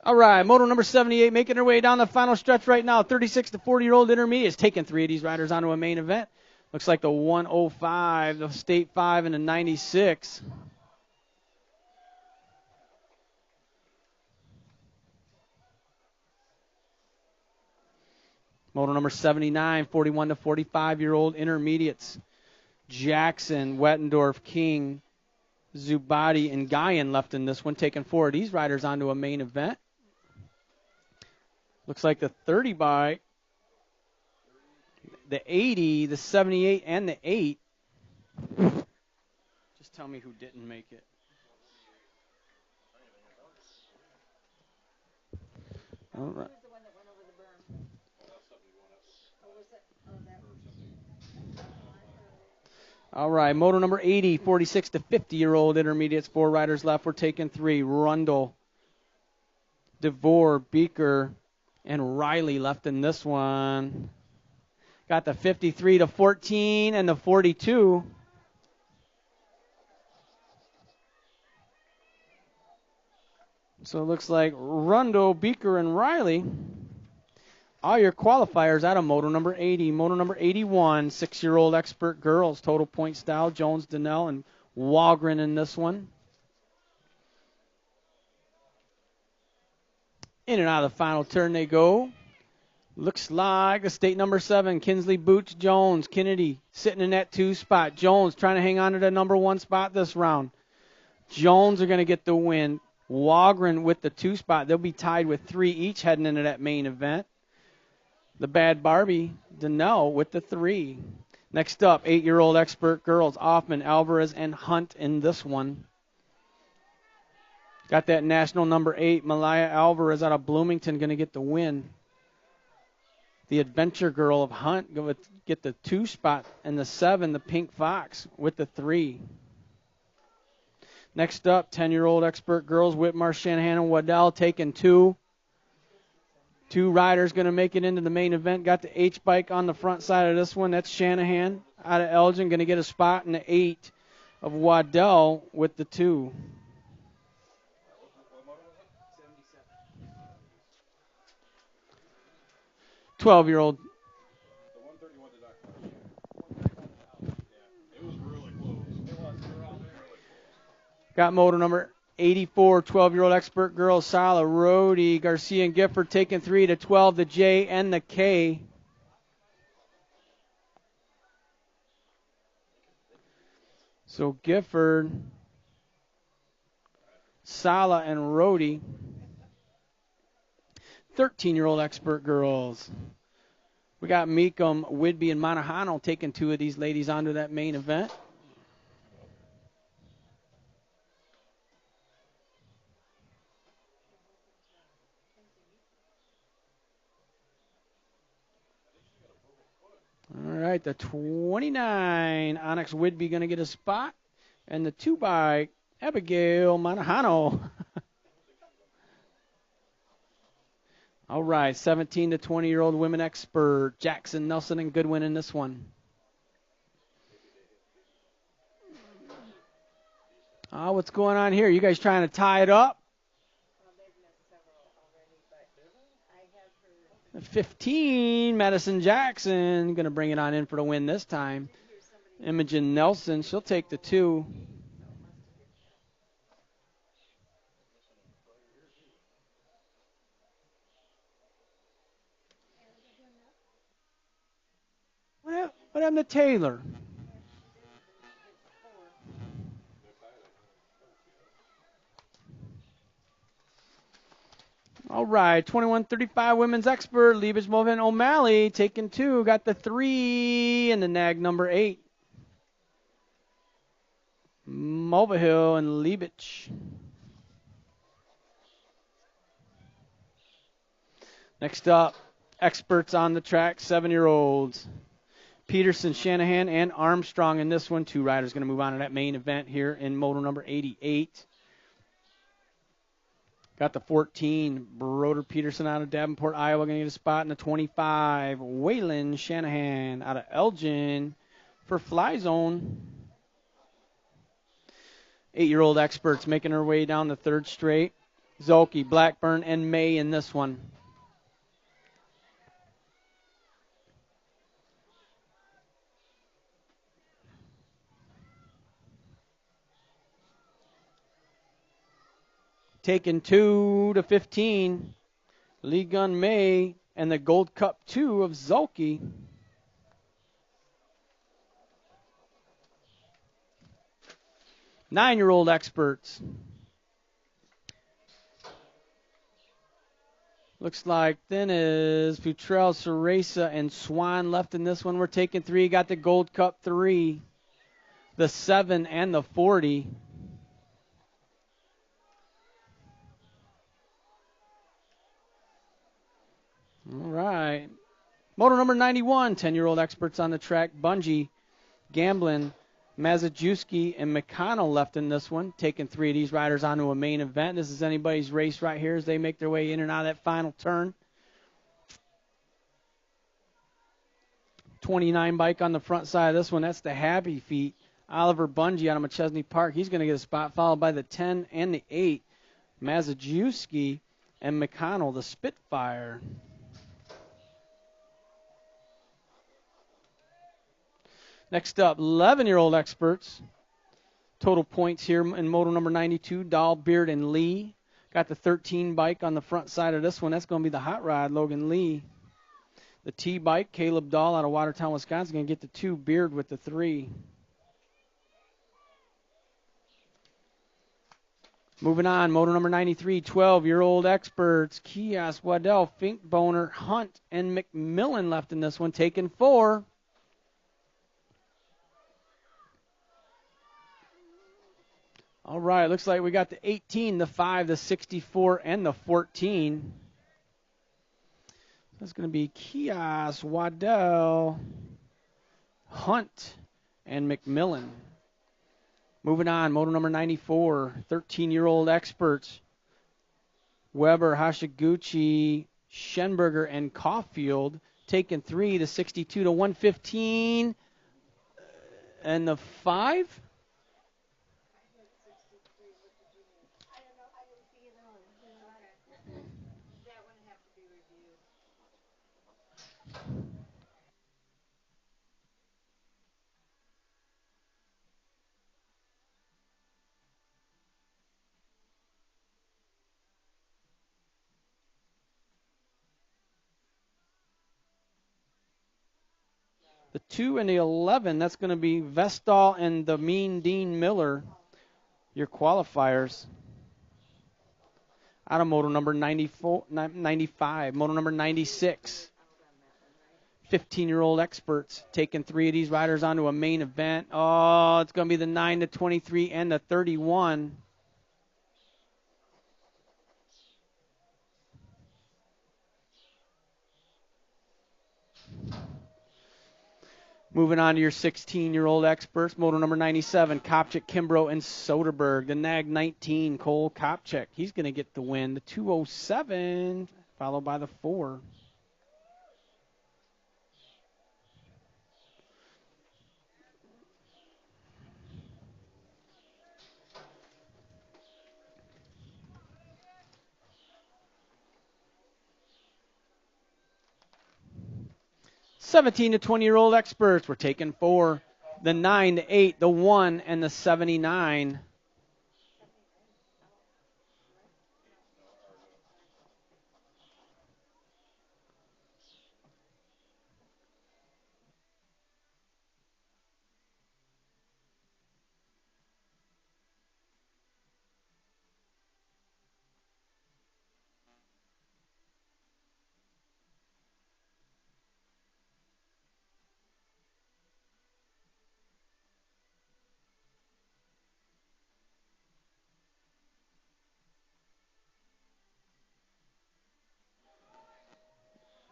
All right, moto number 78 making her way down the final stretch right now. 36 to 40-year-old intermediates taking 3 of these riders onto a main event. Looks like the 105, the state 5, and the 96. Moto number 79, 41 to 45-year-old intermediates. Jackson, Wettendorf, King, Zubadi, and Guyan left in this one, taking 4 of these riders onto a main event. Looks like the 30 bike, the 80, the 78, and the 8. Just tell me who didn't make it. All right. Who's the one that went over the berm? Oh, was it? Oh, that was. All right, moto number 80, 46 to 50-year-old intermediates. 4 riders left. We're taking 3. Rundle, DeVore, Beaker, and Riley left in this one. Got the 53 to 14 and the 42. So it looks like Rundle, Beaker, and Riley. All your qualifiers out of moto number 80. Moto number 81, 6-year-old expert girls. Total point style, Jones, Donnell, and Walgren in this one. In and out of the final turn they go. Looks like the state number 7, Kinsley Boots Jones. Kennedy sitting in that 2 spot. Jones trying to hang on to the number 1 spot this round. Jones are going to get the win. Walgren with the 2 spot. They'll be tied with 3 each heading into that main event. The Bad Barbie, Donnell with the 3. Next up, 8-year-old expert girls, Hoffman, Alvarez, and Hunt in this one. Got that national number 8, Malaya Alvarez out of Bloomington, going to get the win. The Adventure Girl of Hunt going to get the 2 spot, and the 7, the Pink Fox, with the 3. Next up, 10-year-old expert girls, Whitmar, Shanahan, and Waddell taking 2. 2 riders going to make it into the main event. Got the H-bike on the front side of this one. That's Shanahan out of Elgin, going to get a spot in the 8 of Waddell with the 2. 12-year-old. The 131 did not close. Yeah, it was really close. It was really close. Got motor number 84, 12-year-old expert girls, Sala, Rhodey, Garcia, and Gifford taking 3 to 12, the J and the K. So Gifford, Sala, and Rhodey. 13-year-old expert girls. We got Meekum, Whidbey, and Monahano taking 2 of these ladies onto that main event. All right, the 29, Onyx Whidbey going to get a spot. And the 2 by Abigail Monahano. All right, 17 to 20-year-old women expert, Jackson, Nelson, and Goodwin in this one. What's going on here? You guys trying to tie it up? Well, they've missed several already, but I have her. 15, Madison Jackson, going to bring it on in for the win this time. Imogen Nelson, she'll take the 2. What happened to Taylor? All right, 21-35 women's expert, Liebich, Mulvin, O'Malley taking 2. Got the 3 and the nag number 8. Mulvihill and Liebich. Next up, experts on the track, 7-year-olds. Peterson, Shanahan, and Armstrong in this one. 2 riders going to move on to that main event here in moto number 88. Got the 14, Broder Peterson out of Davenport, Iowa, going to get a spot in the 25. Waylon Shanahan out of Elgin for Fly Zone. 8-year-old experts making her way down the 3rd straight. Zolke, Blackburn, and May in this one. Taking 2 to 15. Lee Gunn May and the Gold Cup 2 of Zulke. Nine-year-old experts. Looks like then is Futrell, Ceresa, and Swan left in this one. We're taking 3. Got the Gold Cup 3, the 7, and the 40. All right. Moto number 91, 10-year-old experts on the track. Bungie, Gamblin, Mazajewski, and McConnell left in this one. Taking 3 of these riders onto a main event. This is anybody's race right here as they make their way in and out of that final turn. 29 bike on the front side of this one. That's the Happy Feet. Oliver Bungie out of McChesney Park. He's going to get a spot, followed by the 10 and the 8. Mazajewski and McConnell, the Spitfire. Next up, 11-year-old experts. Total points here in moto number 92, Dahl, Beard, and Lee. Got the 13 bike on the front side of this one. That's going to be the hot rod, Logan Lee. The T bike, Caleb Dahl out of Watertown, Wisconsin, going to get the 2, Beard with the 3. Moving on, moto number 93, 12-year-old experts. Kios, Waddell, Finkboner, Hunt, and McMillan left in this one, taking 4. All right, looks like we got the 18, the 5, the 64, and the 14. That's going to be Kios, Waddell, Hunt, and McMillan. Moving on, moto number 94, 13-year-old experts. Weber, Hashiguchi, Schenberger, and Caulfield taking 3, the 62 to 115, and the 5. The 2 and the 11, that's going to be Vestal and the Mean Dean Miller, your qualifiers. Out of moto number 95, moto number 96. 15-year-old experts taking 3 of these riders onto a main event. Oh, it's going to be the 9, the 23, and the 31. Moving on to your 16-year-old experts, moto number 97, Kopchik, Kimbrough, and Soderberg. The Nag 19, Cole Kopchik. He's going to get the win. The 207, followed by the 4. '17 to 20-year-old experts. We're taking 4. The 9, the 8, the 1, and the 79.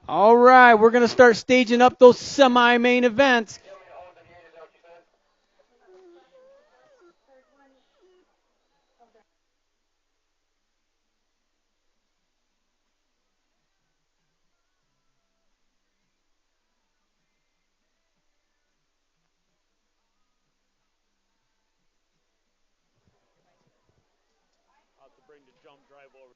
All right, we're going to start staging up those semi-main events. I'll have to bring the jump drive over.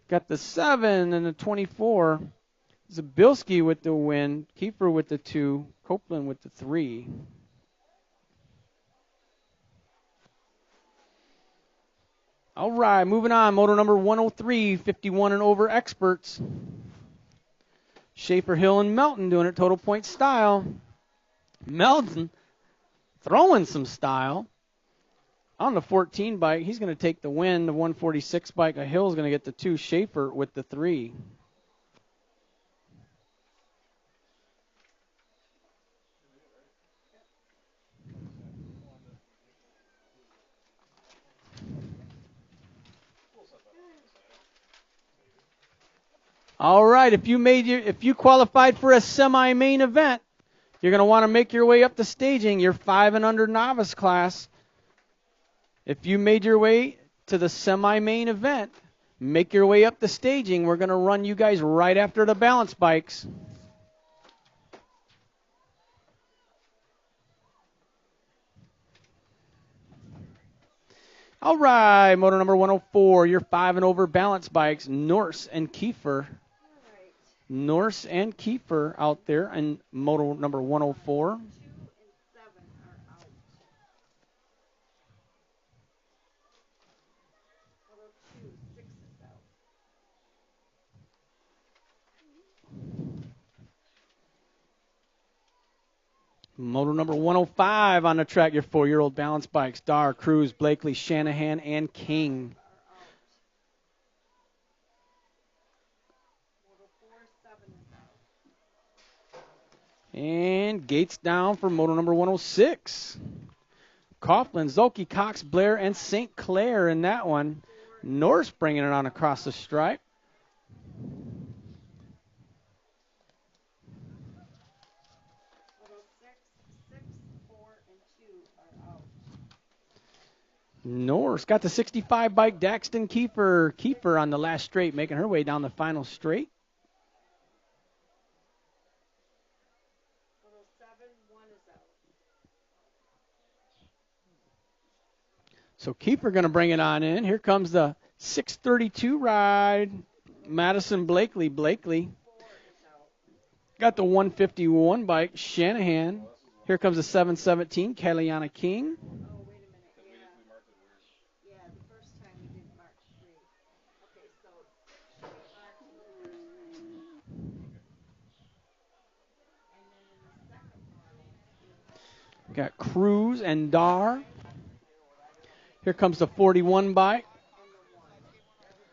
Got the 7 and the 24. Zabilski with the win. Kiefer with the 2. Copeland with the 3. All right, moving on. Moto number 103, 51 and over experts. Schaefer, Hill, and Melton doing it total point style. Melton throwing some style. On the 14 bike, he's going to take the win. The 146 bike, Hill's going to get the 2. Schaefer with the 3. All right, if you qualified for a semi-main event, you're going to want to make your way up the staging. Your 5 and under novice class. If you made your way to the semi-main event, make your way up the staging. We're going to run you guys right after the balance bikes. All right, moto number 104, your 5 and over balance bikes, Norse and Kiefer. Norse and Kiefer out there, and moto number 104. 2 and 7 are out. Moto 2, 6 is out. Moto number 105 on the track, your 4-year-old balance bikes, Dar, Cruz, Blakely, Shanahan, and King. Moto 4, 7 is out. And gates down for moto number 106. Coughlin, Zolke, Cox, Blair, and St. Clair in that one. Norse bringing it on across the stripe. Moto 6, 6, 4, and 2 are out. Norse got the 65 bike, Daxton Kiefer. Kiefer on the last straight, making her way down the final straight. Moto 7, 1 is out. So Kiefer going to bring it on in. Here comes the 632 ride. Madison Blakely. Blakely got the 151 bike. Shanahan. Here comes the 717. Kaliana King. Oh, wait a minute. Yeah. Yeah, the first time we didn't mark 3. Okay, so we marked the first time. And then in the second one, Got Cruz and Dar. Here comes the 41 bike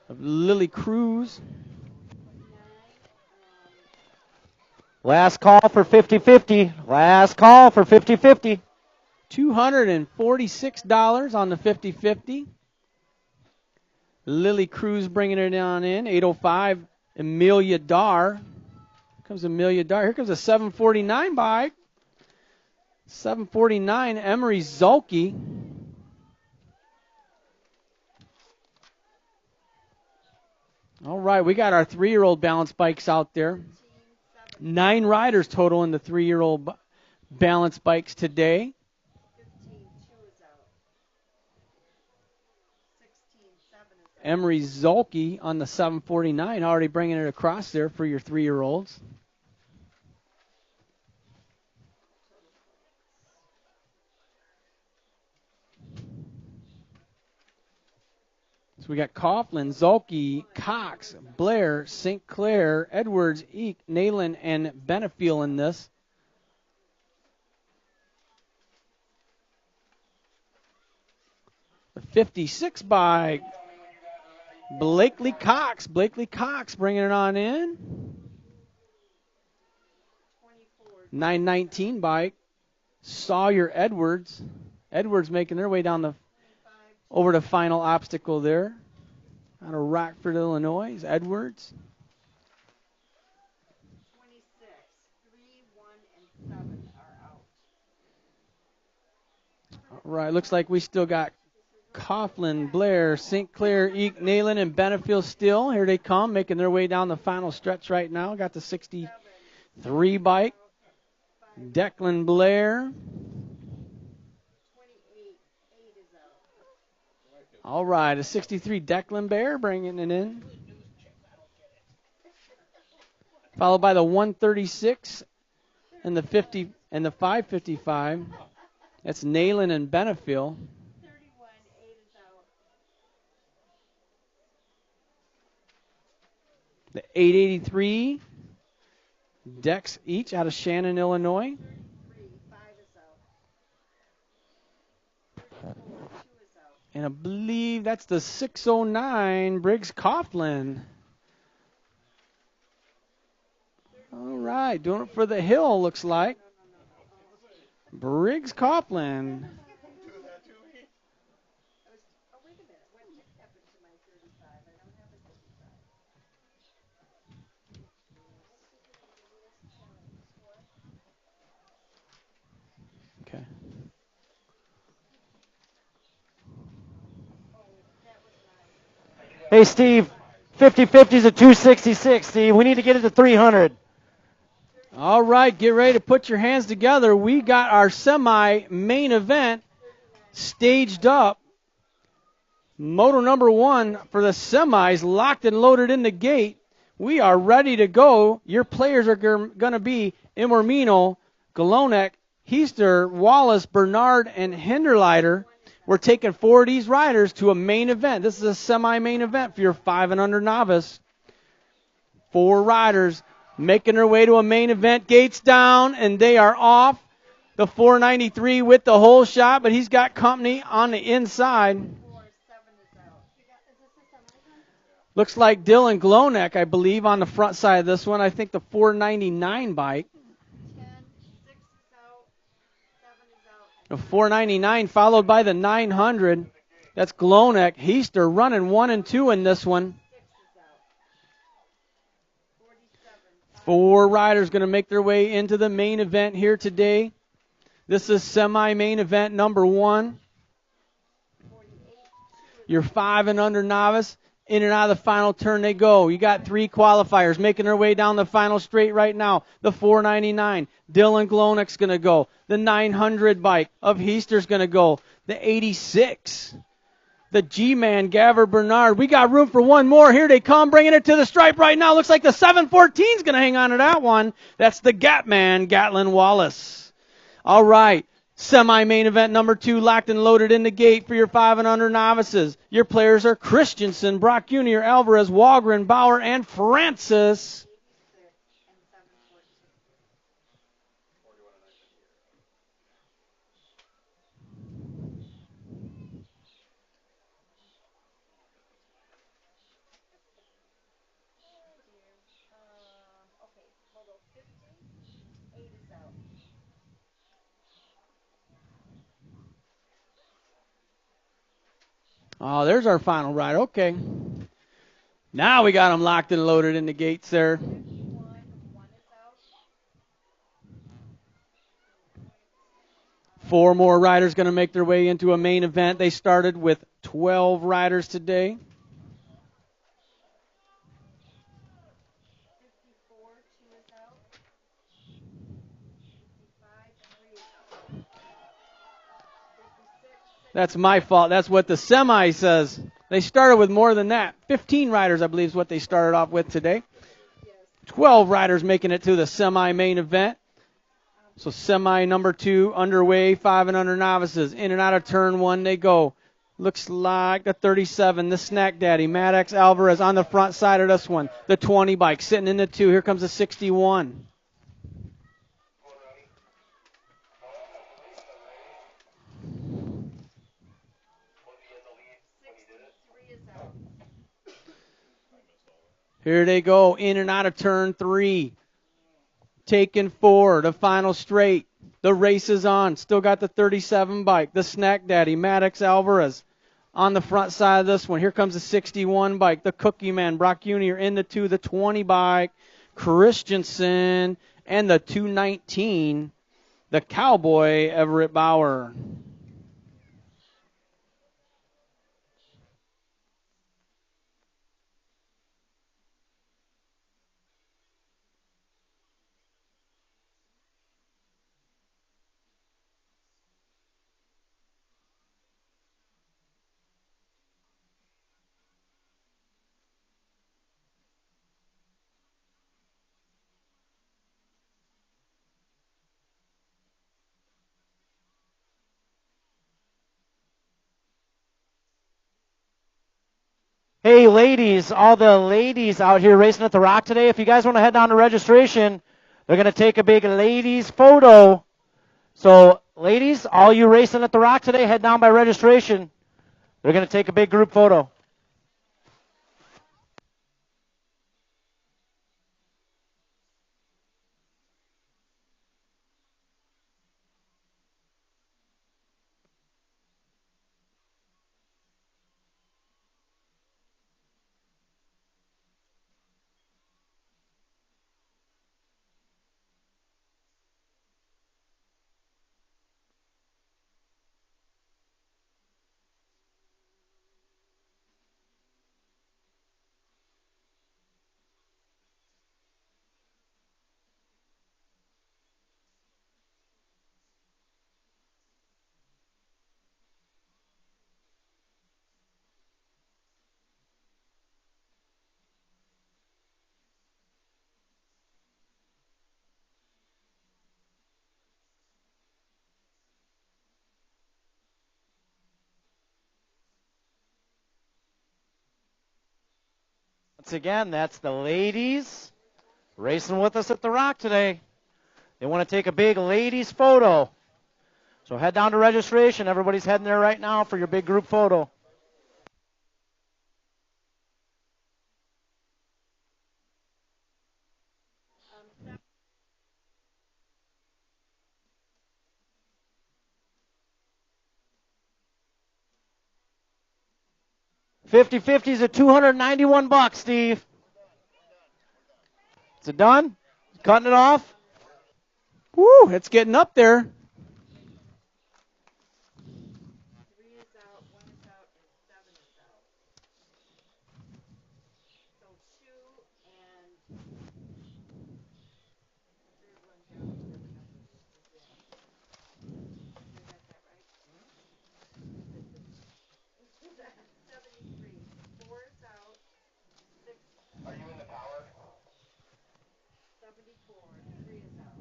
of Lily Cruz. Last call for 50-50. Last call for 50-50. $246 on the 50-50. Lily Cruz bringing it on in. 805, Amelia Dar. Here comes Amelia Dar. Here comes a 749 bike. 749, Emery Zolke. All right, we got our 3-year-old balance bikes out there. 9 riders total in the 3-year-old balance bikes today. 15, 2 is out. 16, 7 is out. Emery Zolke on the 749, already bringing it across there for your 3-year-olds. So we got Coughlin, Zolke, Cox, Blair, St. Clair, Edwards, Eek, Nayland, and Benefiel in this. The 56 by Blakely Cox. Blakely Cox bringing it on in. 919 by Sawyer Edwards. Edwards making their way down the over the final obstacle there. Out of Rockford, Illinois, is Edwards. 26, 3, 1, and 7 are out. All right, looks like we still got Coughlin, Blair, St. Clair, Eek, Nayland, and Benefiel still. Here they come, making their way down the final stretch right now. Got the 63 bike. Declan Blair. 28, 8 is out. All right, a 63 Declan Blair bringing it in. followed by the 136 and the 50 and the 555. That's Nayland and Benefiel. 31, 8 is out. The 883 decks each out of Shannon, Illinois. 33, 5 is out. 34, 2 is out. And I believe that's the 609 Briggs Coughlin. All right, doing it for the hill, looks like. Briggs Coughlin. Oh, wait a minute. What happened to my 35? I don't have a 35. Okay. That was mine. Hey, Steve, 50-50 is a 266, Steve. We need to get it to 300. All right, get ready to put your hands together. We got our semi-main event staged up. Moto number 1 for the semis locked and loaded in the gate. We are ready to go. Your players are going to be Imormino, Galonek, Heister, Wallace, Bernard, and Hinderleiter. We're taking 4 of these riders to a main event. This is a semi-main event for your 5 and under novice. 4 riders making their way to a main event. Gates down, and they are off. The 493 with the whole shot, but he's got company on the inside. 4, 7 is out. Is this a semi? Looks like Dylan Glonek, I believe, on the front side of this one. I think the 499 bike. 10, 6 is out. 7 is out. The 499 followed by the 900. That's Glonek. Heister running 1 and 2 in this one. 6 is out. 47. 4 riders going to make their way into the main event here today. This is semi-main event number 1. 48. Your 5 and under novice. In and out of the final turn they go. You got 3 qualifiers making their way down the final straight right now. The 499, Dylan Glonek's going to go. The 900 bike of Heister's going to go. The 86, the G-Man, Gavin Bernard. We got room for one more. Here they come, bringing it to the stripe right now. Looks like the 714's going to hang on to that one. That's the Gatman, Gatlin Wallace. All right. Semi-main event number 2 locked and loaded in the gate for your 5 and under novices. Your players are Christensen, Brock Jr., Alvarez, Walgren, Bauer, and Francis. 86 and 714. Okay, hold on. 50. 8 is out. Oh, there's our final ride. Okay. Now we got them locked and loaded in the gates there. 51. 1 is out. 4 more riders going to make their way into a main event. They started with 12 riders today. 54. 2 is out. 55. 3 is out. 56. 6 That's my fault. That's what the semi says. They started with more than that. 15 riders, I believe, is what they started off with today. 12 riders making it to the semi-main event. So semi number 2 underway, 5 and under novices. In and out of turn 1 they go. Looks like the 37, the Snack Daddy, Maddox Alvarez on the front side of this one. The 20 bike sitting in the 2. Here comes the 61. is out. Here they go, in and out of turn 3. Taking 4, the final straight. The race is on. Still got the 37 bike, the Snack Daddy, Maddox Alvarez on the front side of this one. Here comes the 61 bike, the Cookie Man, Brock Jr. in the 2, the 20 bike, Christensen, and the 219, the Cowboy, Everett Bauer. Hey, ladies, all the ladies out here racing at the Rock today, if you guys want to head down to registration, they're going to take a big ladies photo. So, ladies, all you racing at the Rock today, head down by registration. They're going to take a big group photo. Once again, that's the ladies racing with us at the Rock today. They want to take a big ladies photo. So head down to registration. Everybody's heading there right now for your big group photo. Um, 50-50 is at $291, Steve. Is it done? Cutting it off? Woo, it's getting up there. 3 is out, 1 is out, and 7 is out. So 2 and the third one down, whatever number it is in. Did I got that right? Is it the 73? 4 is out, 6 Are you in the power? 74, 3 is out.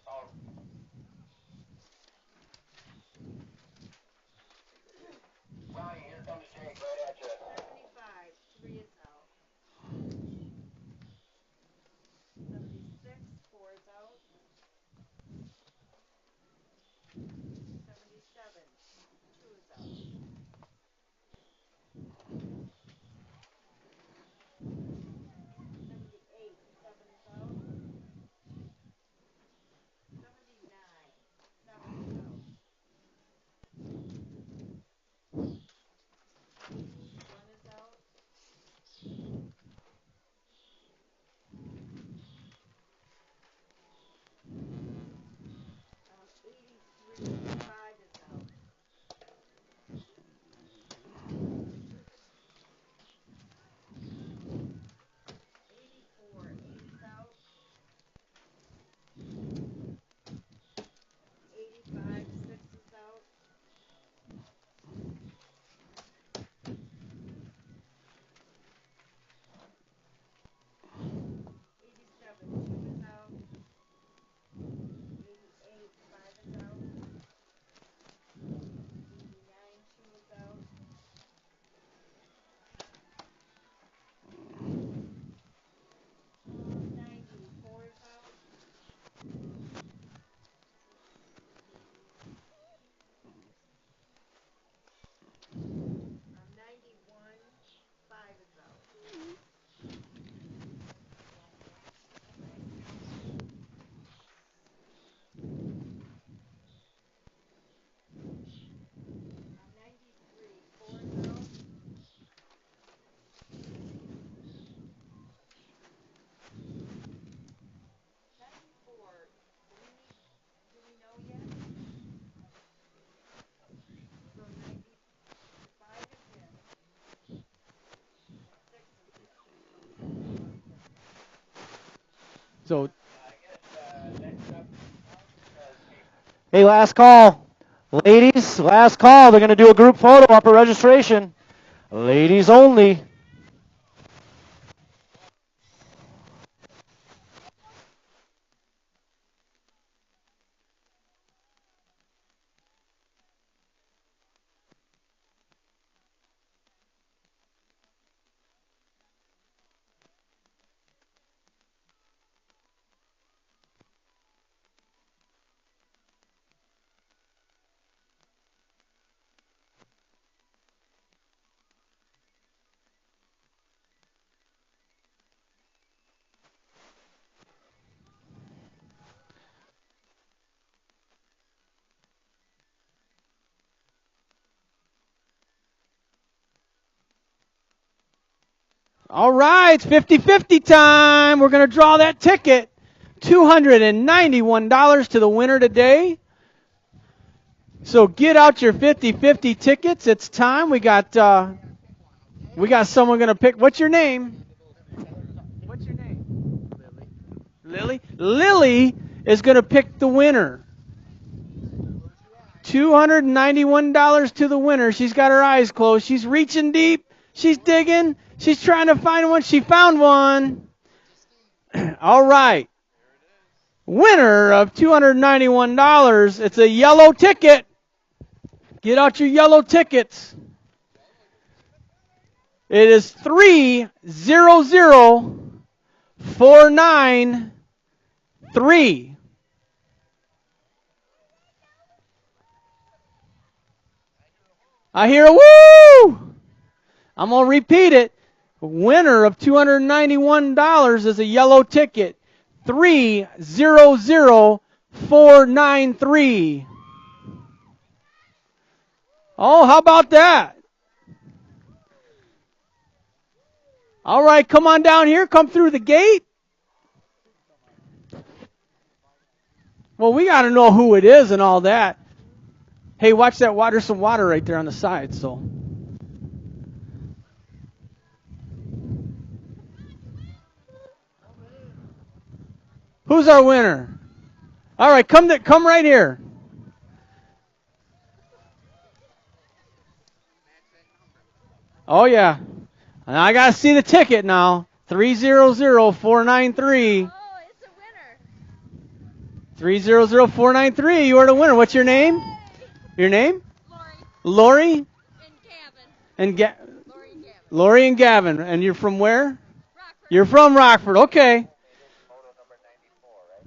Oh, Ronnie, here comes Jake right at you. 75, 3 is out. 76, 4 is out. 77, 2 is out. 78, 7 is out. 79, 7 is out. 80, 1 is out. 83, 5 is out. 84, 8 is out. 85, 6 is out. 87, 2 is out. 88, 5 is out. 89, 2 is out. 90, 4 is out. 91, 5 is out. On 93, 4 is out. 94, do we know yet? So 95 is in, and 6 is coming in. So I guess next up because Hey, last call. Ladies, last call. They're going to do a group photo up at registration. Ladies only. All right, it's 50-50 time. We're going to draw that ticket. $291 to the winner today. So get out your 50-50 tickets. It's time. We got someone going to pick. What's your name? What's your name? Lily. Lily is going to pick the winner. $291 to the winner. She's got her eyes closed. She's reaching deep. She's digging. She's trying to find one. She found one. All right. Winner of $291. It's a yellow ticket. Get out your yellow tickets. It is 300493. I hear a woo! I'm going to repeat it. Winner of $291 is a yellow ticket. 300493. Oh, how about that? All right, come on down here. Come through the gate. Well, we got to know who it is and all that. Hey, watch that water. There's some water right there on the side. So, who's our winner? All right, come right here. Oh yeah, and I got to see the ticket now. 300493. Oh, it's a winner. 300493. You are the winner. What's your name? Your name? Lori. Lori? And Gavin. Lori and Gavin. Lori and Gavin. And you're from where? Rockford. You're from Rockford. Okay. Photo number 94, right?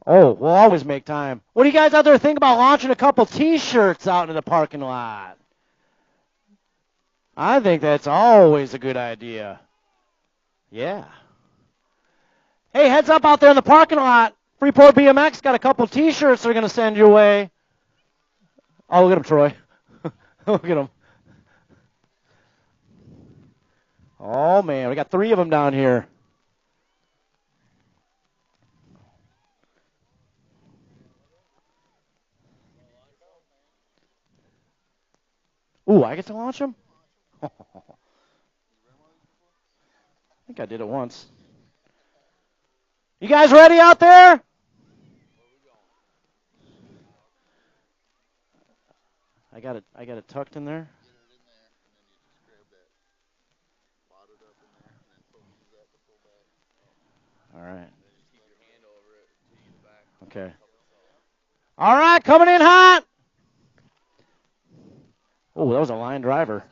Oh, we'll always make time. What do you guys out there think about launching a couple T-shirts out in the parking lot? I think that's always a good idea. Yeah. Hey, heads up out there in the parking lot. Freeport BMX got a couple T-shirts they're going to send your way. Oh, look at them, Troy. Look at them. Oh, man, we got 3 of them down here. Ooh, I get to launch them? I think I did it once. You guys ready out there? I got it tucked in there. All right. Okay. All right, coming in hot. Oh, that was a line driver.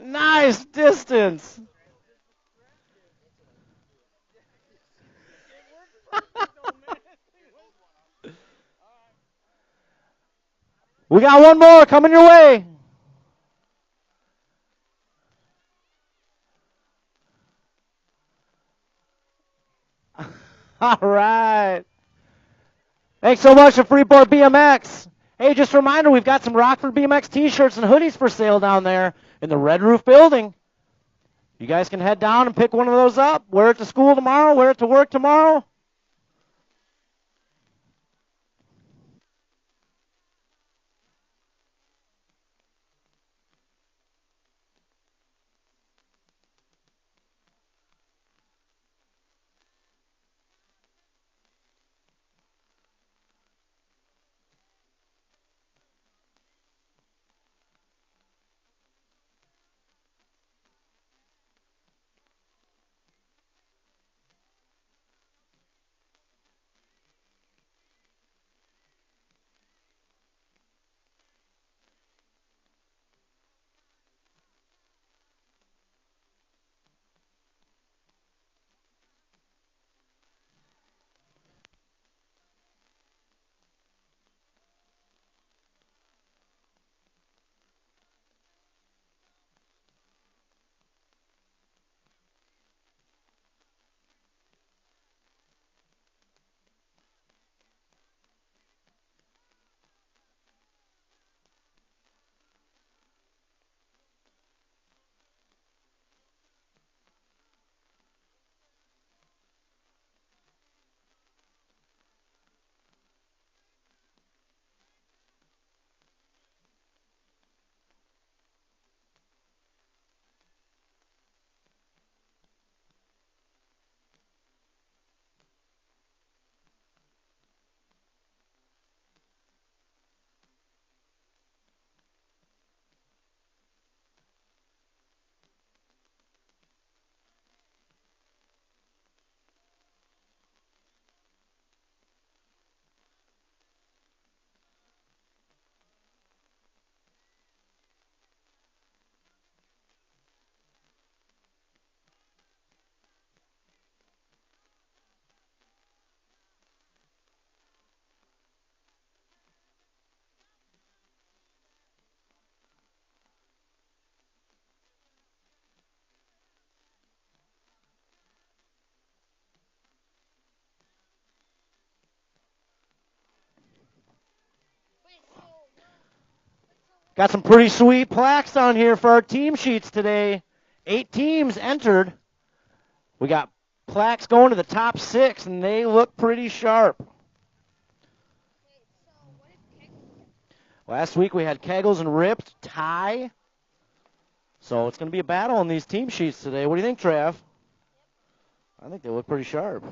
Nice distance. We got one more coming your way. All right. Thanks so much to Freeport BMX. Hey, just a reminder, we've got some Rockford BMX T-shirts and hoodies for sale down there in the Red Roof building. You guys can head down and pick one of those up. Wear it to school tomorrow, wear it to work tomorrow. Got some pretty sweet plaques on here for our team sheets today. 8 teams entered. We got plaques going to the top 6, and they look pretty sharp. Last week we had Kegels and Ripped tie. So it's going to be a battle on these team sheets today. What do you think, Trav? I think they look pretty sharp.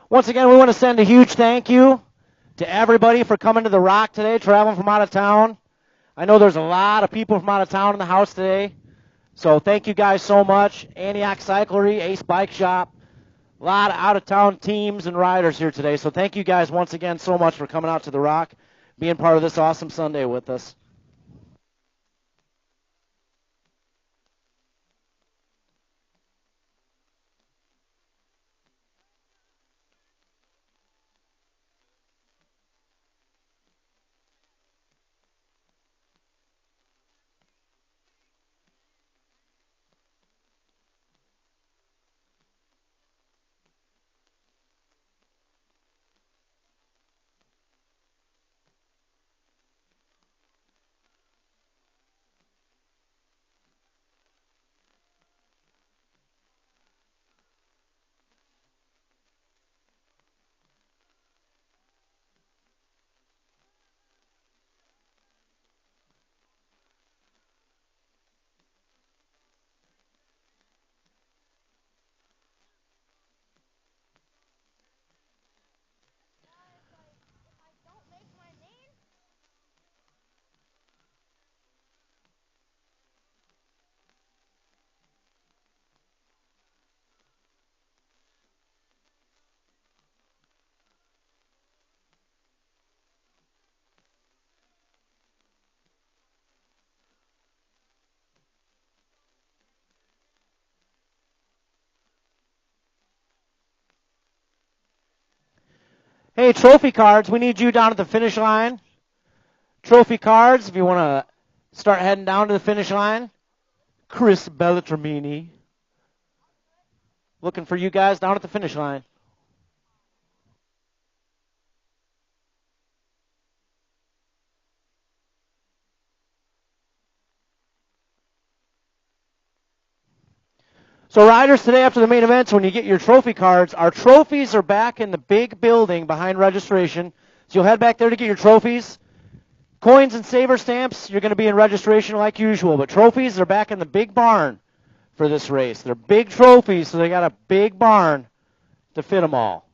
Once again, we want to send a huge thank you to everybody for coming to the Rock today, traveling from out of town. I know there's a lot of people from out of town in the house today. So thank you guys so much. Antioch Cyclery, Ace Bike Shop, a lot of out-of-town teams and riders here today. So thank you guys once again so much for coming out to the Rock, being part of this awesome Sunday with us. Hey, trophy cards, we need you down at the finish line. Trophy cards, if you want to start heading down to the finish line. Chris Bellatramini. Looking for you guys down at the finish line. So riders, today after the main events, when you get your trophy cards, our trophies are back in the big building behind registration. So you'll head back there to get your trophies. Coins and saver stamps, you're going to be in registration like usual. But trophies are back in the big barn for this race. They're big trophies, so they got a big barn to fit them all.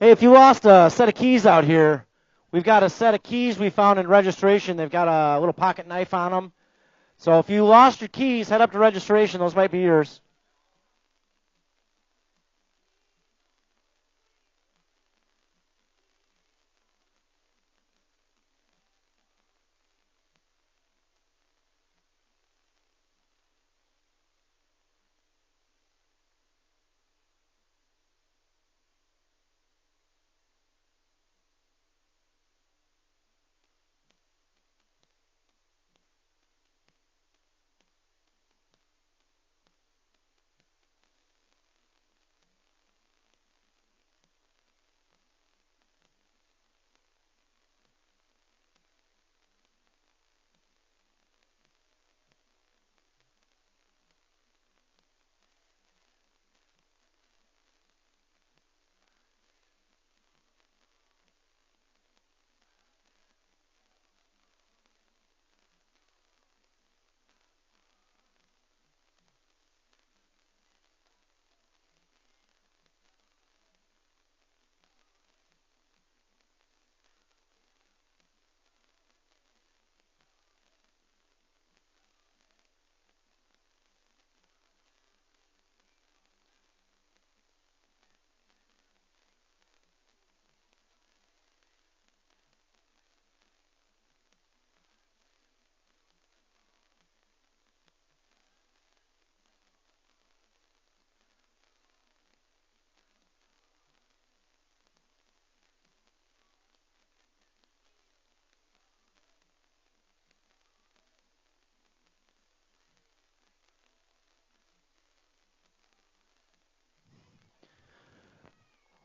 Hey, if you lost a set of keys out here, we've got a set of keys we found in registration. They've got a little pocket knife on them. So if you lost your keys, head up to registration. Those might be yours.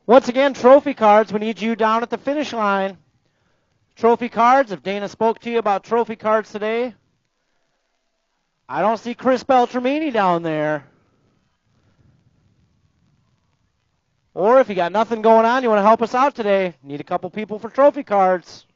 Once again, trophy cards. We need you down at the finish line. Trophy cards. If Dana spoke to you about trophy cards today, I don't see Chris Beltramini down there. Or if you got nothing going on, you want to help us out today, need a couple people for trophy cards.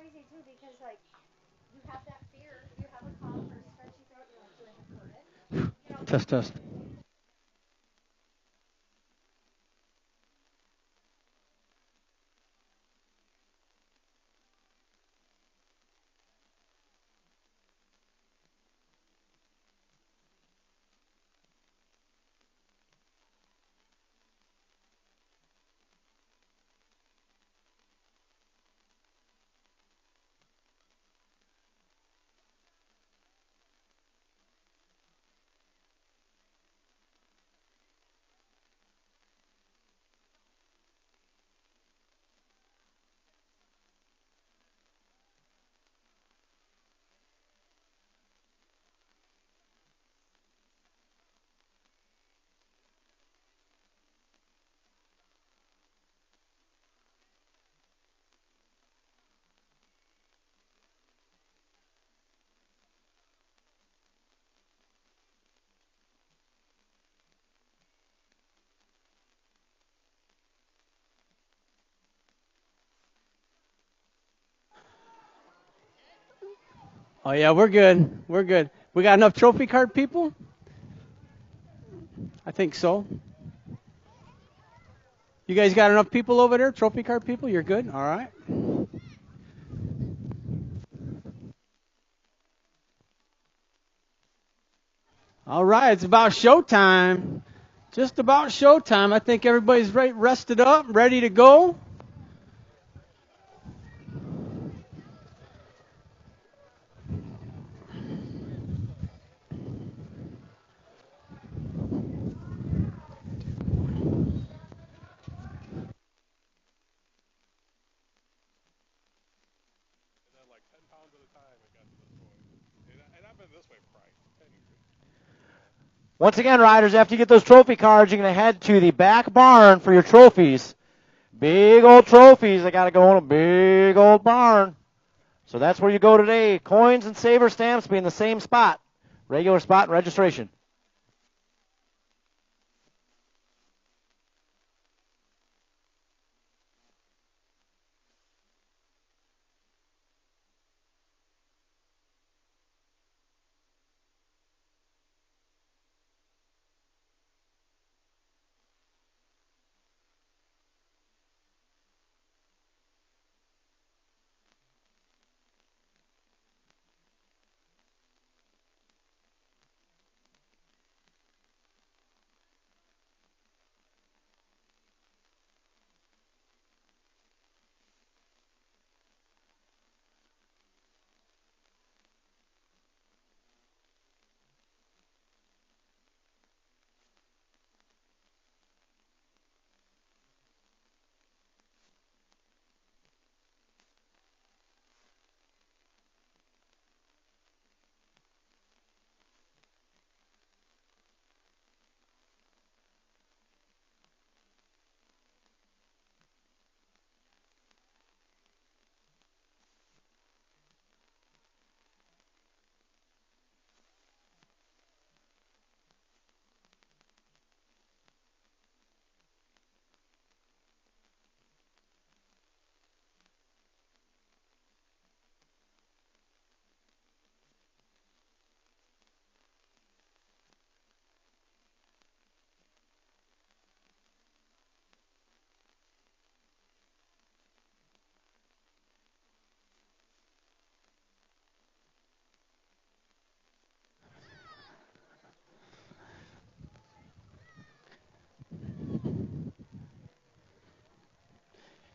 crazy too because like you have that fear, you have a cough or a scratchy throat, you're like, do I have COVID? You know, Test, test. Oh yeah, we're good. We're good. We got enough trophy card people? I think so. You guys got enough people over there? Trophy card people? You're good? All right. All right, it's about showtime. Just about showtime. I think everybody's right, rested up, ready to go. And then like 10 pounds at a time, it got to this point. And I've been this way for probably 10 years. Once again, riders, after you get those trophy cards, you're going to head to the back barn for your trophies. Big old trophies. They got to go in a big old barn. So that's where you go today. Coins and saver stamps be in the same spot. Regular spot and registration.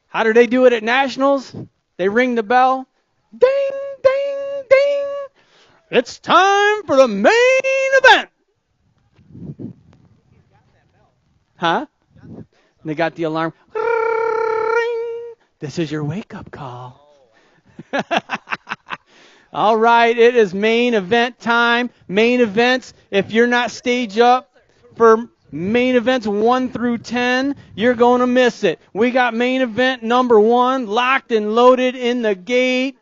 How do they do it at Nationals? They ring the bell. Ding, ding, ding. It's time for the main event. Huh? They got the alarm. Ring. This is your wake-up call. All right, it is main event time. Main events, if you're not stage up for main events 1 through 10, you're going to miss it. We got main event number 1 locked and loaded in the gate.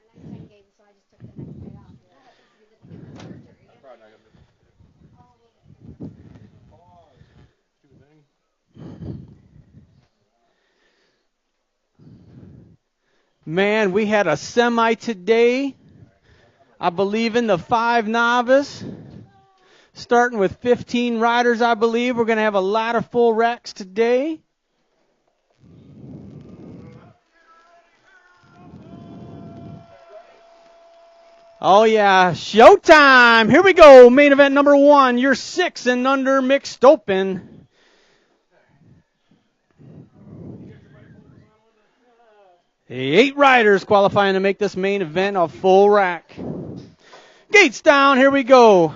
Man, we had a semi today. I believe in the 5 novice. Starting with 15 riders, I believe. We're going to have a lot of full racks today. Oh, yeah. Showtime. Here we go. Main event number 1. Your 6 and under mixed open. The 8 riders qualifying to make this main event a full rack. Gates down. Here we go.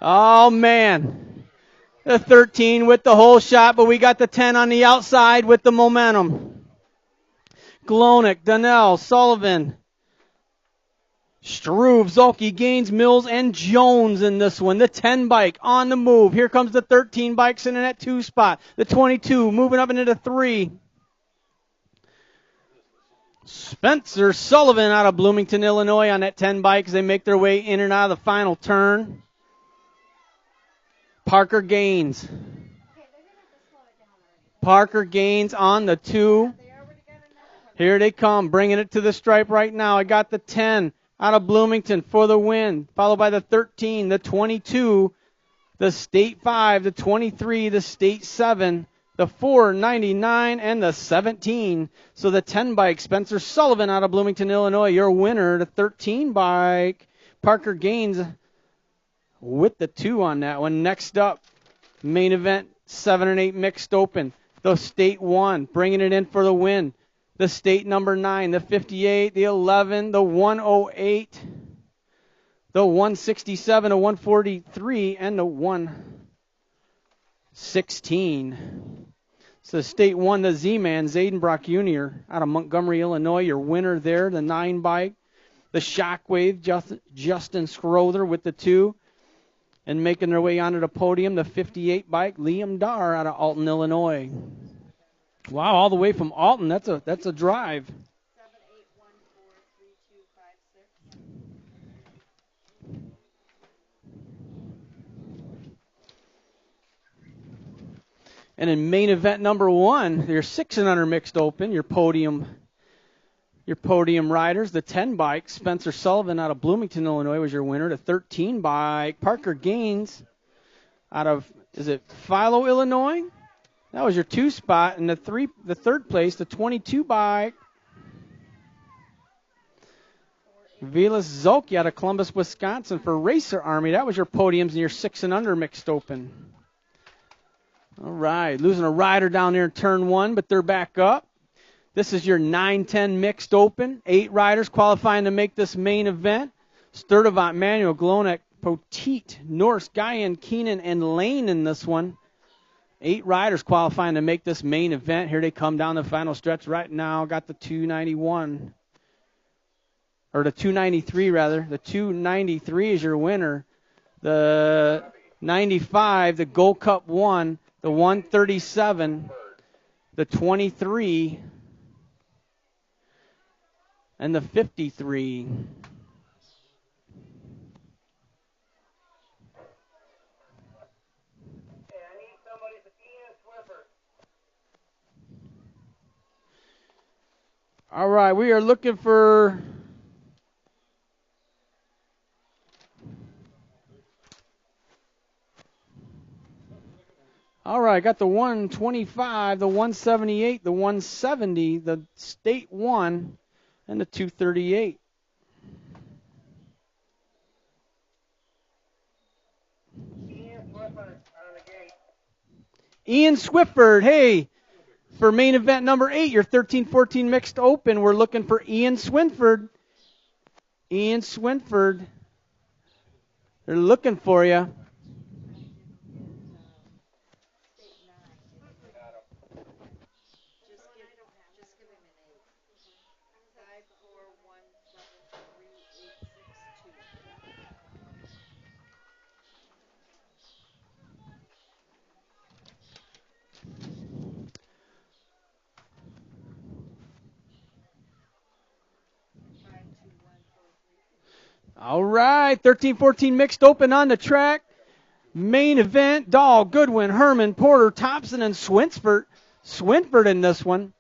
Oh, man. The 13 with the hole shot, but we got the 10 on the outside with the momentum. Glonick, Donnell, Sullivan, Struve, Zolke, Gaines, Mills, and Jones in this one. The 10 bike on the move. Here comes the 13 bike sitting at 2 spot. The 22 moving up into the 3. Spencer Sullivan out of Bloomington, Illinois on that 10 bike as they make their way in and out of the final turn. Parker Gaines. Parker Gaines on the 2. Here they come, bringing it to the stripe right now. I got the 10 out of Bloomington for the win, followed by the 13, the 22, the State 5, the 23, the State 7, the 499, and the 17. So the 10 bike, Spencer Sullivan out of Bloomington, Illinois, your winner. The 13 bike, Parker Gaines with the 2 on that one. Next up, main event 7 and 8 mixed open. The State 1 bringing it in for the win. The State number 9, the 58, the 11, the 108, the 167, the 143, and the 116. So State 1, the Z-Man, Zayden Brock Jr. out of Montgomery, Illinois, your winner there. The 9 bike, the Shockwave, Justin Scrother with the 2. And making their way onto the podium, the 58 bike, Liam Darr out of Alton, Illinois. Wow, all the way from Alton. That's a drive. 7, 8, 1, 4, 3, 2, 5, 6. And in main event number 1, your 6 and under mixed open, your podium riders, the 10 bike, Spencer Sullivan out of Bloomington, Illinois was your winner. The 13 bike, Parker Gaines out of, is it Philo, Illinois? That was your 2 spot. And the 3rd place, the 22 bike, Velas Zolke out of Columbus, Wisconsin for Racer Army. That was your podiums in your 6 and under mixed open. All right, losing a rider down there in turn 1, but they're back up. This is your 9-10 mixed open. 8 riders qualifying to make this main event. Sturdivant, Manuel, Glonick, Poteet, Norse, Guyan, Keenan, and Lane in this one. 8 riders qualifying to make this main event. Here they come down the final stretch right now. Got the 291. Or the 293, rather. The 293 is your winner. The 95, the Gold Cup 1, the 137, the 23, and the 53. All right, we are looking for all right, got the 125, the 178, the 170, the State 1, and the 238. Ian Swifford, hey, for main event number 8, your 13-14 mixed open, we're looking for Ian Swinford. Ian Swinford, they're looking for you. All right, 13-14 mixed open on the track. Main event, Dahl, Goodwin, Herman, Porter, Thompson, and Swinford in this one.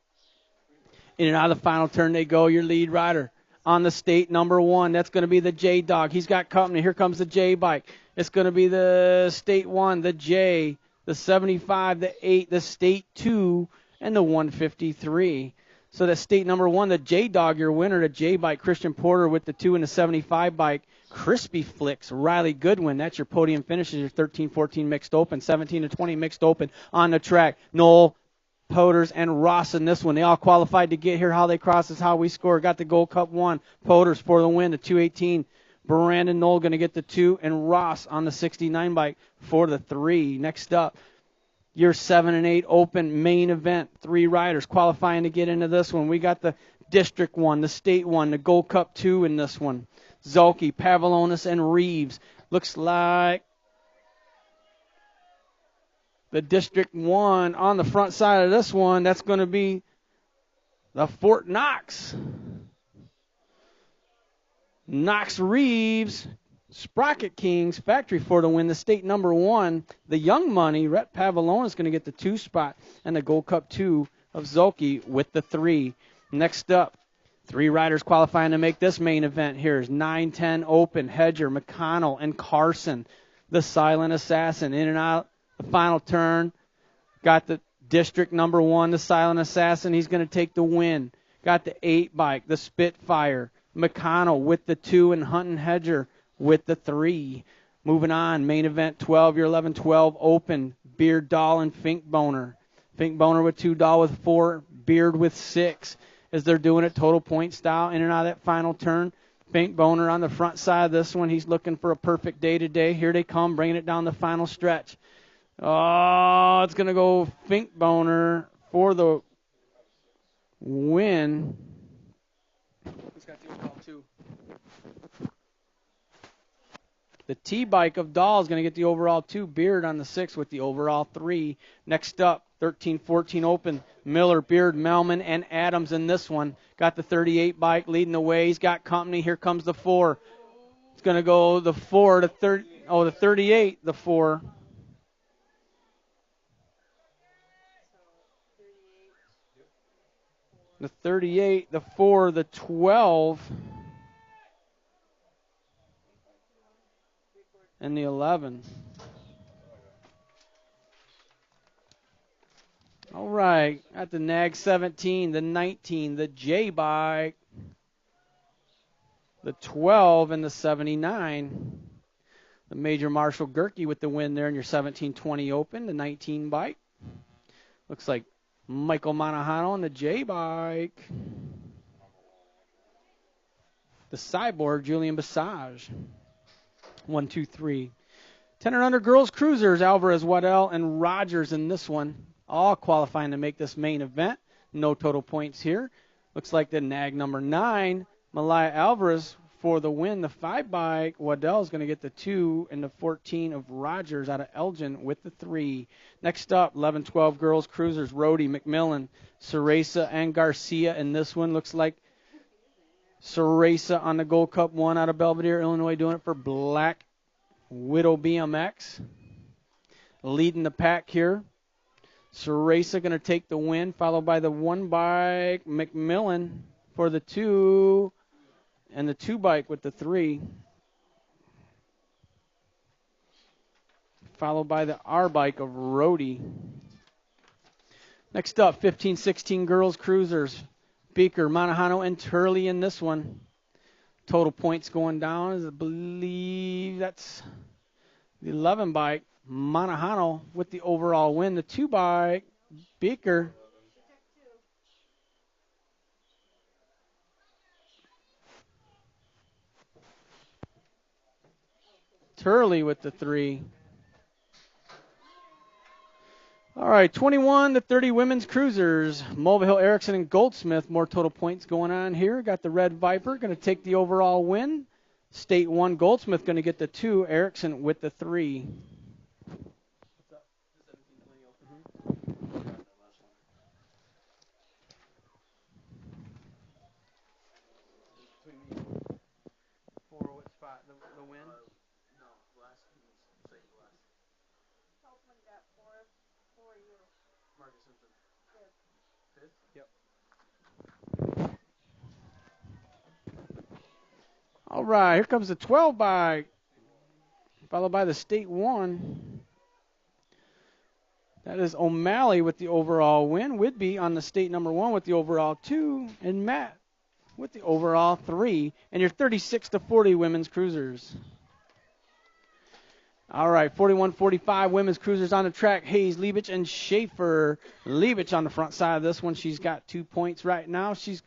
In and out of the final turn they go. Your lead rider on the state number 1. That's going to be the J Dog. He's got company. Here comes the J bike. It's going to be the state 1, the J, the 75, the 8, the state 2, and the 153. So that state number 1, the J Dog, your winner, the J bike, Christian Porter with the 2 and the 75 bike. Crispy Flicks, Riley Goodwin. That's your podium finishes, your 13-14 mixed open, 17-20 mixed open on the track. Noel, Poders, and Ross in this one. They all qualified to get here. How they cross is how we score. Got the Gold Cup 1. Poders for the win, the 218. Brandon Noel going to get the 2, and Ross on the 69 bike for the 3. Next up, your 7 and 8 open main event. 3 riders qualifying to get into this one. We got the District 1, the State 1, the Gold Cup 2 in this one. Zolke, Pavlonis, and Reeves. Looks like the District 1 on the front side of this one. That's going to be the Fort Knox. Knox Reeves, Sprocket Kings, Factory for the win. The state number 1, the Young Money, Rhett Pavlonis is going to get the 2 spot, and the Gold Cup 2 of Zolke with the 3. Next up, 3 riders qualifying to make this main event. Here's 9-10 open, Hedger, McConnell, and Carson, the Silent Assassin. In and out the final turn. Got the District number 1, the Silent Assassin. He's going to take the win. Got the 8 bike, the Spitfire. McConnell with the 2 and Hunt and Hedger with the 3. Moving on, main event 12, your 11-12 open, Beard, Dahl, and Fink Boner. Fink Boner with 2, Dahl with 4, Beard with 6. As they're doing it total point style in and out of that final turn. Fink Boner on the front side of this one. He's looking for a perfect day today. Here they come, bringing it down the final stretch. Oh, it's going to go Fink Boner for the win. Who's got the overall 2? The T-bike of Dahl is going to get the overall 2. Beard on the 6 with the overall 3. Next up, 13-14 open. Miller, Beard, Melman, and Adams in this one. Got the 38 bike leading the way. He's got company. Here comes the 4. It's going to go the 4 to 30. Oh, the 38, the 4. The 38, the 4, the 12. And the 11. All right, at the NAG 17, the 19, the J bike, the 12, and the 79. The Major Marshall Gerke with the win there in your 17-20 open, the 19 bike. Looks like Michael Monaghan on the J bike. The Cyborg, Julian Bassage. 1, 2, 3. 10 and under girls cruisers, Alvarez, Waddell, and Rogers in this one. All qualifying to make this main event. No total points here. Looks like the NAG number 9, Malaya Alvarez for the win. The 5 bike, Waddell is going to get the 2, and the 14 of Rogers out of Elgin with the 3. Next up, 11-12 girls cruisers, Rhodey, McMillan, Ceresa, and Garcia in this one. Looks like Ceresa on the Gold Cup 1 out of Belvedere, Illinois, doing it for Black Widow BMX. Leading the pack here. Ceresa going to take the win, followed by the 1 bike, McMillan for the 2, and the 2 bike with the 3. Followed by the R bike of Rhodey. Next up, 15-16 girls cruisers. Beaker, Monahano, and Turley in this one. Total points going down is, I believe that's the 11 bike, Monahano with the overall win. The 2 bike, Beaker. Turley with the 3. All right, 21-30 women's cruisers. Mulvihill, Erickson, and Goldsmith. More total points going on here. Got the Red Viper going to take the overall win. State 1, Goldsmith going to get the 2. Erickson with the 3. For what spot? The win? Marcus Simpson. 5th? Yep. right, here comes the 12 bike, followed by the State 1. That is O'Malley with the overall win. Whitby on the State number 1 with the overall 2, and Matt with the overall 3. And your 36-40 women's cruisers. All right, 41-45 women's cruisers on the track. Hayes, Liebich, and Schaefer. Liebich on the front side of this one. She's got 2 points right now. She's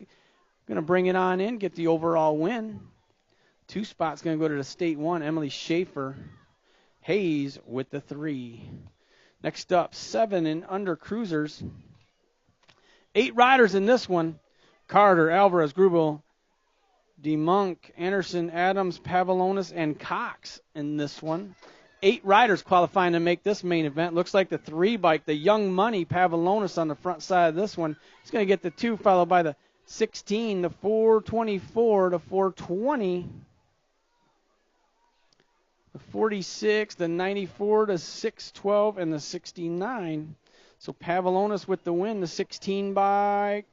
going to bring it on in, get the overall win. 2 spots going to go to the State 1, Emily Schaefer. Hayes with the 3. Next up, 7 and under cruisers. 8 riders in this one. Carter, Alvarez, Grubel, DeMonk, Anderson, Adams, Pavilonis, and Cox in this one. 8 riders qualifying to make this main event. Looks like the 3 bike, the Young Money, Pavilonis on the front side of this one. He's going to get the 2, followed by the 16, the 424, the 420, the 46, the 94, the 612, and the 69. So Pavilonis with the win, the 16 bike.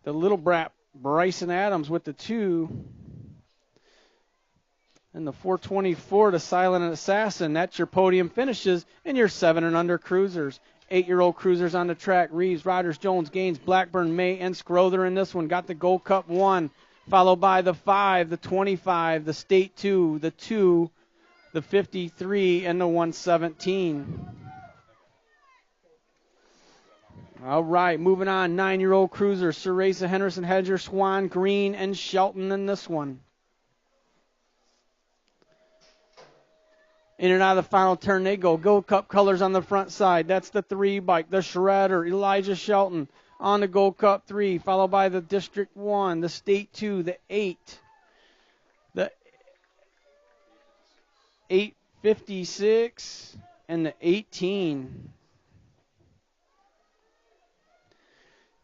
The little brat, Bryson Adams with the 2. And the 424, the Silent Assassin. That's your podium finishes in your 7 and under cruisers. 8-year-old cruisers on the track. Reeves, Rodgers, Jones, Gaines, Blackburn, May, and Scrother in this one. Got the Gold Cup 1, followed by the 5, the 25, the State 2, the 2, the 53, and the 117. All right, moving on. 9-year-old cruisers. Cereza, Henderson, Hedger, Swan, Green, and Shelton in this one. In and out of the final turn they go. Gold Cup colors on the front side. That's the 3 bike. The Shredder, Elijah Shelton on the Gold Cup 3, followed by the District 1, the State 2, the 8, the 856, and the 18.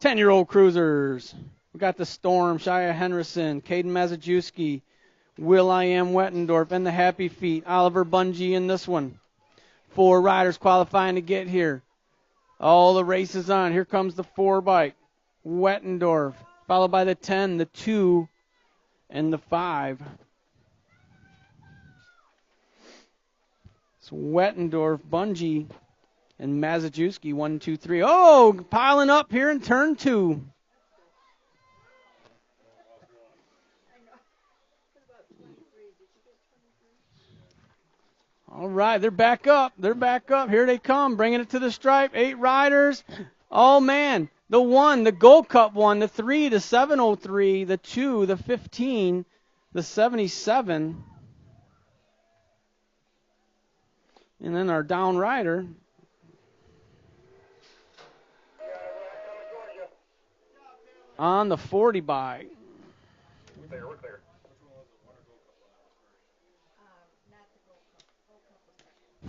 10-year-old cruisers. We got the Storm, Shia Henderson, Caden Mazajewski, Will.I.am Wettendorf, and the Happy Feet. Oliver Bungie in this one. 4 riders qualifying to get here. All the races on. Here comes the 4 bike. Wettendorf, followed by the 10, the 2, and the 5. So Wettendorf, Bungie, and Mazajewski, 1, 2, 3. Oh, piling up here in turn 2. All right, they're back up. They're back up. Here they come, bringing it to the stripe. 8 riders. Oh, man. The 1, the Gold Cup 1, the 3, the 703, the 2, the 15, the 77. And then our down rider. On the 40 bike. We're clear.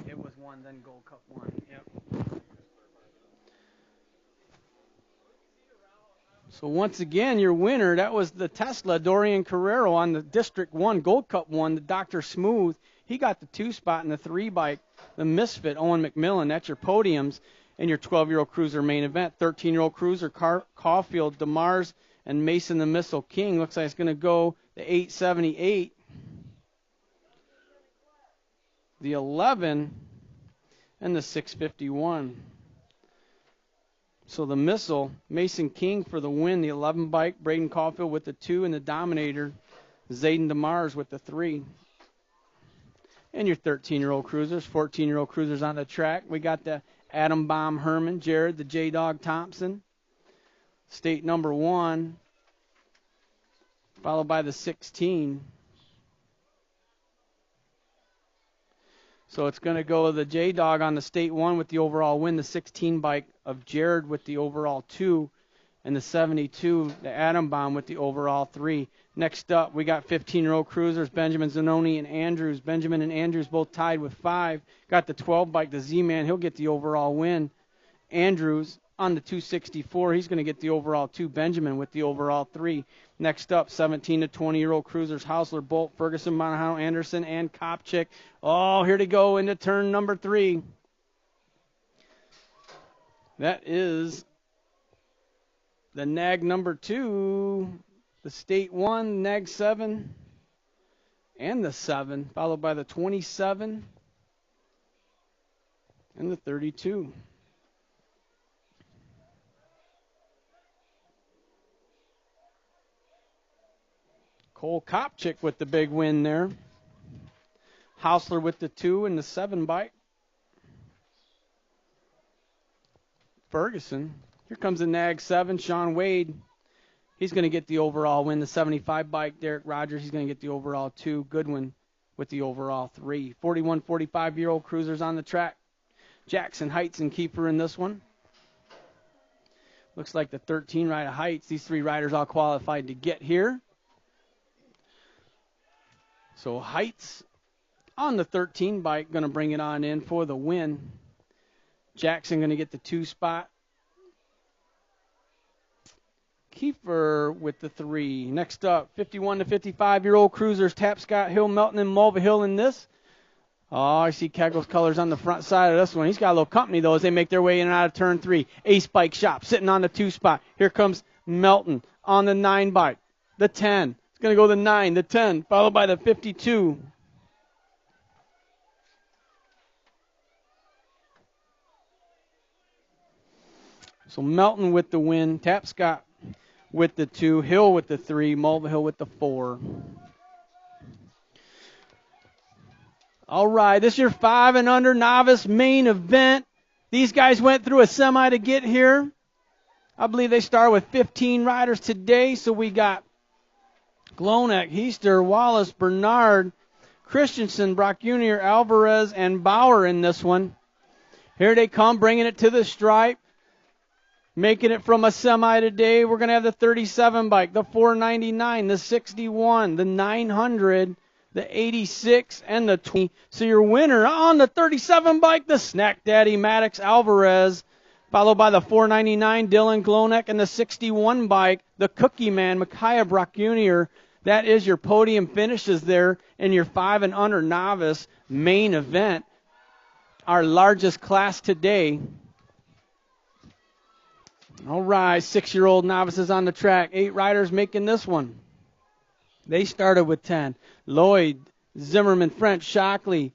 It was 1, then Gold Cup 1. Yep. So once again, your winner, that was the Tesla, Dorian Carrero on the District 1, Gold Cup 1, the Dr. Smooth. He got the 2 spot in the 3 bike, the Misfit, Owen McMillan. That's your podiums in your 12-year-old cruiser main event. 13-year-old cruiser, Caulfield, DeMars, and Mason the Missile King. Looks like it's going to go the 878. The 11, and the 651. So the Missile, Mason King for the win, the 11 bike, Braden Caulfield with the 2, and the Dominator, Zayden DeMars with the 3. And your 13-year-old cruisers, 14-year-old cruisers on the track. We got the Adam Bomb Herman, Jared, the J-Dog Thompson, State number 1, followed by the 16. So it's going to go the J-Dog on the State 1 with the overall win, the 16 bike of Jared with the overall 2, and the 72, the Atom Bomb with the overall 3. Next up, we got 15-year-old cruisers, Benjamin Zanoni and Andrews. Benjamin and Andrews both tied with 5. Got the 12 bike, the Z-Man. He'll get the overall win. Andrews on the 264. He's going to get the overall 2. Benjamin with the overall 3. Next up, 17 to 20-year-old cruisers, Hausler, Bolt, Ferguson, Monaghan, Anderson, and Kopchik. Oh, here they go into turn number 3. That is the nag number 2, the State 1, nag 7, and the 7, followed by the 27 and the 32. Cole Kopchik with the big win there. Hausler with the 2 and the 7 bike. Ferguson. Here comes the Nag 7, Sean Wade. He's going to get the overall win. The 75 bike, Derek Rogers, he's going to get the overall 2. Goodwin with the overall 3. 41, 45-year-old cruisers on the track. Jackson, Heights, and Kiefer in this one. Looks like the 13 ride of Heights. These 3 riders all qualified to get here. So Heights on the 13 bike, going to bring it on in for the win. Jackson going to get the 2 spot. Kiefer with the 3. Next up, 51 to 55-year-old cruisers, Tapscott, Hill, Melton, and Mulvihill in this. Oh, I see Kegel's colors on the front side of this one. He's got a little company, though, as they make their way in and out of turn 3. Ace Bike Shop sitting on the 2 spot. Here comes Melton on the 9 bike. The 10. It's going to go the 9, the 10, followed by the 52. So Melton with the win, Tapscott with the 2, Hill with the 3, Mulvihill with the 4. All right, this is your 5 and under novice main event. These guys went through a semi to get here. I believe they start with 15 riders today, so we got Glonek, Heister, Wallace, Bernard, Christensen, Brock Jr., Alvarez, and Bauer in this one. Here they come, bringing it to the stripe. Making it from a semi today, we're going to have the 37 bike, the 499, the 61, the 900, the 86, and the 20. So your winner on the 37 bike, the Snack Daddy Maddox Alvarez, followed by the 499, Dylan Glonek, and the 61 bike, the Cookie Man, Micaiah Brock Jr. That is your podium finishes there in your 5 and under novice main event, our largest class today. All right, 6-year-old novices on the track. 8 riders making this one. They started with 10. Lloyd, Zimmerman, French, Shockley,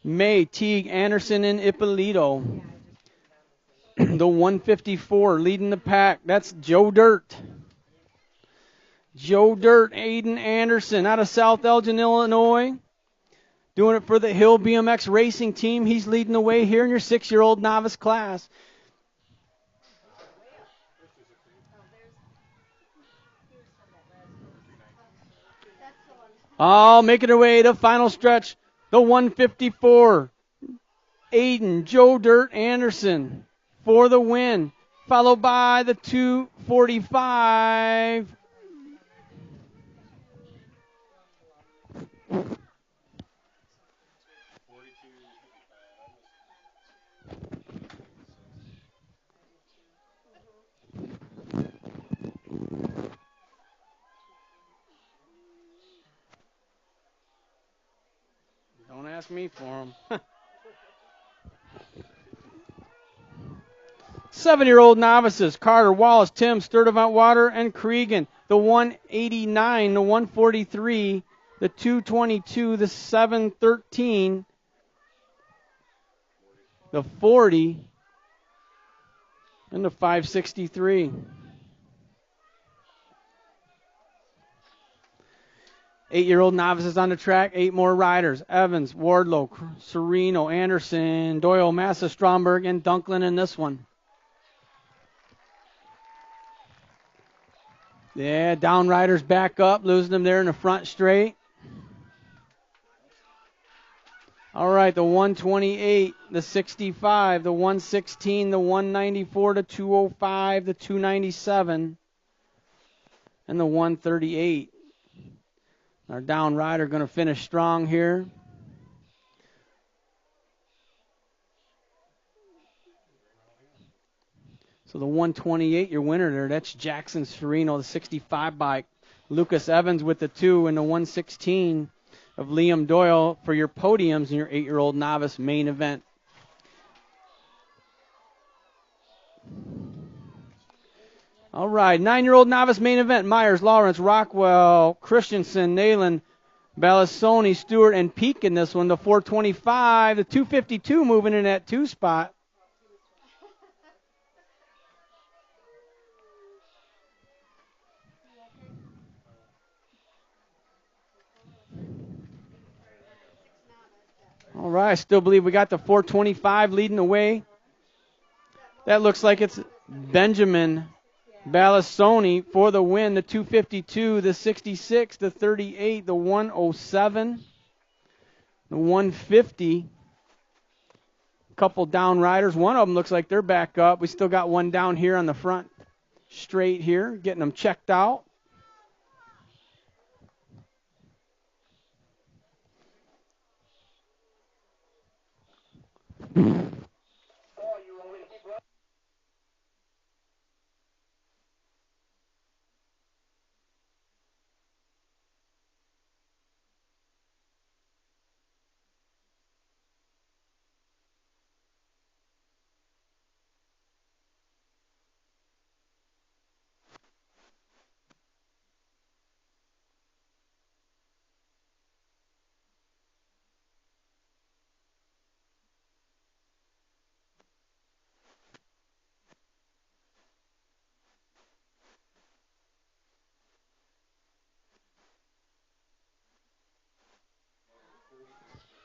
May, Teague, Anderson, and Ippolito. The 154 leading the pack. That's Joe Dirt. Joe Dirt, Aiden Anderson out of South Elgin, Illinois. Doing it for the Hill BMX racing team. He's leading the way here in your 6-year-old novice class. Oh, making their way to final stretch. The 154. Aiden, Joe Dirt, Anderson for the win. Followed by the 245. Don't ask me for them. 7-year-old novices, Carter, Wallace, Tim, Sturdivant, Water, and Cregan. The 189, the 143, the 222, the 713, the 40, and the 563. 8-year-old novices on the track, 8 more riders. Evans, Wardlow, Sereno, Anderson, Doyle, Massa, Stromberg, and Dunklin in this one. Yeah, down riders back up, losing them there in the front straight. All right, the 128, the 65, the 116, the 194, the 205, the 297, and the 138. Our down rider going to finish strong here. So the 128, your winner there, that's Jackson Sereno, the 65 bike. Lucas Evans with the 2 and the 116 of Liam Doyle for your podiums in your 8-year-old novice main event. All right, 9-year-old novice main event. Myers, Lawrence, Rockwell, Christensen, Nayland, Balassoni, Stewart, and Peak in this one. The 425, the 252 moving in that 2 spot. All right, I still believe we got the 425 leading the way. That looks like it's Benjamin Balassoni for the win. The 252, the 66, the 38, the 107, the 150. Couple down riders. One of them looks like they're back up. We still got one down here on the front straight here, getting them checked out.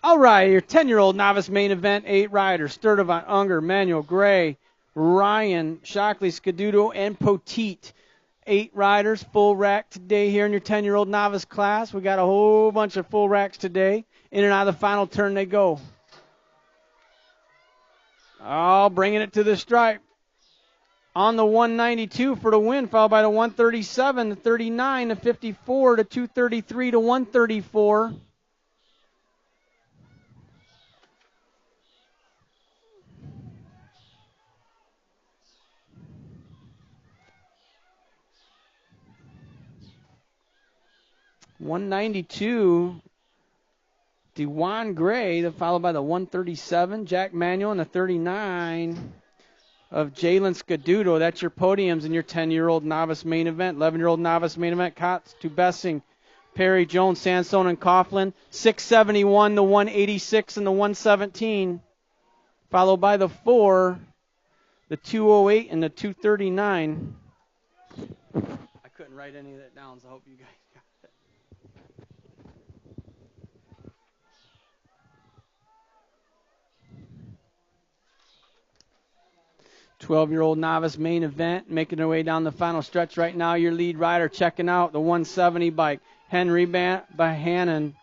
All right, your 10-year-old novice main event, 8 riders. Sturdivant, Unger, Manuel, Gray, Ryan, Shockley, Scaduto, and Poteet. 8 riders, full rack today here in your 10-year-old novice class. We got a whole bunch of full racks today. In and out of the final turn they go. Oh, bringing it to the stripe. On the 192 for the win, followed by the 137, the 39, the 54, the 233, to 134. $192, DeJuan Gray, followed by the 137, Jack Manuel, and the 39 of Jalen Scaduto. That's your podiums in your 10-year-old novice main event. 11-year-old novice main event, Kotz to Bessing, Perry, Jones, Sansone, and Coughlin. 671, the 186, and the 117, followed by the 4, the 208, and the 239. I couldn't write any of that down, so I hope you guys got it. 12-year-old novice main event, making their way down the final stretch right now. Your lead rider checking out the 170 bike, Henry Bahannon.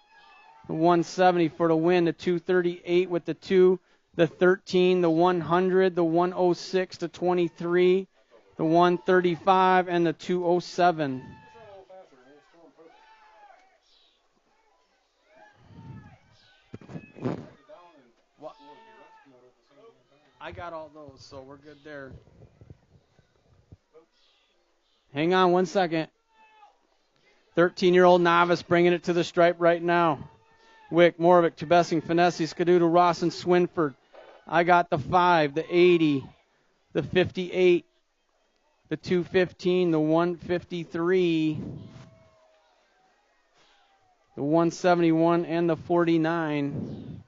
The 170 for the win, the 238 with the 2, the 13, the 100, the 106, the 23, the 135, and the 207. I got all those, so we're good there. Hang on 1 second. 13-year-old novice bringing it to the stripe right now. Wick, Morvick, Chebessing, Finessi, Scaduto, Ross, and Swinford. I got the 5, the 80, the 58, the 215, the 153, the 171, and the 49.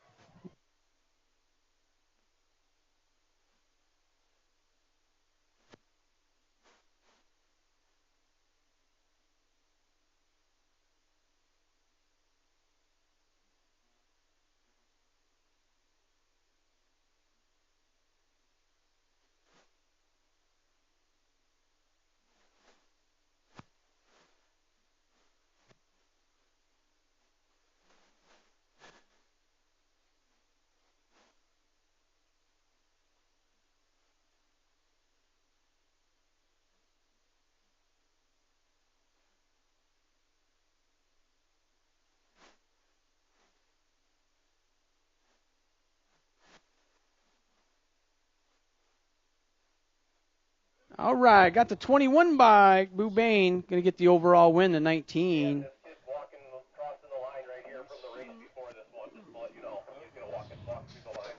All right, got the 21 by Boubain. Going to get the overall win, the 19. Just walking, crossing the line right here from the race before this one, just to let you know. He's going to walk through the line.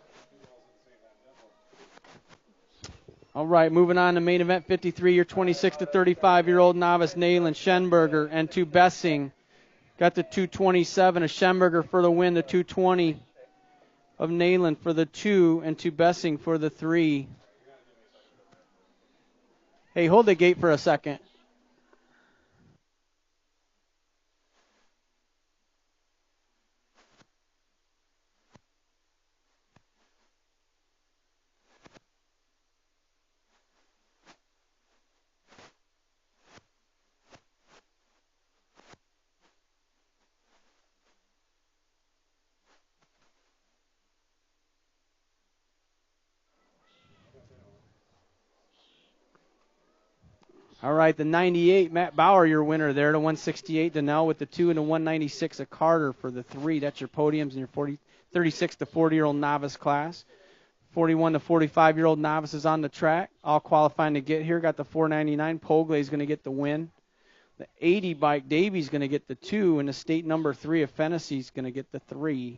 All right, moving on to main event 53, your 26 to 35-year-old novice, Nayland Schenberger, and to Bessing. Got the 227 of Schemberger for the win, the 220 of Nayland for the 2, and to Bessing for the 3. Hey, hold the gate for a second. All right, the 98, Matt Bauer, your winner there. The 168, Donnell with the 2, and the 196 of Carter for the 3. That's your podiums in your 36 to 40-year-old novice class. 41 to 45-year-old novices on the track, all qualifying to get here. Got the 499. Poglay's going to get the win. The 80 bike, Davies going to get the 2, and the state number 3 of Fennessy's going to get the 3.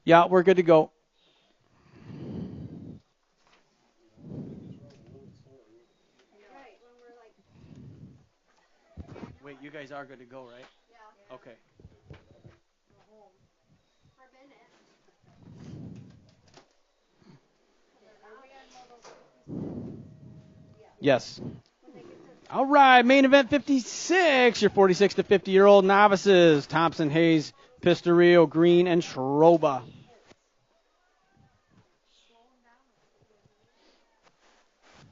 Yeah, we're good to go. Wait, you guys are good to go, right? Yeah. Okay. Yes. All right, main event 56, your 46 to 50-year-old novices, Thompson, Hayes, Pistario, Green, and Schroba.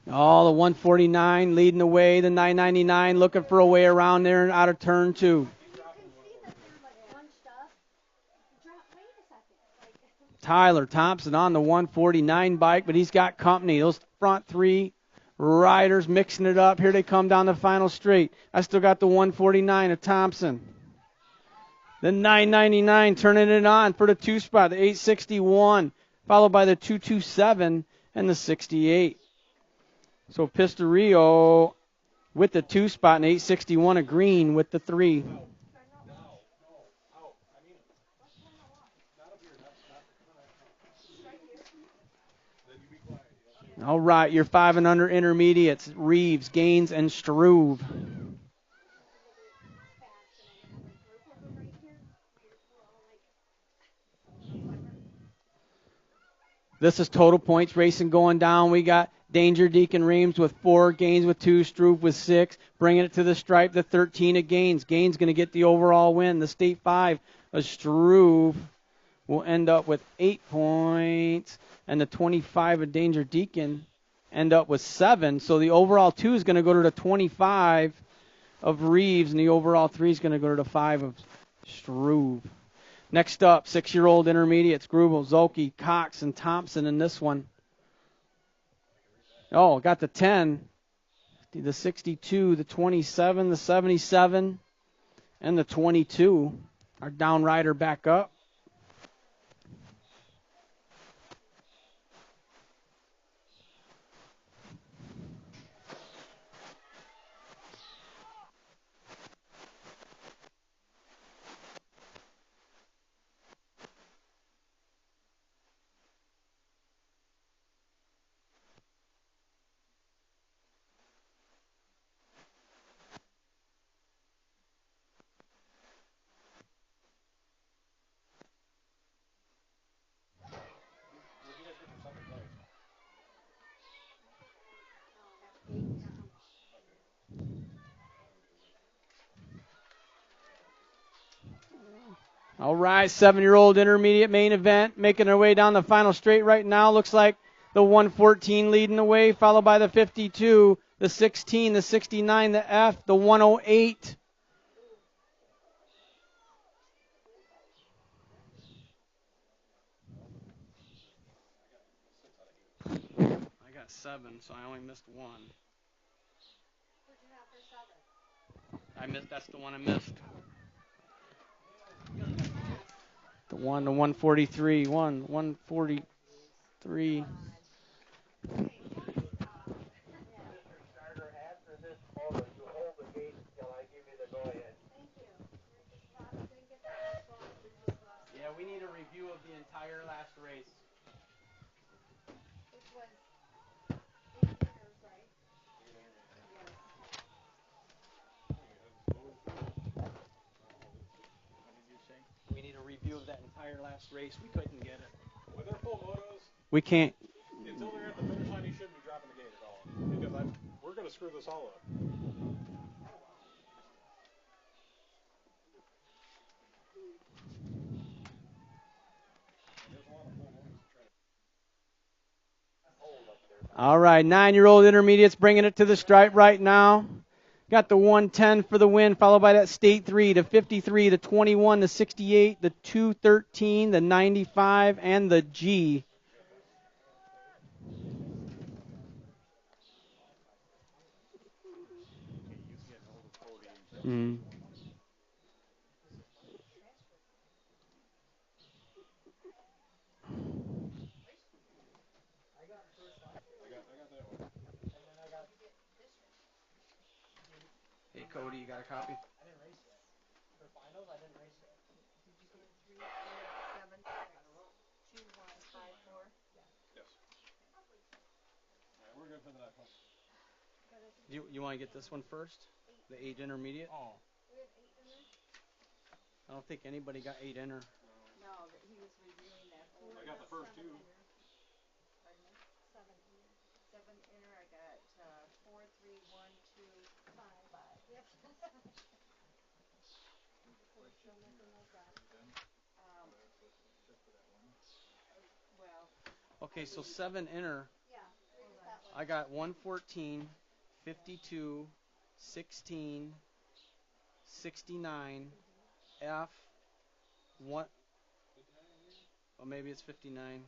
Oh, the 149 leading the way, the 999 looking for a way around there and out of turn 2. Tyler Thompson on the 149 bike, but he's got company. Those front 3 riders mixing it up. Here they come down the final straight. I still got the 149 of Thompson. The 999 turning it on for the 2 spot, the 861, followed by the 227 and the 68. So Pistario with the 2 spot and 861 of Green with the 3. All right, your 5 and under intermediates, Reeves, Gaines, and Struve. This is total points racing going down. We got Danger Deacon Reeves with 4, Gaines with 2, Struve with 6, bringing it to the stripe, the 13 of Gaines. Gaines going to get the overall win. The state 5 of Struve will end up with 8 points, and the 25 of Danger Deacon end up with 7. So the overall 2 is going to go to the 25 of Reeves, and the overall 3 is going to go to the 5 of Struve. Next up, 6-year-old intermediates, Grubel, Zolke, Cox, and Thompson in this one. Oh, got the 10, the 62, the 27, the 77, and the 22. Our down rider back up. All right, 7-year-old intermediate main event making their way down the final straight right now. Looks like the 114 leading the way, followed by the 52, the 16, the 69, the F, the 108. I got 7, so I only missed 1. What'd you have for 7? That's the one I missed. The 143, 143. Mr. Starter, after this photo, you hold the gate until I give you the go-ahead. Thank you. Didn't get that last one. We just lost Yeah, we need a review of the entire last race. which was 8 winners, right? Yes. What did you say? We need a review of that entire last race. We couldn't get it. With their full motos, We can't. until they're at the finish line, he shouldn't be dropping the gate at all. Because we're going to screw this all up. And there's a lot of full motos to try to. All right, 9-year-old intermediates bringing it to the stripe right now. Got the 110 for the win, followed by that state 3, the 53, the 21, the 68, the 213, the 95, and the G. Mm. I got that one. Hey, Cody, you got a copy? Did you get 3, 7, 6, 2, 1, 5, 4? Yes. All right, we're good for the next one. You want to get this one first? The 8 intermediate? Oh. We have 8 in there? I don't think anybody got 8 inner. No, that he was reviewing that. I got the first 2. Pardon me? 7 inner. 7 inner. I got 4, 3, 1, 2, 5. 5. Yep. So we're still missing those dots. Well, Okay, so 7 inner. yeah. Read us that one. I got 114, 52, 16, 69, F, 1, or maybe it's 59,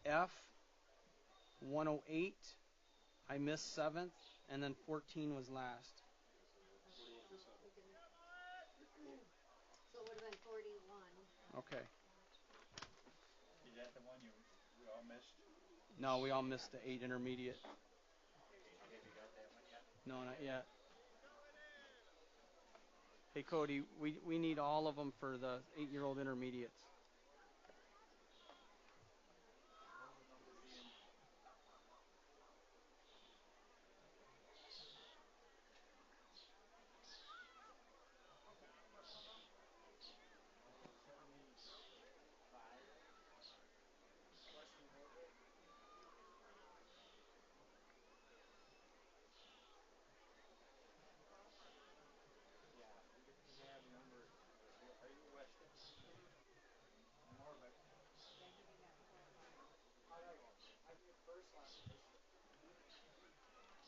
F, 108, I missed 7th, and then 14 was last. So it would have been 41. Okay. Is that the one we all missed? No, we all missed the 8 intermediate. Have you got that one yet? No, not yet. Hey, Cody, we need all of them for the 8-year-old intermediates.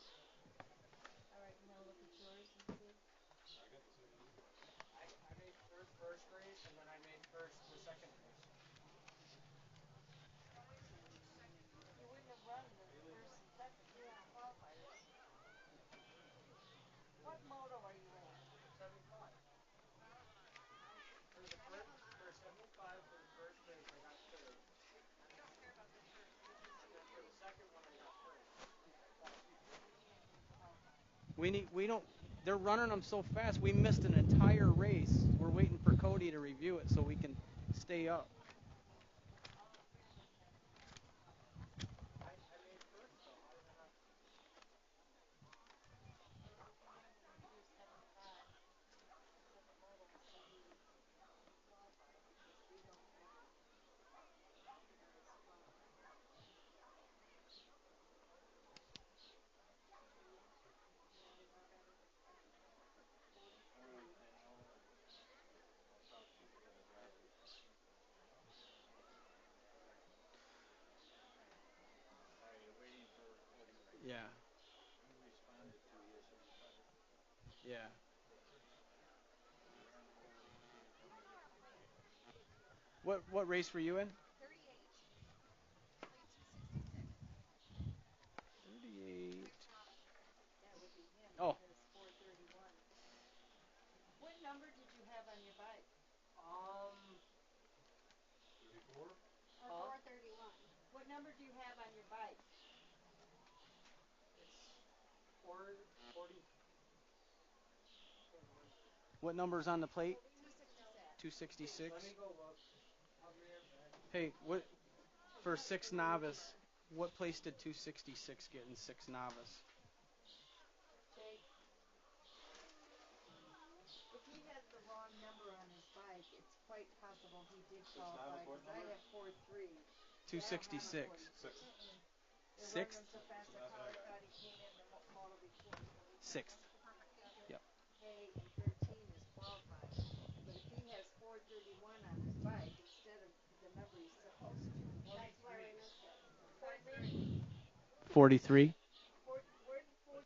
All right, you want to look at yours and see? I made first race, and then I made first the second race. You wouldn't have run the first and second qualifiers. What moto are you in? 75. For 75 for the first race, I got third. I don't care about the first. This is And you. then for the second one, I got first. Okay. We don't. They're running them so fast. We missed an entire race. We're waiting for Cody to review it so we can stay up. You're 75. What moto do you qualify? Because we don't have this qualify. Yours are better. 40? What race were you in? 38. Played 266. 38. That would be him. Oh. He has 431. What number did you have on your bike? 34? Or 431. What number do you have on your bike? It's 440. What number's on the plate? 266. 266. Let me go look. I'll be right back. Hey, what for 6 novice? What place did 266 get in 6 novice? Jake, if he has the wrong number on his bike, it's quite possible he did Six qualify novice, what because I number? have 4.3. 266. Six. They're Sixth? running so fast So I that's what I probably got. thought he came in the model before. So we can Sixth. Yep. K and 13 is qualifying. But if he has 431 on his bike instead of the number he's supposed to. That's what Raymond said. 43. 43. Where did 4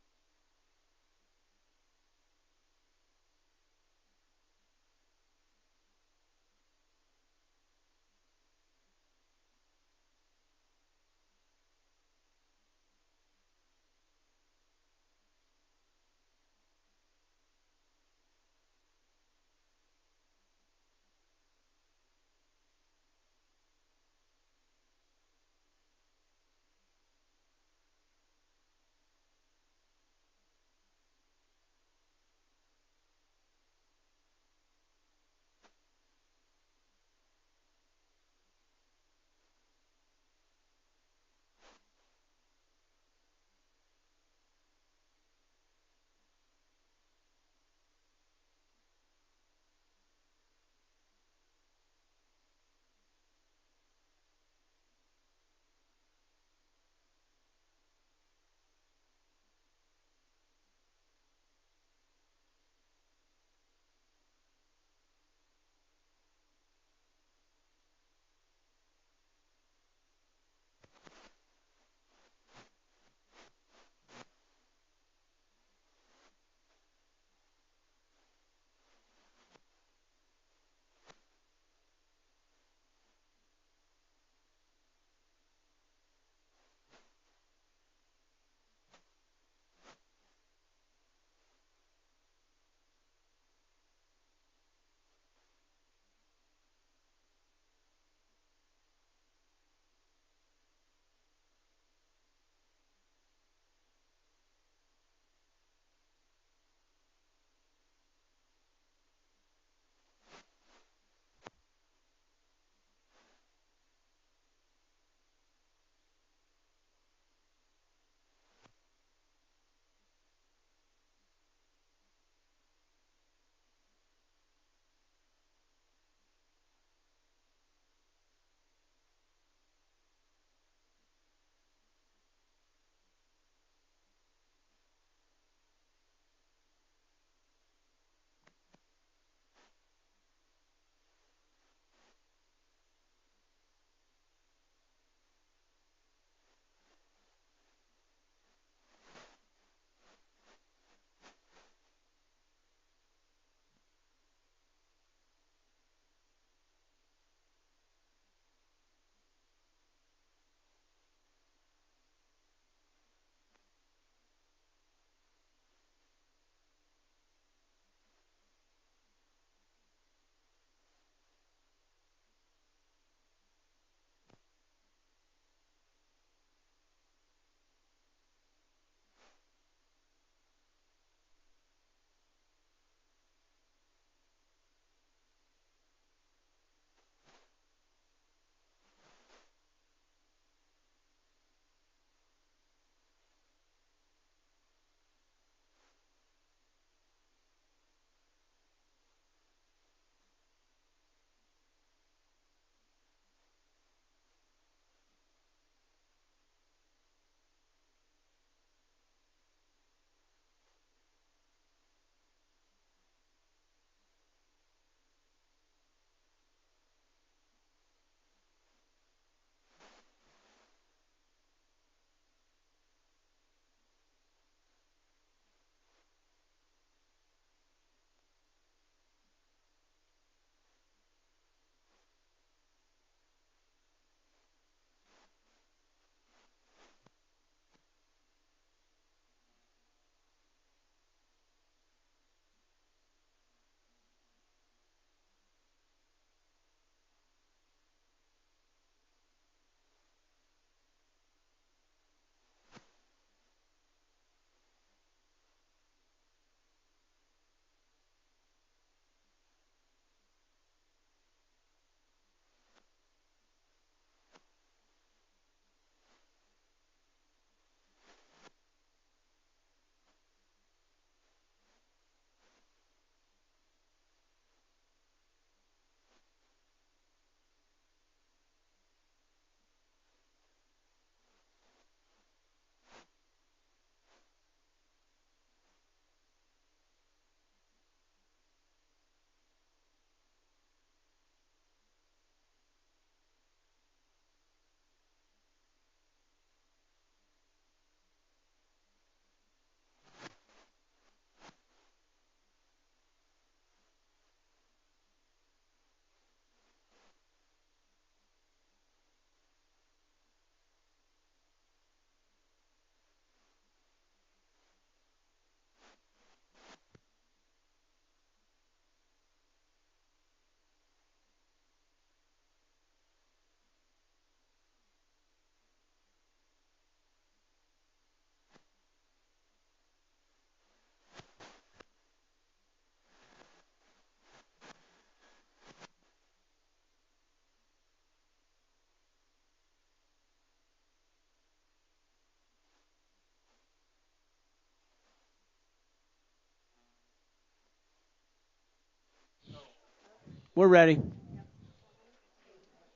We're ready. Now we're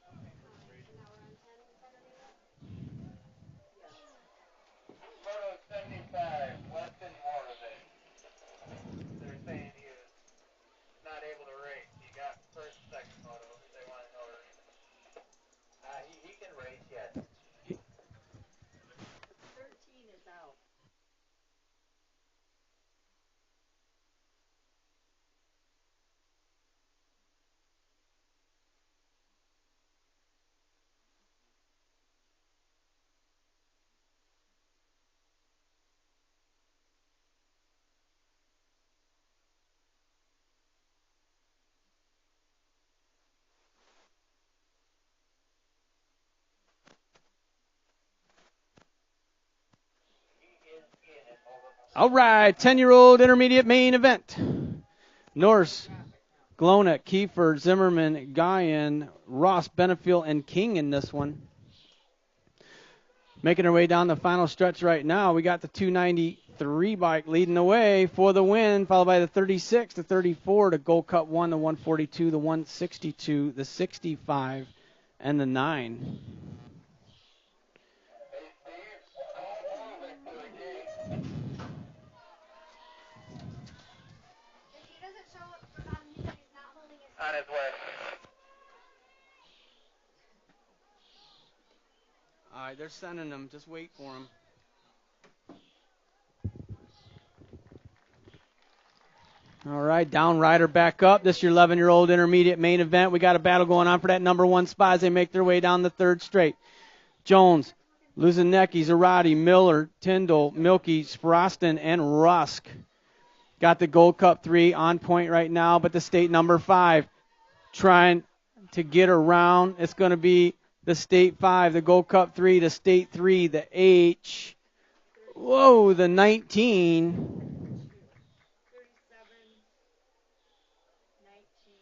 on 10 Saturday? Photo 75, Weston Morrison. They're saying he was not able to race. He got first, second photo. They want to know the reason. He can race yet. 13 is out. All right, 10-year-old intermediate main event. Norse, Glonek, Kiefer, Zimmerman, Guyan, Ross, Benefiel, and King in this one. Making our way down the final stretch right now. We got the 293 bike leading the way for the win, followed by the 36, the 34, the Gold Cup 1, the 142, the 162, the 65, and the 9. If he doesn't show up for about a minute, he's not holding his On his way. All right, they're sending them. Just wait for them. All right, down rider back up. This is your 11-year-old intermediate main event. We got a battle going on for that number 1 spot as they make their way down the third straight. Jones, Luzanecki, Zarati, Miller, Tyndall, Milky, Sproston, and Rusk. Got the Gold Cup 3 on point right now, but the state number 5 trying to get around. It's going to be the state 5, the Gold Cup 3, the state 3, the H. Whoa, the 19. 37, 19,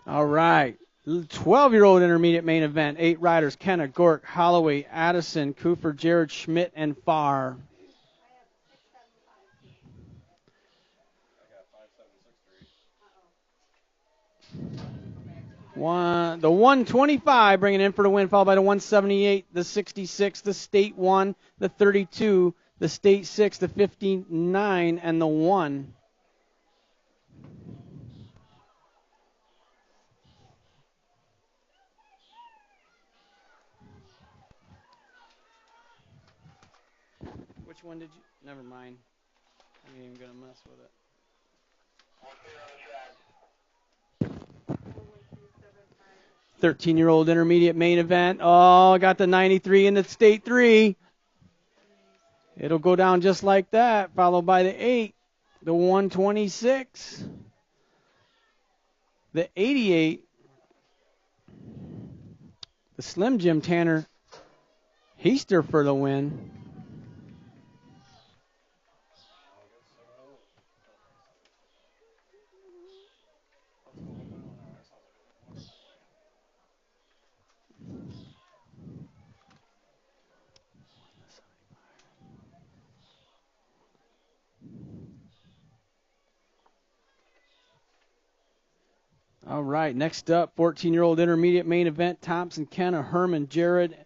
All right. 12-year-old intermediate main event. 8 riders, Kenna, Gork, Holloway, Addison, Cooper, Jared, Schmidt, and Farr. I have 6, 7, 5, 3. The 125 bringing in for the win, followed by the 178, the 66, the state 1, the 32, the state 6, the 59, and the 1. Which one did you? Never mind. I ain't even going to mess with it. 13-year-old intermediate main event. Oh, got the 93 in the state 3. It'll go down just like that, followed by the 8, the 126, the 88, the Slim Jim Tanner Heister for the win. All right, next up, 14-year-old intermediate main event, Thompson, Kenna, Herman, Jared,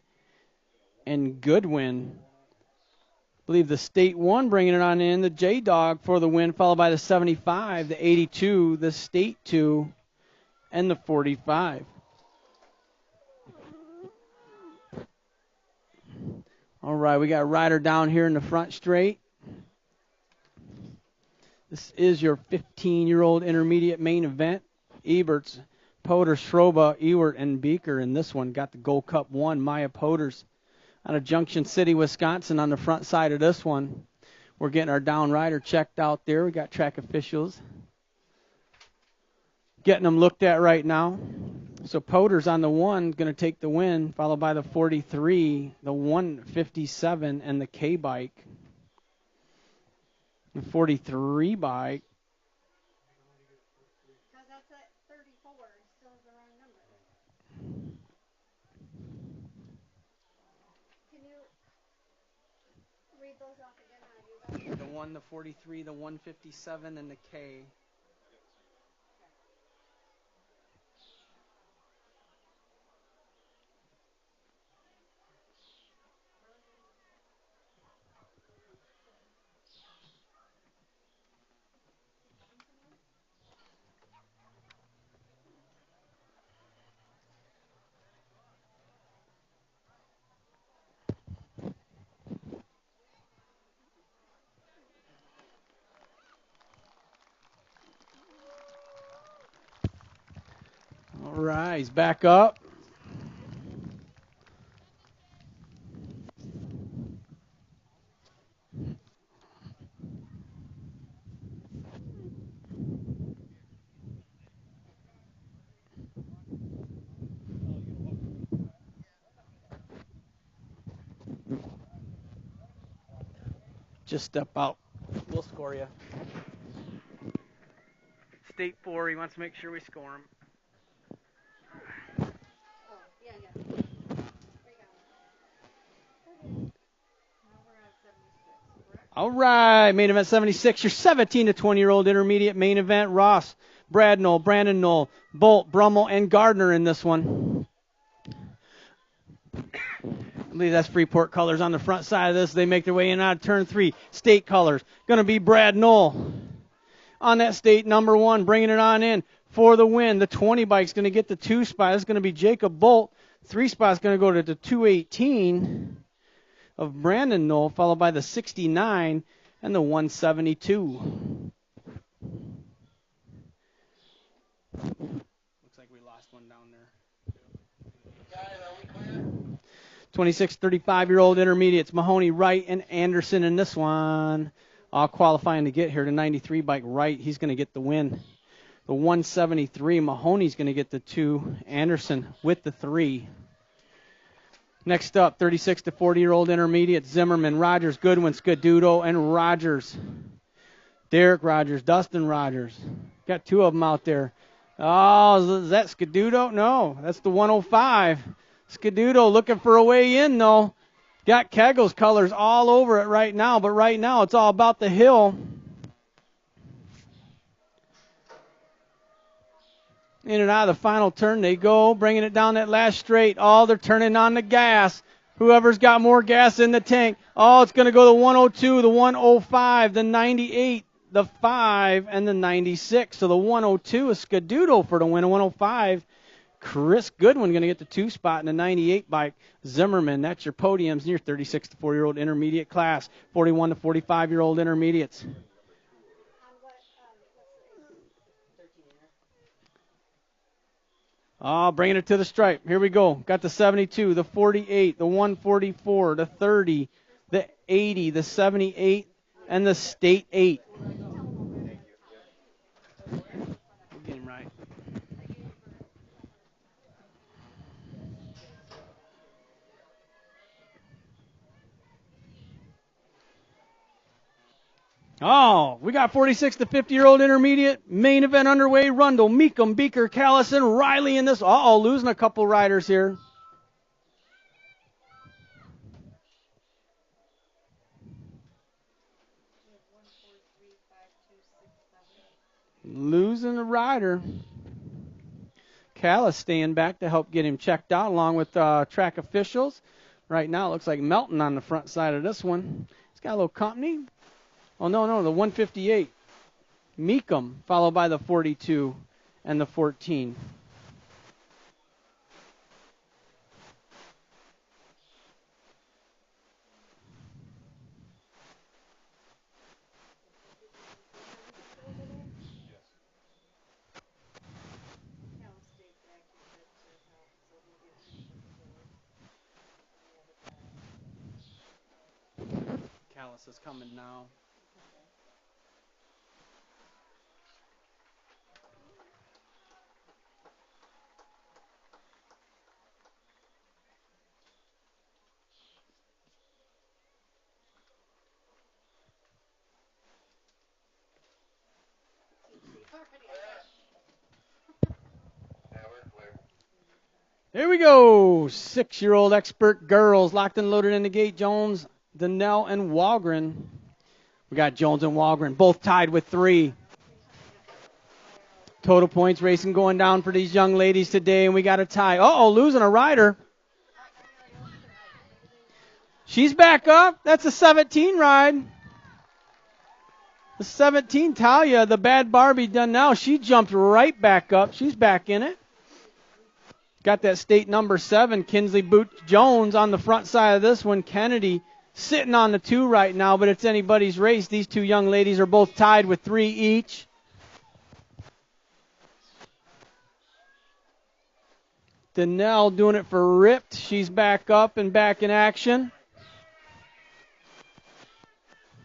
and Goodwin. I believe the state 1 bringing it on in, the J-Dog for the win, followed by the 75, the 82, the state 2, and the 45. All right, we got a rider down here in the front straight. This is your 15-year-old intermediate main event. Eberts, Potter, Schroba, Ewert, and Beaker in this one. Got the Gold Cup 1, Maya Poters out of Junction City, Wisconsin on the front side of this one. We're getting our down rider checked out there. We got track officials getting them looked at right now. So Poter's on the 1, going to take the win, followed by the 43, the 157, and the K bike. The 43 bike. Because that's at 34. Still the wrong number. Can you read those off again? The 1, the 43, the 157, and the K. All right, he's back up. Just step out. We'll score you. State 4, he wants to make sure we score him. Oh, yeah. We got it. Okay. Now we're at 76, correct? All right, main event 76, your 17 to 20-year-old intermediate main event. Ross, Brad Knoll, Brandon Knoll, Bolt, Brummel, and Gardner in this one. I believe that's Freeport colors on the front side of this. They make their way in and out of turn 3. State colors. Going to be Brad Knoll on that state number 1, bringing it on in for the win. The 20 bike's going to get the 2 spot. It's going to be Jacob Bolt. 3 spot's going to go to the 218 of Brandon Knoll, followed by the 69 and the 172. Looks like we lost one down there. 26, 35-year-old intermediates, Mahoney, Wright, and Anderson in this one. All qualifying to get here. The 93 bike, Wright, he's going to get the win. The 173, Mahoney's going to get the 2. Anderson with the 3. Next up, 36 to 40-year-old intermediates, Zimmerman, Rogers, Goodwin, Scaduto, and Rogers. Derek Rogers, Dustin Rogers. Got 2 of them out there. Oh, is that Scaduto? No, that's the 105. Scaduto looking for a way in, though. Got Kegel's colors all over it right now, but right now it's all about the hill. In and out of the final turn they go, bringing it down that last straight. Oh, they're turning on the gas. Whoever's got more gas in the tank. Oh, it's going to go the 102, the 105, the 98, the 5, and the 96. So the 102 is Scaduto for the win. A 105. Chris Goodwin going to get the 2 spot in the 98 bike. Zimmerman, that's your podiums in your 36 to 40-year-old intermediate class. 41 to 45-year-old intermediates. Oh, bringing it to the stripe. Here we go. Got the 72, the 48, the 144, the 30, the 80, the 78, and the state 8. We'll get him right. Oh, we got 46 to 50-year-old intermediate. Main event underway. Rundle, Meekum, Beaker, Callison, Riley in this. Uh-oh, losing a couple riders here. Losing a rider. Callis staying back to help get him checked out along with track officials. Right now it looks like Melton on the front side of this one. He's got a little company. Oh, no, the 158. Meekum, followed by the 42 and the 14. Callis is coming now. Here we go. 6-year-old expert girls locked and loaded in the gate. Jones, Donnell, and Walgren. We got Jones and Walgren both tied with 3. Total points racing going down for these young ladies today, and we got a tie. Uh-oh, losing a rider. She's back up. That's a 17 ride. The 17, Talia, the bad Barbie Donnell. She jumped right back up. She's back in it. Got that state number 7, Kinsley Boots Jones on the front side of this one. Kennedy sitting on the 2 right now, but it's anybody's race. These 2 young ladies are both tied with 3 each. Donnell doing it for Ripped. She's back up and back in action.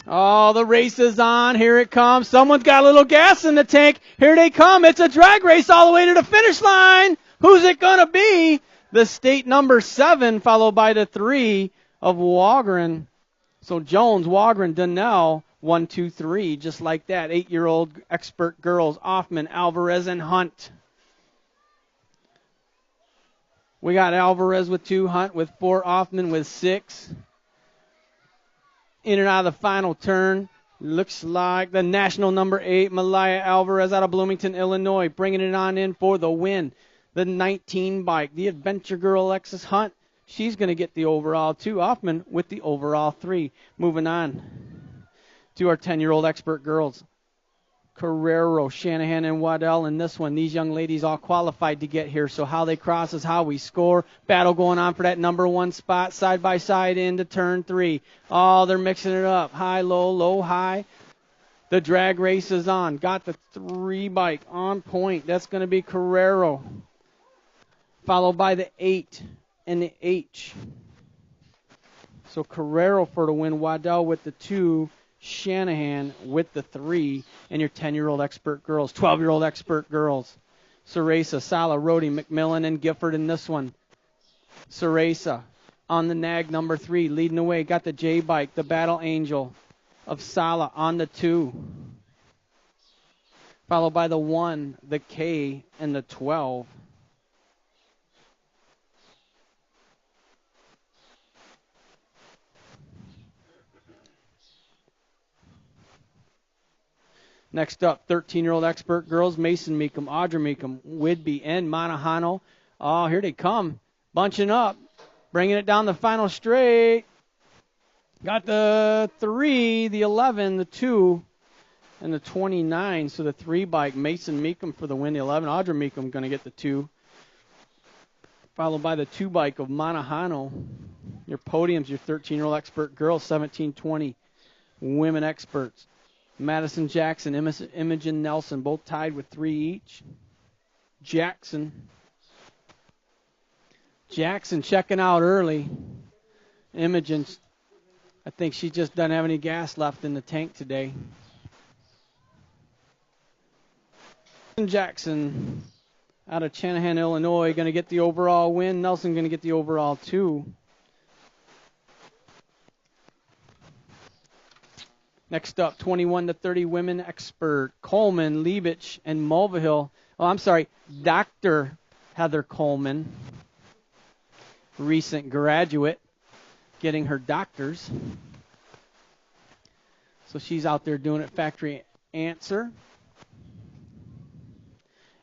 Oh, the race is on. Here it comes. Someone's got a little gas in the tank. Here they come. It's a drag race all the way to the finish line. Who's it going to be? The state number 7, followed by the 3 of Walgren. So Jones, Walgren, Donnell, 1, 2, 3, just like that. 8-year-old expert girls, Hoffman, Alvarez, and Hunt. We got Alvarez with 2, Hunt with 4, Hoffman with 6. In and out of the final turn. Looks like the national number 8, Malaya Alvarez out of Bloomington, Illinois, bringing it on in for the win. The 19 bike, the Adventure Girl Alexis Hunt. She's going to get the overall 2. Hoffman with the overall 3. Moving on to our 10-year-old expert girls. Carrero, Shanahan, and Waddell in this one. These young ladies all qualified to get here, so how they cross is how we score. Battle going on for that number 1 spot, side by side into turn 3. Oh, they're mixing it up. High, low, high. The drag race is on. Got the 3 bike on point. That's going to be Carrero, followed by the 8 and the H. So Carrero for the win, Waddell with the 2, Shanahan with the 3, and your 10-year-old expert girls, 12-year-old expert girls. Ceresa, Sala, Rhodey, McMillan, and Gifford in this one. Ceresa on the nag number 3, leading the way. Got the J bike, the Battle Angel of Sala on the 2. Followed by the 1, the K, and the 12. Next up, 13-year-old expert girls, Mason Meekum, Audra Meekum, Whidbey, and Monahano. Oh, here they come, bunching up, bringing it down the final straight. Got the 3, the 11, the 2, and the 29. So the 3 bike, Mason Meekum for the win, the 11. Audra Meekum going to get the 2. Followed by the 2 bike of Monahano. Your podiums, your 13-year-old expert girls, 17-20 women experts. Madison Jackson, Imogen Nelson, both tied with 3 each. Jackson checking out early. Imogen, I think she just doesn't have any gas left in the tank today. Jackson out of Shanahan, Illinois, going to get the overall win. Nelson going to get the overall 2. Next up, 21-30 women expert, Coleman, Liebich, and Mulvihill. Oh, I'm sorry, Dr. Heather Coleman, recent graduate, getting her doctors. So she's out there doing it. Factory answer.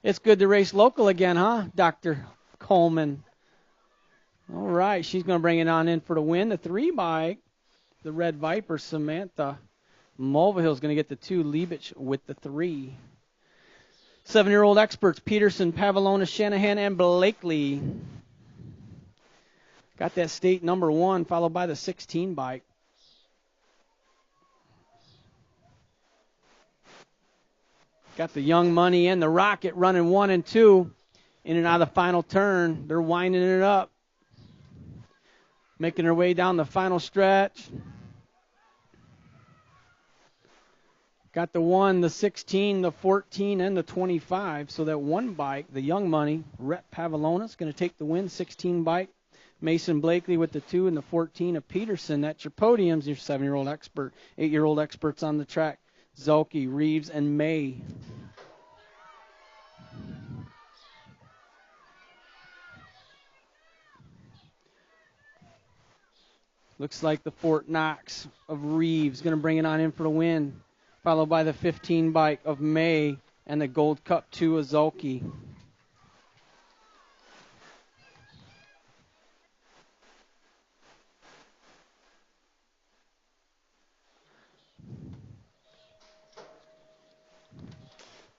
It's good to race local again, huh, Dr. Coleman? All right, she's going to bring it on in for the win. The 3 bike, the Red Viper, Samantha Mulvihill's going to get the 2, Liebich with the 3. 7-year-old experts, Peterson, Pavlona, Shanahan, and Blakely. Got that state number 1, followed by the 16 bike. Got the Young Money and the Rocket running 1 and 2. In and out of the final turn. They're winding it up. Making their way down the final stretch. Got the 1, the 16, the 14, and the 25. So that 1 bike, the Young Money, Rhett Pavlona, is going to take the win. 16 bike, Mason Blakely with the 2 and the 14 of Peterson. That's your podiums, your 7-year-old expert. 8-year-old experts on the track, Zolke, Reeves, and May. Looks like the Fort Knox of Reeves going to bring it on in for the win, followed by the 15 bike of May and the Gold Cup 2 of Zolke.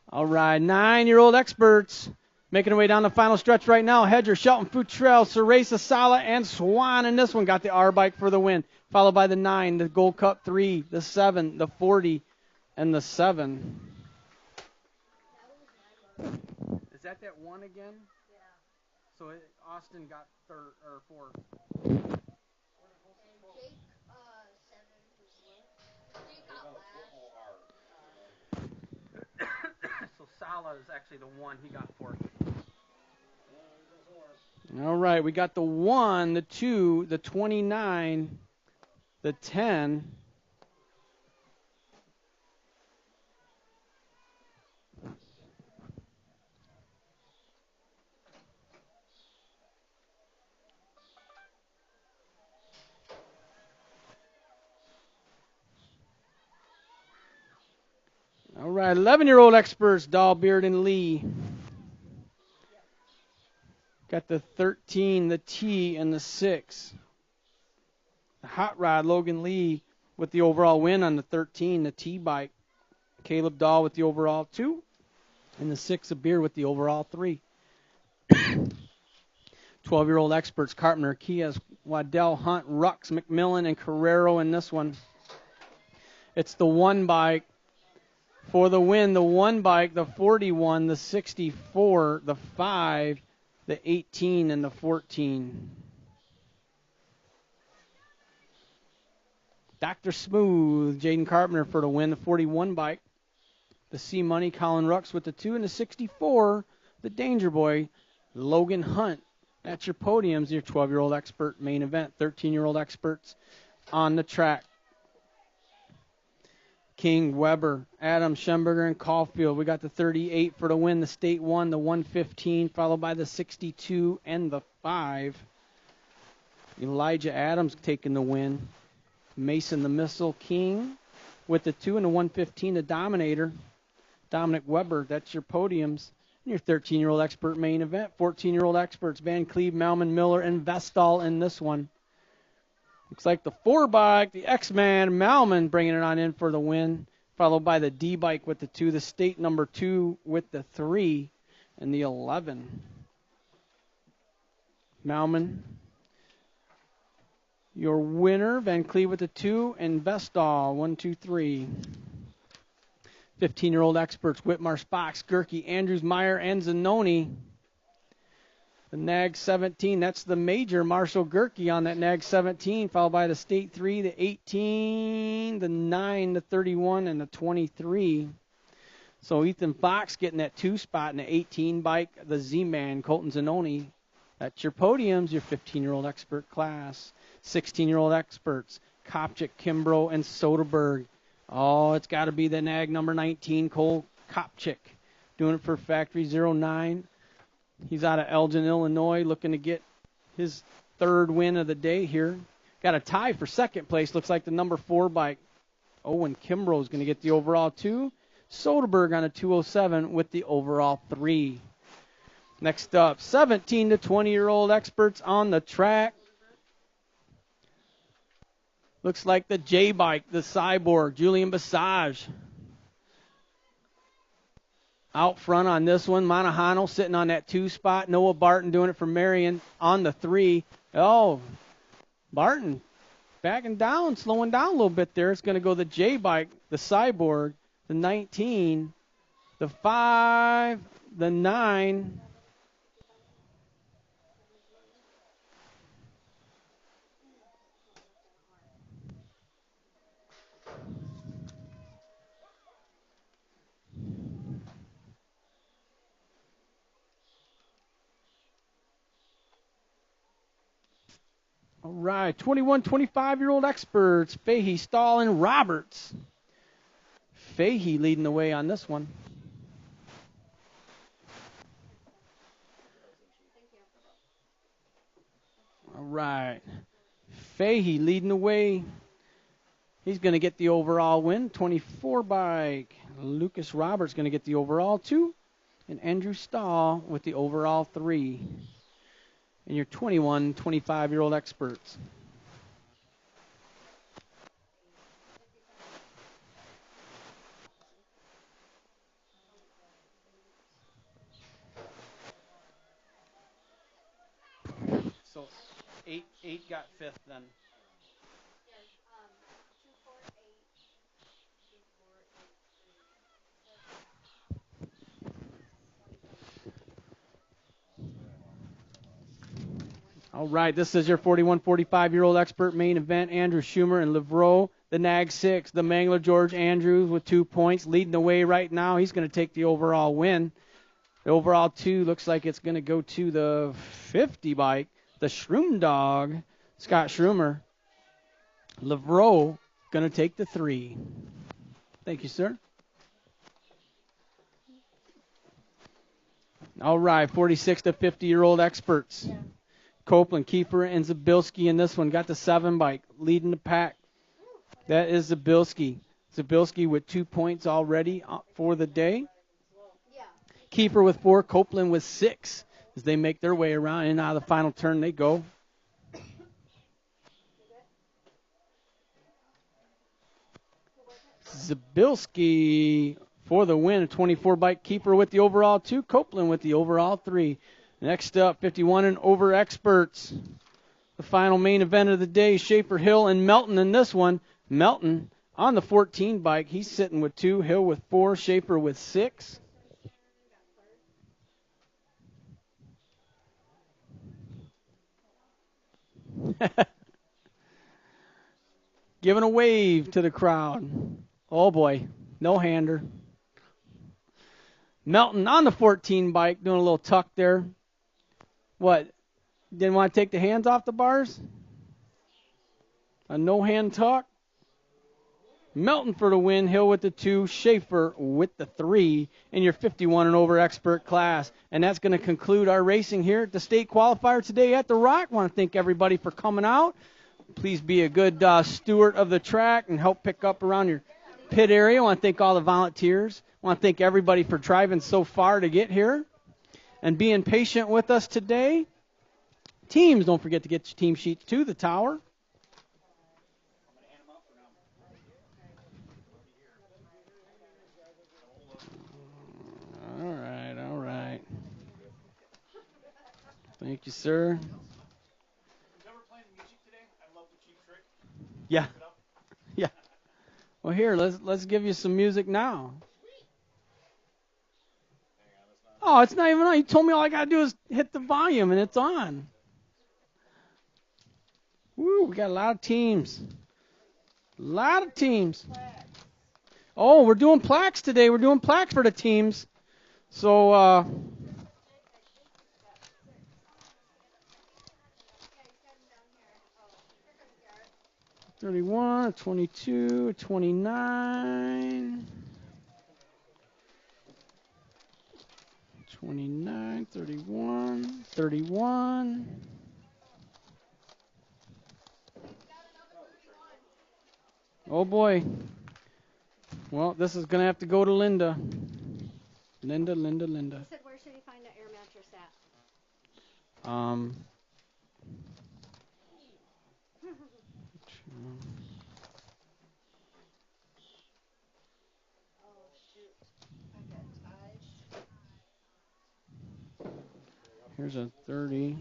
All right, 9-year-old experts making their way down the final stretch right now. Hedger, Shelton, Futrell, Ceresa, Sala, and Swan. And this one got the R bike for the win, followed by the 9, the Gold Cup 3, the 7, the 40, and the 7. Is that one again? Yeah. So Austin got third or fourth. And Jake, 7 was what? Jake got last. So Sala is actually the 1. He got fourth. All right, we got the 1, the 2, the 29, the 10. All right, 11-year-old experts, Dahlbeard and Lee. Got the 13, the T, and the 6. The Hot Rod, Logan Lee with the overall win on the 13, the T bike. Caleb Dahl with the overall 2. And the 6 of Beer with the overall 3. 12-year-old experts, Carpenter, Kias, Waddell, Hunt, Rux, McMillan, and Carrero in this one. It's the 1 bike. For the win, the 1 bike, the 41, the 64, the 5, the 18, and the 14. Dr. Smooth, Jaden Carpenter for the win, the 41 bike. The C Money, Colin Rux with the 2, and the 64, the Danger Boy, Logan Hunt. That's your podiums, your 12-year-old expert main event, 13-year-old experts on the track. King, Weber, Adams, Schemberger, and Caulfield. We got the 38 for the win, the state 1, the 115, followed by the 62 and the 5. Elijah Adams taking the win. Mason, the Missile, King with the 2 and the 115, the Dominator. Dominic Weber, that's your podiums. And your 13-year-old expert main event. 14-year-old experts, Van Cleve, Malman, Miller, and Vestal in this one. Looks like the 4 bike, the X-Man, Malman bringing it on in for the win, followed by the D bike with the 2, the state number 2 with the 3, and the 11. Malman, your winner, Van Cleve with the 2, and Vestal, 1, 2, 3. 15-year-old experts, Whitmar, Spox, Gerke, Andrews, Meyer, and Zanoni. The NAG 17, that's the major, Marshall Gerke on that NAG 17, followed by the State 3, the 18, the 9, the 31, and the 23. So Ethan Fox getting that 2 spot in the 18 bike, the Z-Man, Colton Zanoni. That's your podiums, your 15-year-old expert class. 16-year-old experts, Kopchik, Kimbrough, and Soderberg. Oh, it's got to be the NAG number 19, Cole Kopchik, doing it for Factory 09. He's out of Elgin, Illinois, looking to get his 3rd win of the day here. Got a tie for 2nd place. Looks like the number 4 bike. Owen Kimbrough is going to get the overall 2. Soderberg on a 207 with the overall 3. Next up, 17 to 20-year-old experts on the track. Looks like the J bike, the Cyborg, Julian Basage. Out front on this one, Monahano sitting on that 2 spot. Noah Barton doing it for Marion on the 3. Oh, Barton backing down, slowing down a little bit there. It's going to go the J bike, the Cyborg, the 19, the 5, the 9. All right, 21, 25-year-old experts, Fahey, Stahl, and Roberts. Fahey leading the way on this one. All right, Fahey leading the way. He's going to get the overall win. 24 bike. Lucas Roberts going to get the overall 2. And Andrew Stahl with the overall 3. And your 21, 25-year-old experts. So 8 got 5th then. Yes, 248, 2483. All right, this is your 41, 45-year-old expert main event. Andrew Schumer and Livreau, the Nag 6. The Mangler, George Andrews with 2 points, leading the way right now. He's going to take the overall win. The overall 2 looks like it's going to go to the 50 bike. The Shroom Dog, Scott Schrumer. Livreau going to take the 3. Thank you, sir. All right, 46 to 50-year-old experts. Yeah. Copeland, Kiefer, and Zabilski in this one. Got the 7 bike, leading the pack. That is Zabilski. Zabilski with 2 points already for the day. Yeah. Kiefer with 4, Copeland with 6. As they make their way around and out of the final turn they go. Zabilski for the win. A 24 bike. Keeper with the overall 2. Copeland with the overall 3. Next up, 51 and over experts. The final main event of the day, Schaefer, Hill, and Melton in this one. Melton on the 14 bike. He's sitting with 2. Hill with 4. Schaefer with 6. Giving a wave to the crowd. Oh, boy. No hander. Melton on the 14 bike, doing a little tuck there. What? Didn't want to take the hands off the bars? A no-hand tuck? Melton for the win. Hill with the 2. Schaefer with the 3 in your 51 and over expert class. And that's going to conclude our racing here at the state qualifier today at the Rock. I want to thank everybody for coming out. Please be a good steward of the track and help pick up around your pit area. I want to thank all the volunteers. I want to thank everybody for driving so far to get here and being patient with us today. Teams, don't forget to get your team sheets to the tower. All right, all right. Thank you, sir. Yeah. Yeah. Well, here, let's give you some music now. Oh, it's not even on. You told me all I got to do is hit the volume, and it's on. Woo, we got a lot of teams. A lot of teams. Oh, we're doing plaques today. We're doing plaques for the teams. So, 31, 22, 29. 29, 31, 31. Oh, boy. Well, this is going to have to go to Linda. Linda. He said, where should he find an air mattress at? Oh, shoot. I got ties. Here's a 30.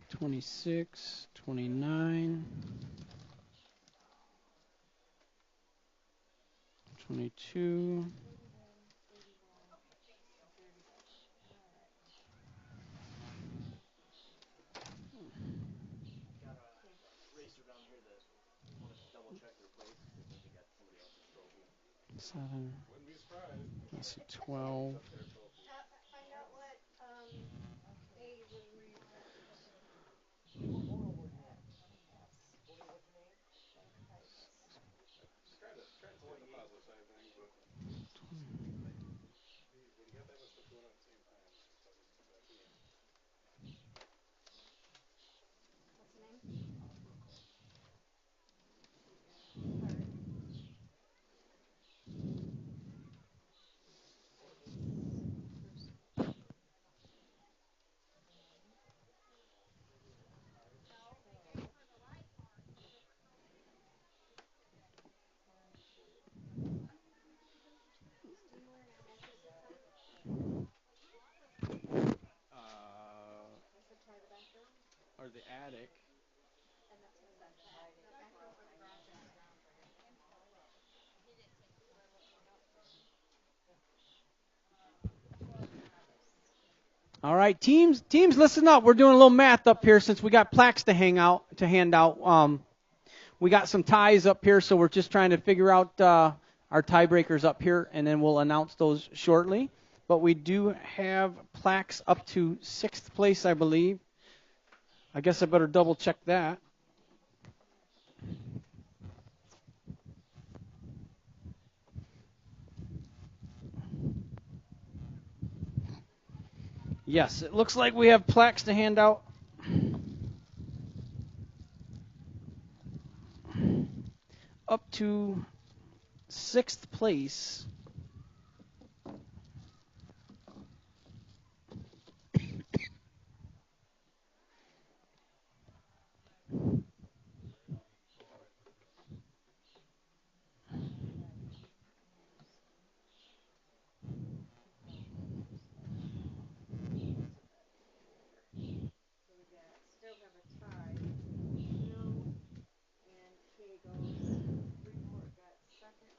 26, 29, 22. Seven. Let's see, 12. Find out what they would read. Try to say the positive side of things, but when you got that much stuff going on at the same time, it's tough to keep track. or the attic. And that's where that back over the garage attic. For novice. All right, teams, listen up. We're doing a little math up here since we got plaques to hand out. We got some ties up here, so we're just trying to figure out our tiebreakers up here, and then we'll announce those shortly. But we do have plaques up to 6th place, I believe. I guess I better double check that. Yes, it looks like we have plaques to hand out. Up to 6th place. So we still have a tie between Hill and Kegels. Freeport got second.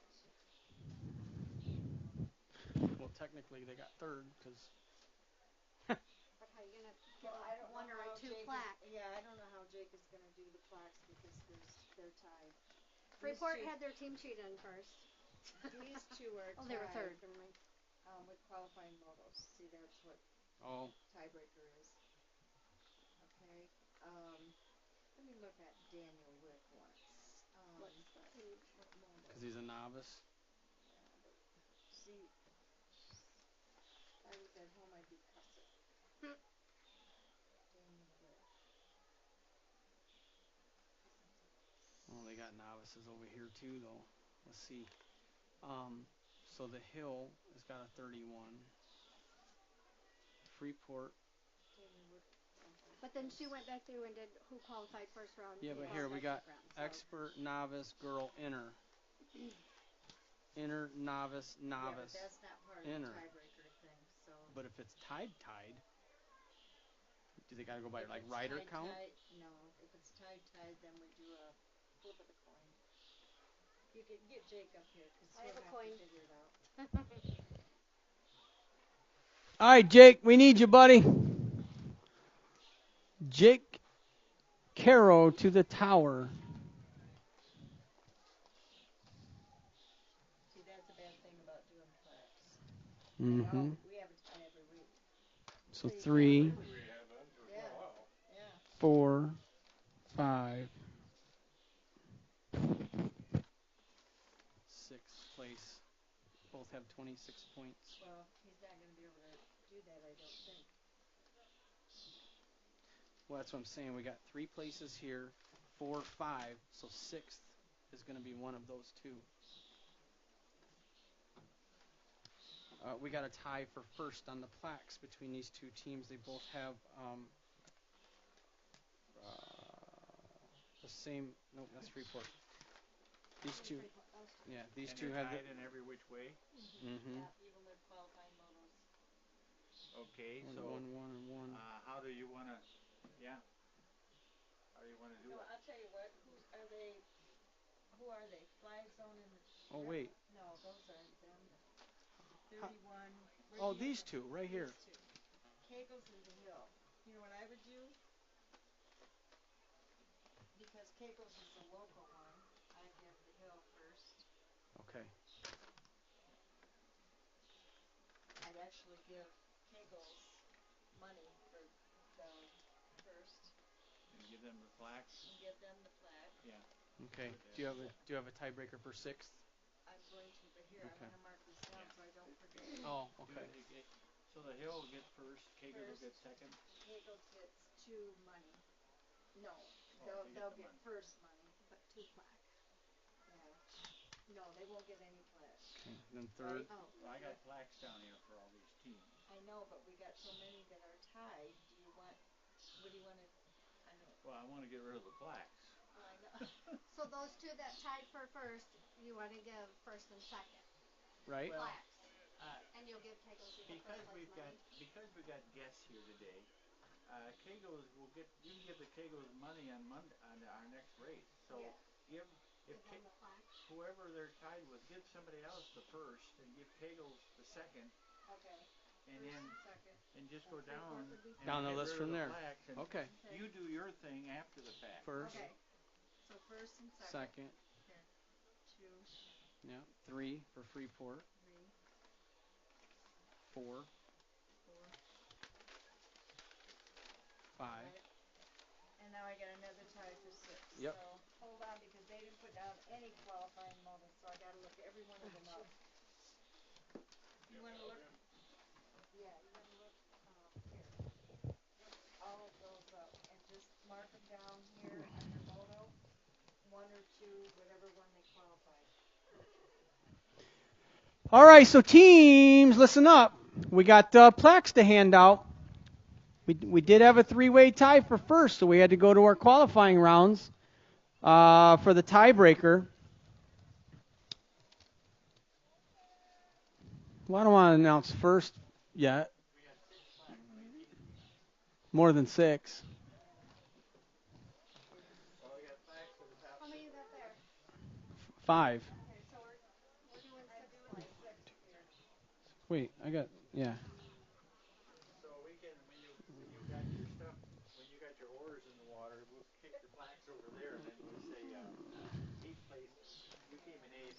Well, technically they got 3rd because. But how you gonna give I don't one know or a how two Jake plaque? I don't know how Jake is gonna do the plaques because they're tied. Freeport These two- had their team sheet in first. These two are Oh, they were tied, third. Never mind. with qualifying motos. See, that's what Oh. tiebreaker is. Okay. Let me look at Daniel Wick once. What's the age? What moto? Because he's a novice. Yeah, but see, if I was at home, I'd be cussing. Hmm. Daniel Wick. Oh, they got novices over here too, though. Let's see. So the Hill has got a 31. Freeport. Daniel Wick qualified But then she first. went back through and did who qualified first round. Yeah, who but here we got qualified second round, so. expert, novice, girl, inner. Inner, novice, Yeah, but novice. that's not part of inner. the tiebreaker thing, so. But if it's tied, do they got to go by If like it's rider tied, count? no, if it's tied, then we do a flip of the coin. You can get Jake up here because I he'll have a have coin. to figure it out. All right, Jake, we need you, buddy. Jake Caro to the tower. See, that's a bad thing about doing plaques. Mm-hmm. We have a tie every week. So you 3, can't. We have been for Yeah. quite a while. Yeah. 4, 5. 6th place. Both have 26 points. Well, he's not going to be able to do that, I don't think. Well, that's what I'm saying. We got 3 places here, 4, 5. So 6th is going to be one of those two. We got a tie for first on the plaques between these two teams. They both have the same. No, that's Freeport. These two. Yeah, these And two they're have. tied in every which way. Mm-hmm. Yeah, even with qualifying motos. Okay, One, so and one. how do you want to? Yeah. How do you want to do No, it? I'll tell you what. Who are they? Flag zone in the. Oh wait. No, those aren't them. 31. Oh, these two right here. These two. Kegels and the Hill. You know what I would do? Because Kegels is the local one, I'd give the Hill first. Okay. I'd actually give Kegels money for the first And give them the plaques. and give them the plaque. Yeah. Okay. Do you have a tiebreaker for 6th? I'm going to, but here Okay. I'm going to mark this down so I don't forget. Oh, okay. So the Hill will get first. Kegels will get second. Kegels gets 2 money. No, Oh, they'll the get money. first money. But 2 plaque. Yeah. No, they won't get any plaque. Okay. Then 3rd. Oh. Well, I got plaques down here for all these teams. I know, but we got so many that are tied. What do you want to, I know. Well, I want to get rid of the plaques. Oh, I know. So those two that tied for first, you want to give first and second Right. Well, plaques, and you'll give Kegels the first place money. because we got guests here today, Kegels will get. You can give the Kegels money on Monday on our next race. So Yeah. give if Give them the plaque. whoever they're tied with, give somebody else the first and give Kegels the second, Okay. and First then and second. and just And go three-fourth down would be and Down the get list rid of from the there. plaques. And Okay. Okay. you do your thing after the fact. First. Okay. So first and second. Second. Here. 2, Yeah. 3 for Freeport. 3, 4, 4, 5. And now I got another tie for 6. Yep. So hold on because they didn't put down any qualifying motives, so I got to look every one of them up. You want to look? Yeah, you got to look here. All of those up and just mark them down here under moto. 1 or 2, whatever one they qualified. All right, so teams, listen up. We got plaques to hand out. We did have a three-way tie for first, so we had to go to our qualifying rounds for the tiebreaker. Well, I don't want to announce first yet. More than 6. How many you got there? 5. Okay, so we're doing 6 here. Wait, I got, yeah. So we can when you got your stuff when you got your orders in the water, we'll kick your plaques over there, and then we'll say 8th place. You came in 8th.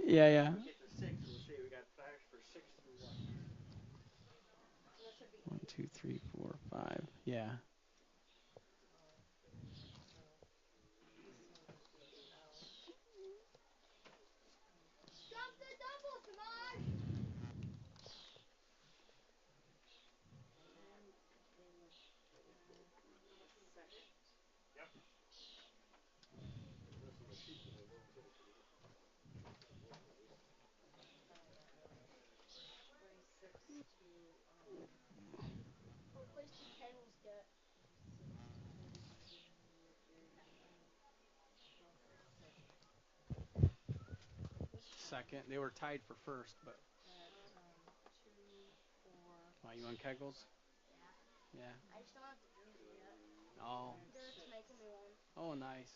Yeah. We get to 6. We'll say we got plaques for 6 through 1. So this would be 1, 8. 2, 3, 4, 5. Yeah. Jump the double, Samaj! Second. Yep. They're missing the sheet that I wrote too. Oh, yeah. 26 to, What place did Kegels get? 26, Second. They were tied for first, but. at 2, 4. Why, you on Kegels? Yeah. Yeah. I just don't have the jersey yet. Oh. Dirt's making me one. Oh, nice.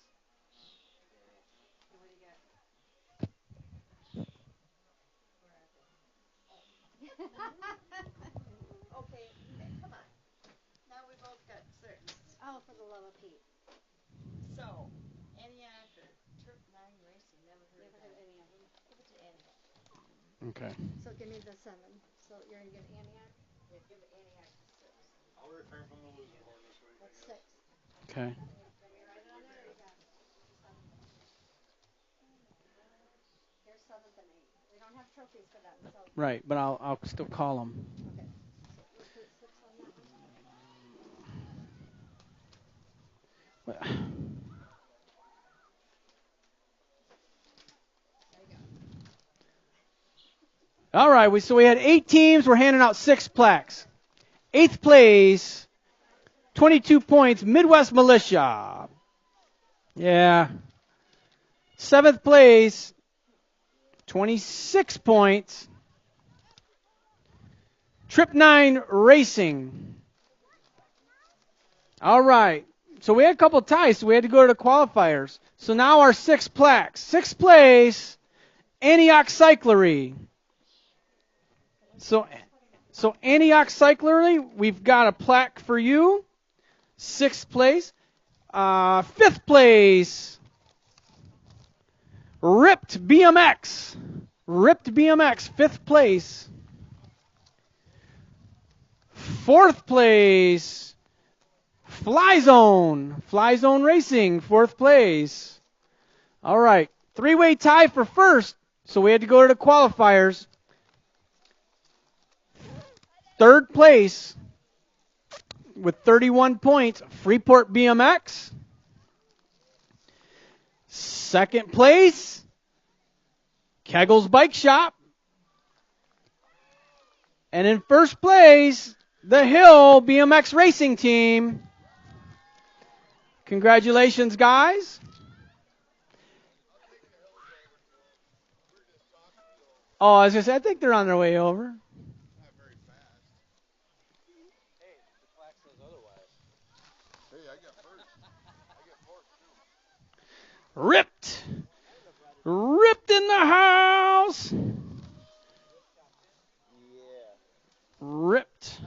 Okay, what do you got? Where are they? Okay, come on. Now we both got 6. Oh, for the love of Pete. So, Antioch or Trip 9 Racing, never heard Never of heard that. of any of them. Give it to Antioch. Okay. So give me the 7. So you're going to give Antioch? Yeah, give Antioch the 6. I'll refrain from the losing horn this week, I That's guess. 6. Okay. Let me write it on there. You got it. 7. Here's 7th and 8th. We don't have trophies for them, so. Right, but I'll still call them. Okay. So we'll put 6 on that one. There you go. All right, so we had 8 teams. We're handing out 6 plaques. 8th place, 22 points, Midwest Militia. Yeah. 7th place, 26 points, Trip 9 Racing. All right. So we had a couple ties, so we had to go to the qualifiers. So now our 6 plaques. 6th place, Antioch Cyclery. So Antioch Cyclery, we've got a plaque for you. 6th place. 5th place, Ripped BMX. Ripped BMX, 5th place. 4th place, Fly Zone. Fly Zone Racing, 4th place. All right. 3-way tie for first, so we had to go to the qualifiers. 3rd place, with 31 points, Freeport BMX. 2nd place, Kegel's Bike Shop. And in 1st place, the Hill BMX Racing Team. Congratulations, guys. Oh, I was going to say, I think they're on their way over. Not very fast. Hey, the plaque says otherwise. Ripped. Ripped in the house. Ripped.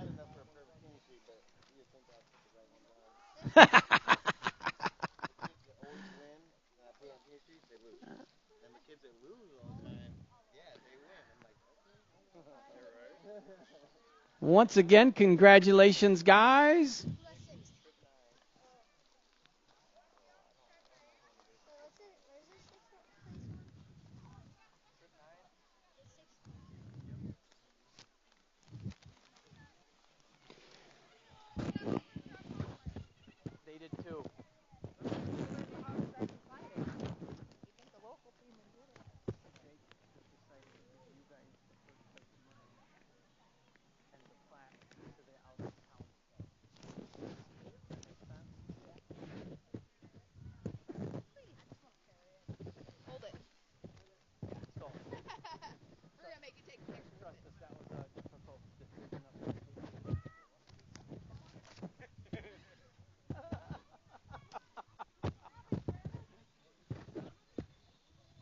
Once again, congratulations, guys. They did too.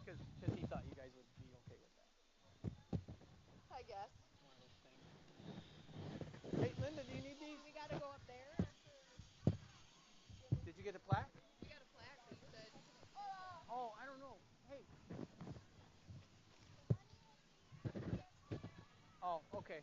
Because he thought you guys would be okay with that. I guess. Hey, Linda, do you need these? We gotta go up there. Did you get a plaque? We got a plaque that said. Oh, I don't know. Hey. Oh, okay.